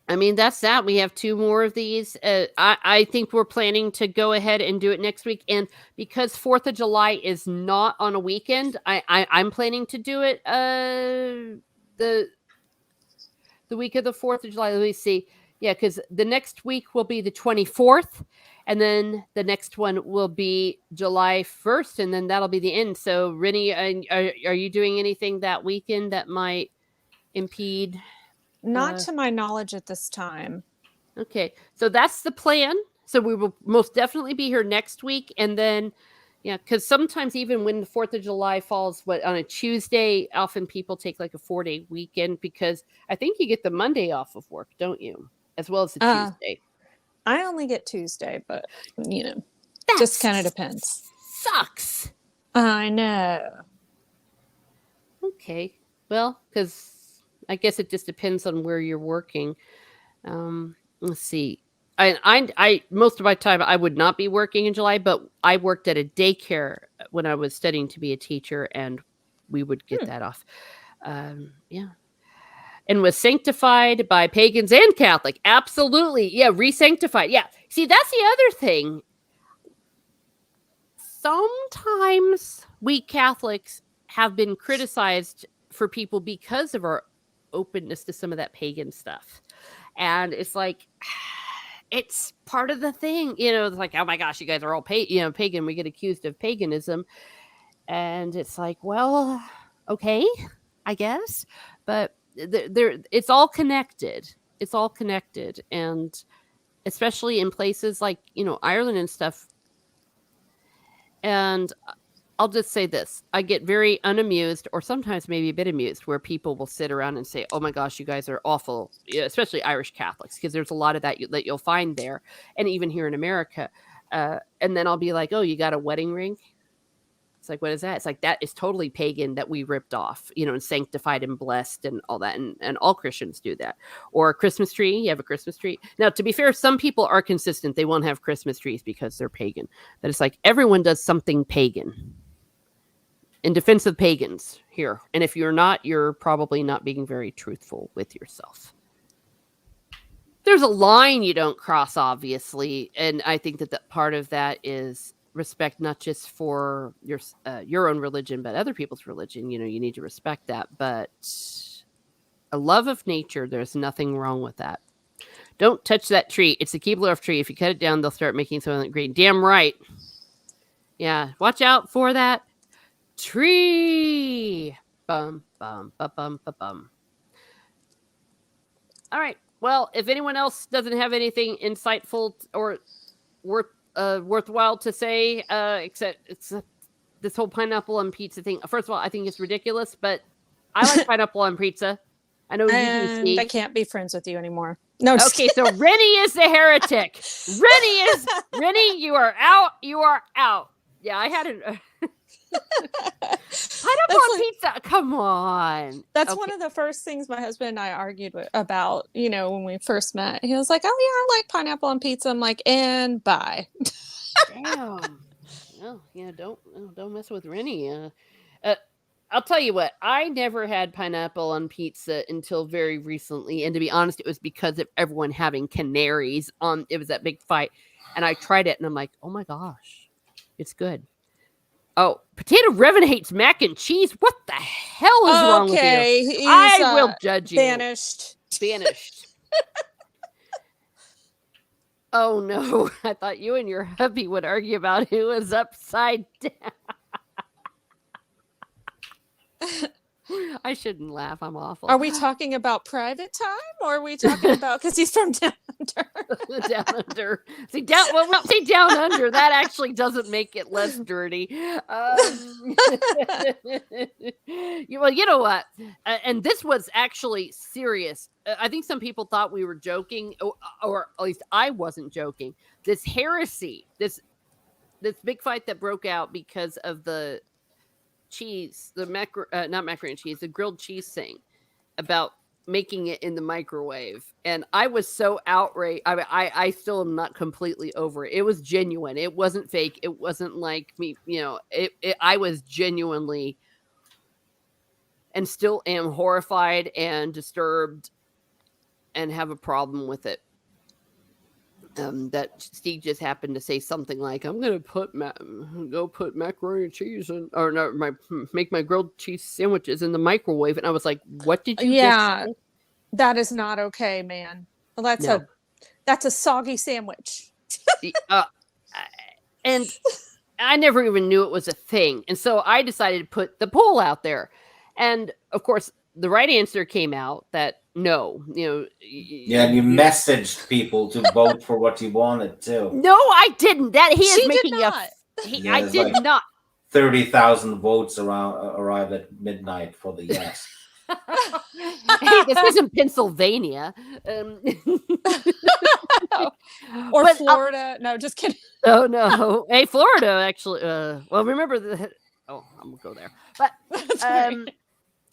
I mean, that's that. We have 2 more of these. I think we're planning to go ahead and do it next week. And because 4th of July is not on a weekend, I'm planning to do it the week of the 4th of July. Let me see. Yeah, because the next week will be the 24th. And then the next one will be July 1st. And then that'll be the end. So, Rennie, are you doing anything that weekend that might impede? Not to my knowledge at this time. Okay, so that's the plan. So we will most definitely be here next week. And then, yeah, because sometimes even when the 4th of July falls on a Tuesday, often people take like a 4-day weekend, because I think you get the Monday off of work, don't you? As well as the Tuesday. I only get Tuesday, but, just kind of depends. Sucks. I know. Okay, well, because I guess it just depends on where you're working. Let's see. I most of my time I would not be working in July, but I worked at a daycare when I was studying to be a teacher, and we would get that off. Yeah. And was sanctified by pagans and Catholic. Absolutely. Yeah, re-sanctified. Yeah. See, that's the other thing. Sometimes we Catholics have been criticized for people because of our openness to some of that pagan stuff. And it's like, it's part of the thing, it's like, oh my gosh, you guys are all pagan. We get accused of paganism. And it's like, well, okay, I guess. But it's all connected. It's all connected. And especially in places like, Ireland and stuff. And I'll just say this. I get very unamused, or sometimes maybe a bit amused, where people will sit around and say, oh my gosh, you guys are awful, especially Irish Catholics, because there's a lot of that you'll find there, and even here in America. And then I'll be like, oh, you got a wedding ring? It's like, what is that? It's like, that is totally pagan that we ripped off, and sanctified and blessed and all that. And all Christians do that. Or a Christmas tree. You have a Christmas tree. Now, to be fair, some people are consistent. They won't have Christmas trees because they're pagan. But it's like, everyone does something pagan. In defense of pagans here. And if you're not, you're probably not being very truthful with yourself. There's a line you don't cross, obviously. And I think that part of that is respect, not just for your own religion, but other people's religion. You need to respect that. But a love of nature, there's nothing wrong with that. Don't touch that tree. It's the Keebler tree. If you cut it down, they'll start making something green. Damn right. Yeah, watch out for that tree. Bum, bum, bum, bum, bum, bum. All right. Well, if anyone else doesn't have anything insightful or worthwhile to say, except it's this whole pineapple on pizza thing. First of all, I think it's ridiculous, but I like pineapple on pizza. I know you do, And Steve. I can't be friends with you anymore. No, okay, so Rennie is the heretic. Rennie, you are out. You are out. Yeah, I had it. Pineapple on pizza. Come on. That's one of the first things my husband and I argued about, when we first met. He was like, oh, yeah, I like pineapple on pizza. I'm like, and bye. Damn. Well, yeah, don't mess with Rennie. I'll tell you what, I never had pineapple on pizza until very recently. And to be honest, it was because of everyone having canaries on. It was that big fight. And I tried it and I'm like, oh my gosh, it's good. Oh, Potato Revan hates mac and cheese. What the hell is wrong with you? I will judge you. Banished. Oh no, I thought you and your hubby would argue about who was upside down. I shouldn't laugh. I'm awful. Are we talking about private time, or are we talking about because he's from down under? Down under. See down. Well, we'll say down under. That actually doesn't make it less dirty. Well, you know what? And this was actually serious. I think some people thought we were joking, or at least I wasn't joking. This heresy, this big fight that broke out because of the cheese, the not macaroni and cheese, the grilled cheese thing about making it in the microwave. And I was so outraged. I still am not completely over it. It was genuine. It wasn't fake. It wasn't like me, I was genuinely and still am horrified and disturbed and have a problem with it. That Steve just happened to say something like, "I'm gonna put macaroni and cheese in, or no, make my grilled cheese sandwiches in the microwave," and I was like, "What did you?" Yeah, that is not okay, man. Well, that's a soggy sandwich. And I never even knew it was a thing, and so I decided to put the poll out there, and of course, the right answer came out that. No, yeah, and you messaged people to vote for what you wanted too. No, I didn't. That he is making I did not. 30,000 votes arrived at midnight for the yes. Hey, this isn't Pennsylvania. Or Florida. No, just kidding. Oh no. Hey, Florida actually. Well, remember I'm gonna go there. But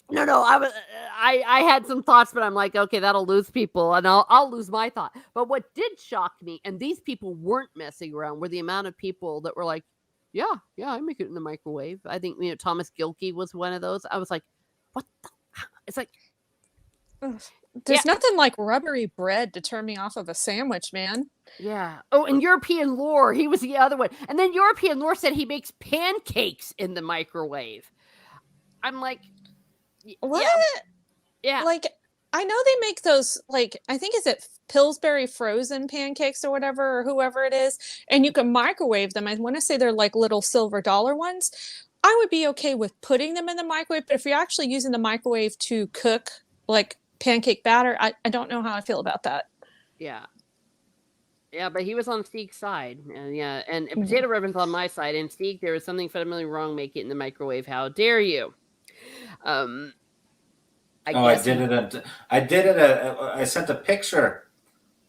No, I had some thoughts, but I'm like, okay, that'll lose people, and I'll lose my thought. But what did shock me, and these people weren't messing around, were the amount of people that were like, yeah, I make it in the microwave. I think Thomas Gilkey was one of those. I was like, what? It's like, there's nothing like rubbery bread to turn me off of a sandwich, man. Yeah. Oh, and European Lore, he was the other one, and then European Lore said he makes pancakes in the microwave. I'm like. What? Yeah. Like, I know they make those, like, I think is it Pillsbury frozen pancakes or whatever, or whoever it is, and you can microwave them. I want to say they're like little silver dollar ones. I would be okay with putting them in the microwave, but if you're actually using the microwave to cook like pancake batter, I don't know how I feel about that. Yeah. Yeah, but he was on Steeg's side. And Potato Revan's on my side. And Steeg, there was something fundamentally wrong. Make it in the microwave. How dare you? I did it. I sent a picture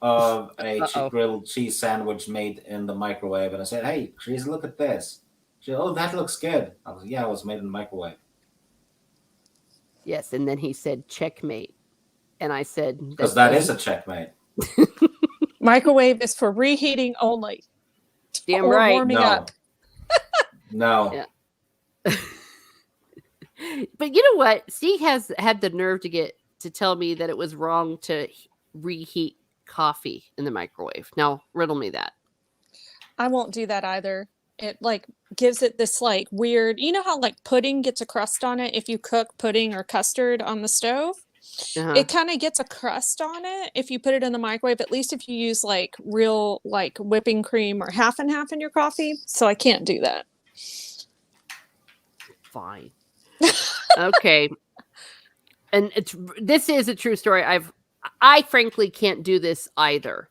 of a grilled cheese sandwich made in the microwave, and I said, "Hey, please look at this." She said, "Oh, that looks good." I was, "Yeah, it was made in the microwave." Yes, and then he said, "Checkmate," and I said, "Because that is a checkmate." Microwave is for reheating only. Damn right. Warming up. No. Yeah. But you know what? Steve has had the nerve to tell me that it was wrong to reheat coffee in the microwave. Now, riddle me that. I won't do that either. It like gives it this like weird, you know how like pudding gets a crust on it if you cook pudding or custard on the stove? Uh-huh. It kind of gets a crust on it if you put it in the microwave, at least if you use like real like whipping cream or half and half in your coffee. So I can't do that. Fine. Okay. And this is a true story. I frankly can't do this either.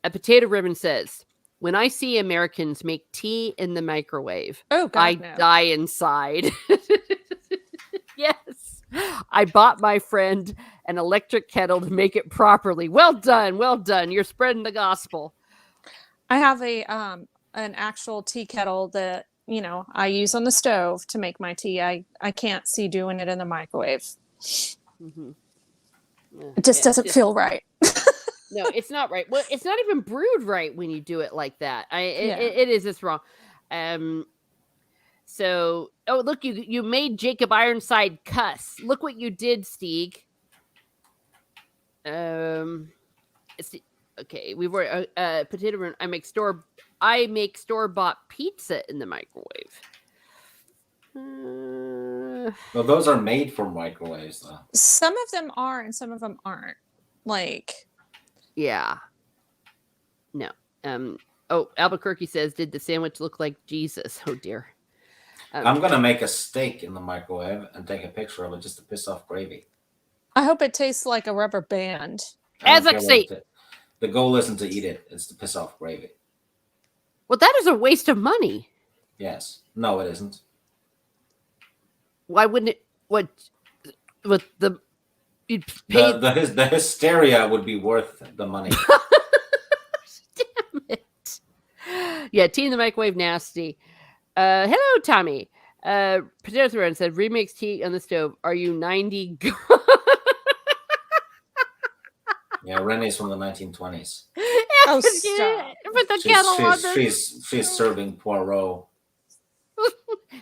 A Potato Ribbon says, when I see Americans make tea in the microwave, I die inside. Yes. I bought my friend an electric kettle to make it properly. Well done. Well done. You're spreading the gospel. I have an actual tea kettle that, you know, I use on the stove to make my tea. I can't see doing it in the microwave. Mm-hmm. Yeah, it just doesn't feel right. No, it's not right. Well, it's not even brewed right when you do it like that. It is just wrong. So, oh, look, you made Jacob Ironside cuss. Look what you did, Stieg. Okay, we've already potato. I make store-bought pizza in the microwave. Well, those are made for microwaves, though. Some of them are, and some of them aren't. Like, yeah, no. Oh, Albuquerque says, "Did the sandwich look like Jesus?" Oh dear. I'm gonna make a steak in the microwave and take a picture of it just to piss off Gravy. I hope it tastes like a rubber band. As I say, the goal isn't to eat it; it's to piss off Gravy. Well, that is a waste of money. Yes. No, it isn't. Why wouldn't it? What the? You'd pay the hysteria would be worth the money. Damn it! Yeah, tea in the microwave, nasty. Hello, Tommy. Potato Throne said, remakes tea on the stove. Are you 90? Yeah, Renee's from the 1920s. Oh, stop. Put the kettle on there. She's serving Poirot.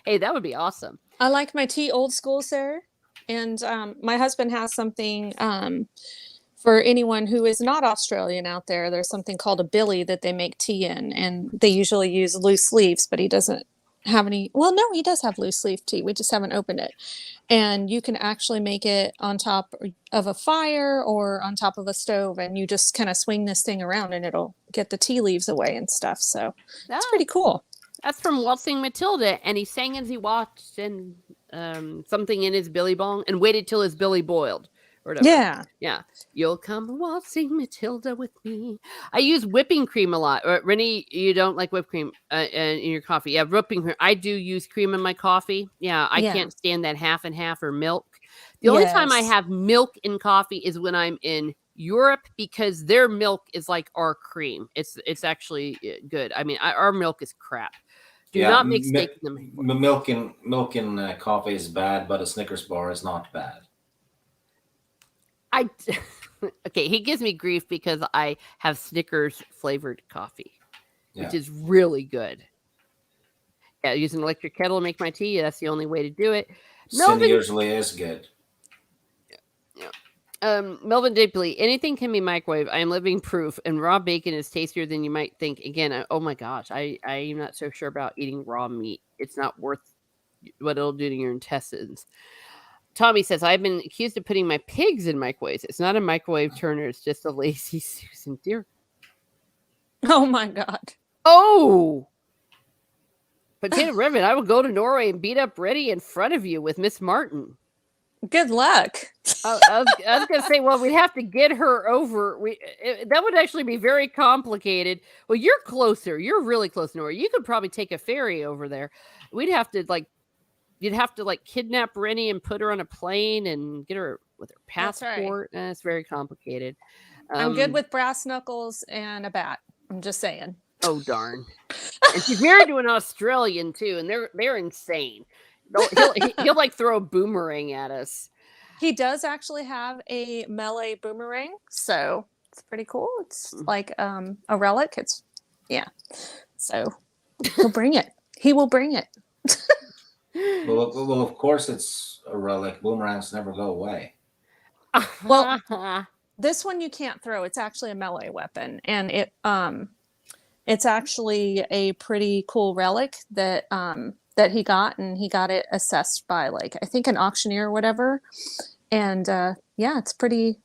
Hey, that would be awesome. I like my tea old school, sir. And my husband has something for anyone who is not Australian out there. There's something called a billy that they make tea in, and they usually use loose leaves, but he doesn't have any. Well, no, he does have loose leaf tea. We just haven't opened it. And you can actually make it on top of a fire or on top of a stove, and you just kind of swing this thing around and it'll get the tea leaves away and stuff. So that's pretty cool. That's from Waltzing Matilda, and he sang as he watched and something in his billy bong and waited till his billy boiled. Or whatever. Yeah. You'll come waltzing Matilda with me. I use whipping cream a lot. Rennie, you don't like whipped cream in your coffee. Yeah, whipping cream. I do use cream in my coffee. Yeah, I can't stand that half and half or milk. The only time I have milk in coffee is when I'm in Europe, because their milk is like our cream. It's actually good. I mean, our milk is crap. Do not mix steak in them. Milk in coffee is bad, but a Snickers bar is not bad. Okay, he gives me grief because I have Snickers flavored coffee, which is really good. Yeah, I use an electric kettle to make my tea. That's the only way to do it. Melvin usually is good. Melvin Dipley, anything can be microwave. I am living proof, and raw bacon is tastier than you might think. Again, oh my gosh, I am not so sure about eating raw meat. It's not worth what it'll do to your intestines. Tommy says, I've been accused of putting my pigs in microwaves. It's not a microwave turner. It's just a lazy Susan dear. Oh, my God. Oh! Potato Ribbon, I will go to Norway and beat up Reddy in front of you with Miss Martin. Good luck. I was going to say, well, we'd have to get her over. That would actually be very complicated. Well, you're closer. You're really close to Norway. You could probably take a ferry over there. We'd have to, you'd have to kidnap Rennie and put her on a plane and get her with her passport. That's right. It's very complicated. I'm good with brass knuckles and a bat. I'm just saying. Oh, darn. And she's married to an Australian too, and they're insane. He'll throw a boomerang at us. He does actually have a melee boomerang, so it's pretty cool. It's like a relic. So he'll bring it. He will bring it. Well, of course it's a relic. Boomerangs never go away. Well, this one you can't throw. It's actually a melee weapon, and it's actually a pretty cool relic that he got, and he got it assessed by I think an auctioneer or whatever. And it's pretty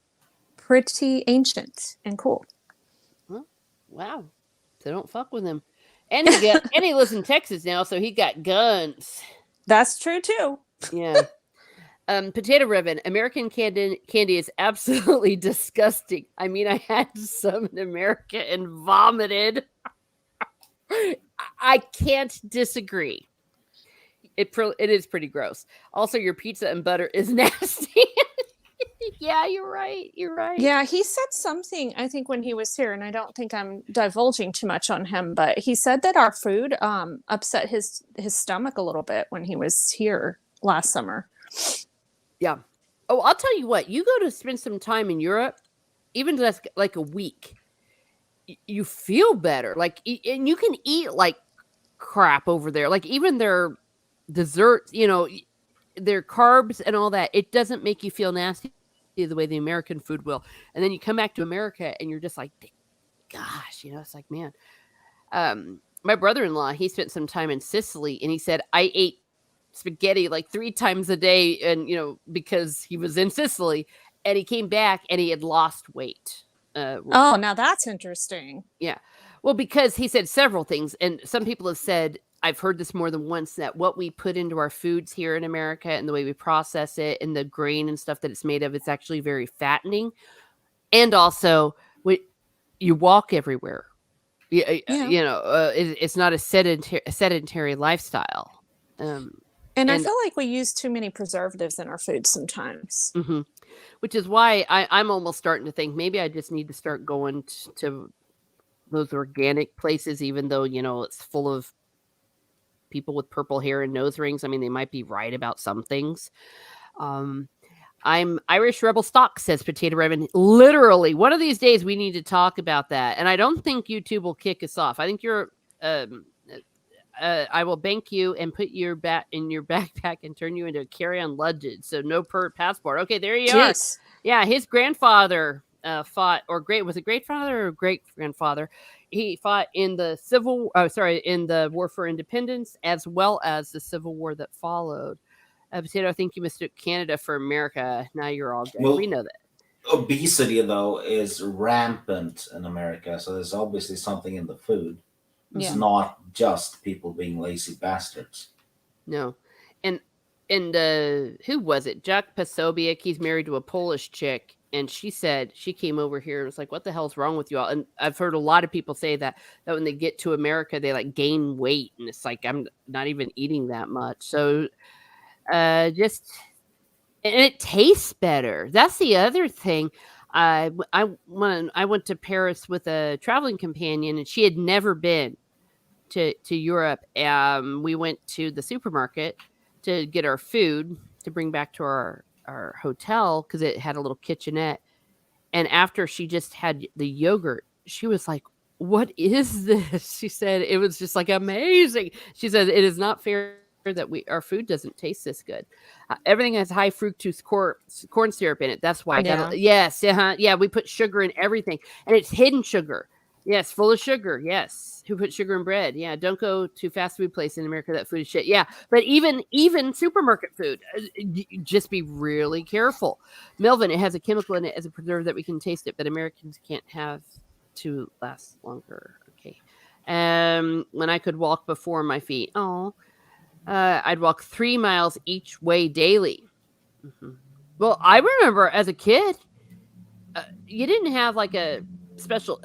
ancient and cool. Wow. So don't fuck with him. And he lives in Texas now, so he got guns. That's true too. Yeah. Potato Ribbon. American candy is absolutely disgusting. I mean, I had some in America and vomited. I can't disagree. It is pretty gross. Also, your pizza and butter is nasty. yeah, you're right. You're right. Yeah, he said something, I think, when he was here, and I don't think I'm divulging too much on him, but he said that our food upset his stomach a little bit when he was here last summer. Yeah. Oh, I'll tell you what. You go to spend some time in Europe, even just like a week, you feel better. Like, and you can eat like crap over there. Like even their desserts, their carbs and all that. It doesn't make you feel nasty the way the American food will. And then you come back to America and you're just like, gosh, it's like, man. My brother-in-law, he spent some time in Sicily and he said, I ate spaghetti like 3 times a day. And, because he was in Sicily and he came back and he had lost weight. Now that's interesting. Yeah. Well, because he said several things. And some people have said, I've heard this more than once, that what we put into our foods here in America and the way we process it and the grain and stuff that it's made of, it's actually very fattening. And also, you walk everywhere. It's not a sedentary lifestyle. And I feel like we use too many preservatives in our food sometimes. Mm-hmm. Which is why I'm almost starting to think maybe I just need to start going to those organic places, even though, it's full of people with purple hair and nose rings. I mean, they might be right about some things. I'm Irish Rebel Stock, says Potato Raven. Literally, one of these days we need to talk about that. And I don't think YouTube will kick us off. I think I will bank you and put your bat in your backpack and turn you into a carry-on luggage. So no passport. Okay, there you are. Yeah, his grandfather fought, was it great-father or great-grandfather? He fought in the in the War for Independence, as well as the Civil War that followed. Potato, I think you mistook Canada for America. Now you're all good. Well, we know that. Obesity, though, is rampant in America. So there's obviously something in the food. It's not just people being lazy bastards. No. And who was it? Jack Posobiec, he's married to a Polish chick. And she said, she came over here and was like, what the hell's wrong with you all? And I've heard a lot of people say that when they get to America, they like gain weight. And it's like, I'm not even eating that much. So and it tastes better. That's the other thing. I went to Paris with a traveling companion and she had never been to Europe. We went to the supermarket to get our food to bring back to our hotel because it had a little kitchenette. And after she just had the yogurt, she was like, what is this? She said it was just like amazing. She said it is not fair that our food doesn't taste this good. Everything has high fructose corn syrup in it. That's why. Yes. Yeah. We put sugar in everything and it's hidden sugar. Yes. Full of sugar. Yes. Who put sugar in bread? Yeah. Don't go to fast food place in America. That food is shit. Yeah. But even supermarket food, just be really careful. Melvin, it has a chemical in it as a preservative that we can taste it, but Americans can't have to last longer. Okay. When I could walk before my feet. I'd walk 3 miles each way daily. Mm-hmm. Well, I remember as a kid, you didn't have like a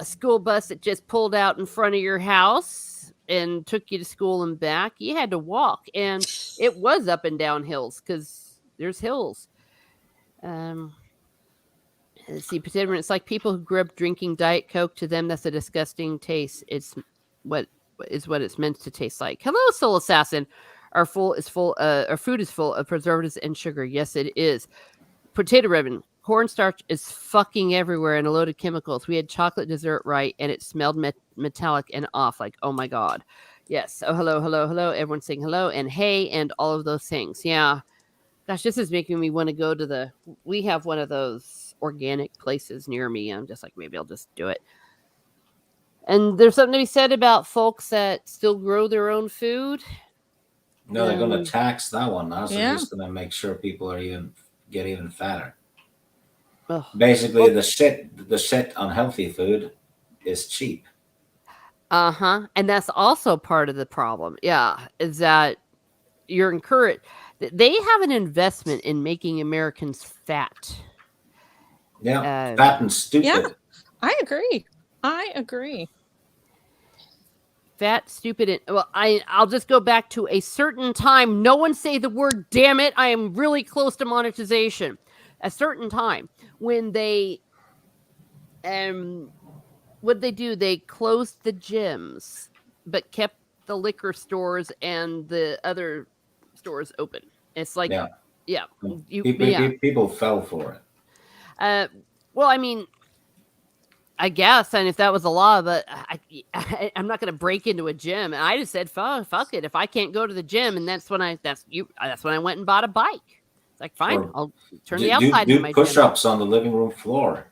school bus that just pulled out in front of your house and took you to school and back. You had to walk, and it was up and down hills because there's hills. Let's see, Potato, it's like people who grew up drinking Diet Coke. To them, that's a disgusting taste. It's what it's meant to taste like. Hello, Soul Assassin. Our food is full of preservatives and sugar. Yes, it is. Potato ribbon. Cornstarch is fucking everywhere and a load of chemicals. We had chocolate dessert right, and it smelled metallic and off. Like, oh my God. Yes. Oh, hello, hello, hello. Everyone's saying hello and hey and all of those things. Yeah. Gosh, this is making me want to go to we have one of those organic places near me. I'm just like, maybe I'll just do it. And there's something to be said about folks that still grow their own food. No, they're going to tax that one now. So they're just going to make sure people get even fatter. Ugh. Basically, the shit unhealthy food is cheap. And that's also part of the problem. Yeah, is that you're encouraged. They have an investment in making Americans fat. Yeah, fat and stupid. Yeah, I agree. Fat, stupid, and I'll just go back to a certain time. No one say the word damn it. I am really close to monetization. a certain time when they what they do, they closed the gyms but kept the liquor stores and the other stores open. It's like, yeah, people fell for it. Well, I mean, I guess, and if that was the law, but I'm not going to break into a gym. And I just said, fuck it. If I can't go to the gym, and that's when I went and bought a bike. It's like, fine, I'll turn the outside into my push-ups on the living room floor.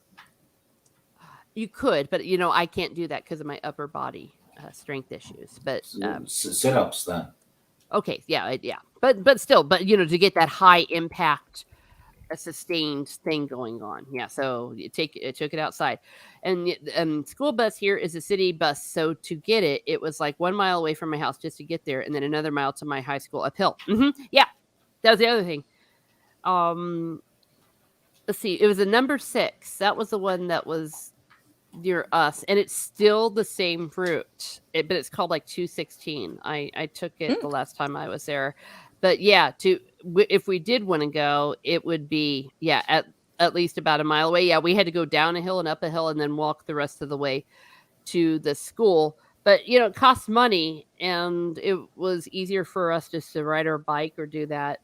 You could, but I can't do that because of my upper body strength issues. But sit-ups then. Okay, yeah, but still, to get that high impact, a sustained thing going on. Yeah, so it took it outside, and school bus here is a city bus. So to get it, it was like 1 mile away from my house just to get there, and then another mile to my high school uphill. Yeah, that was the other thing. Let's see, it was a number 6. That was the one that was near us, and it's still the same route, but it's called like 216. I took it the last time I was there, but yeah, if we did want to go, it would be at least about a mile away. Yeah, we had to go down a hill and up a hill and then walk the rest of the way to the school. But it costs money, and it was easier for us just to ride our bike or do that.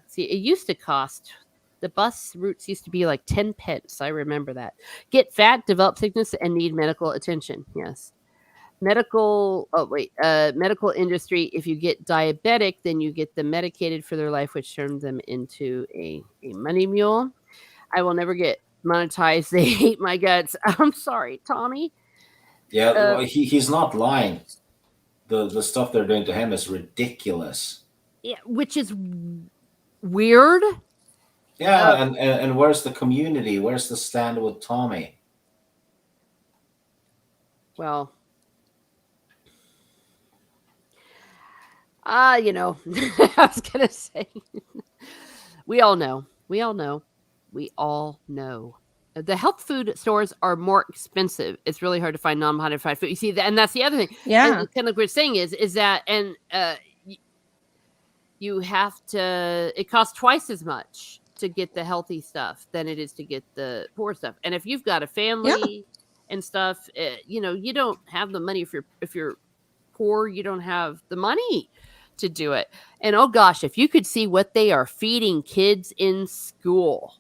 See, it used to cost. The bus routes used to be like 10 pence. I remember that. Get fat, develop sickness, and need medical attention. Yes. Medical industry. If you get diabetic, then you get them medicated for their life, which turns them into a money mule. I will never get monetized. They hate my guts. I'm sorry, Tommy. Yeah, he's not lying. The stuff they're doing to him is ridiculous. Yeah, which is weird. Yeah, and where's the community? Where's the stand with Tommy? Well, I was going to say, we all know. The health food stores are more expensive. It's really hard to find non-modified food. You see that, and that's the other thing. Yeah. And kind of what we're saying is that, and you have to, it costs twice as much to get the healthy stuff than it is to get the poor stuff. And if you've got a family and stuff, you don't have the money. If you're poor, you don't have the money to do it. And oh gosh, if you could see what they are feeding kids in school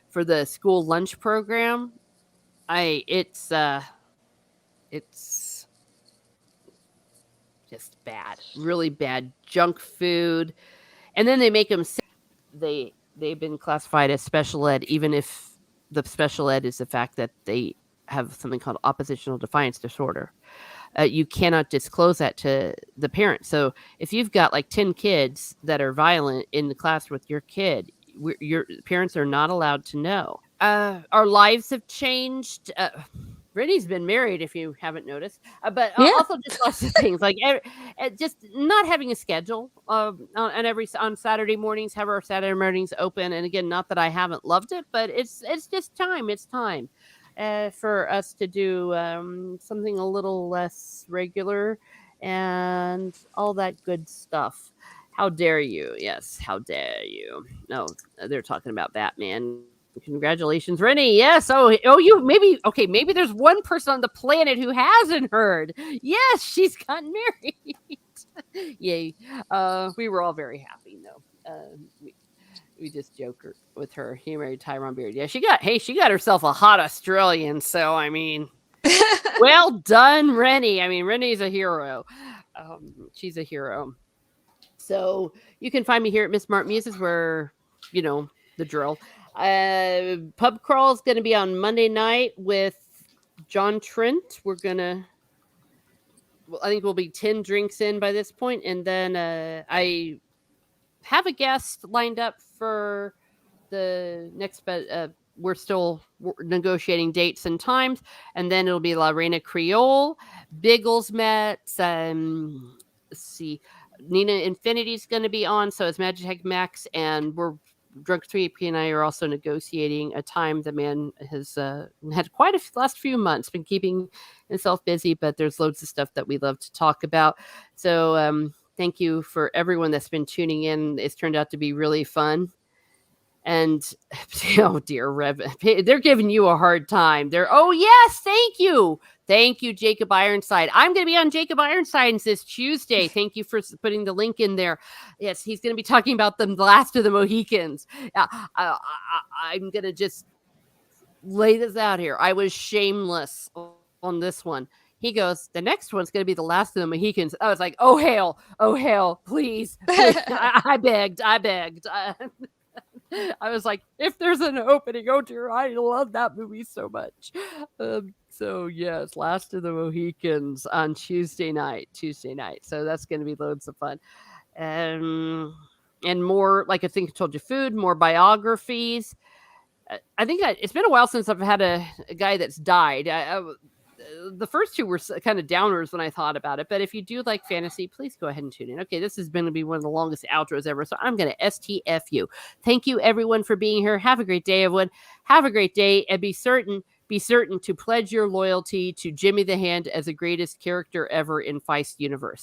for the school lunch program, it's just bad, really bad junk food. And then they make them sick. They've been classified as special ed, even if the special ed is the fact that they have something called oppositional defiance disorder. You cannot disclose that to the parents. So if you've got like 10 kids that are violent in the class with your kid, your parents are not allowed to know. Our lives have changed. Brittany's been married, if you haven't noticed, but also just lots of things like just not having a schedule on Saturday mornings. Have our Saturday mornings open, and again, not that I haven't loved it, but it's just time. It's time for us to do something a little less regular and all that good stuff. How dare you? Yes, how dare you? No, they're talking about Batman. Congratulations, Rennie. Yes. You maybe there's one person on the planet who hasn't heard. Yes, she's gotten married. Yay. We were all very happy though. We just joke with her. He married Tyrone Beard. Yeah, she got herself a hot Australian. So I mean, well done, Rennie. I mean, Rennie's a hero. She's a hero. So you can find me here at Miss Smart Muses, where the drill. Pub crawl is going to be on Monday night with John Trent. I think we'll be 10 drinks in by this point, and then I have a guest lined up for the next. We're still negotiating dates and times, and then it'll be La Reina Creole, Biggles Met. Let's see, Nina Infinity's going to be on, so it's Magic Max, and we're. Drunk 3AP and I are also negotiating a time. The man has had quite last few months, been keeping himself busy, but there's loads of stuff that we love to talk about. So thank you for everyone that's been tuning in. It's turned out to be really fun. And oh dear, Rev, they're giving you a hard time. Oh yes, thank you, Jacob Ironside. I'm going to be on Jacob Ironside's this Tuesday. Thank you for putting the link in there. Yes, he's going to be talking about the last of the Mohicans. I'm going to just lay this out here. I was shameless on this one. He goes, the next one's going to be the last of the Mohicans. I was like, oh hell, please. I begged. I was like, if there's an opening, oh dear, I love that movie so much. So yes, Last of the Mohicans on Tuesday night. So that's going to be loads of fun. And more, like I think I told you, food, more biographies. I think it's been a while since I've had a guy that's died. The first two were kind of downers when I thought about it, but if you do like fantasy, please go ahead and tune in. Okay, this is going to be one of the longest outros ever, so I'm going to STF you. Thank you, everyone, for being here. Have a great day, everyone. Have a great day, and be certain to pledge your loyalty to Jimmy the Hand as the greatest character ever in Feist universe.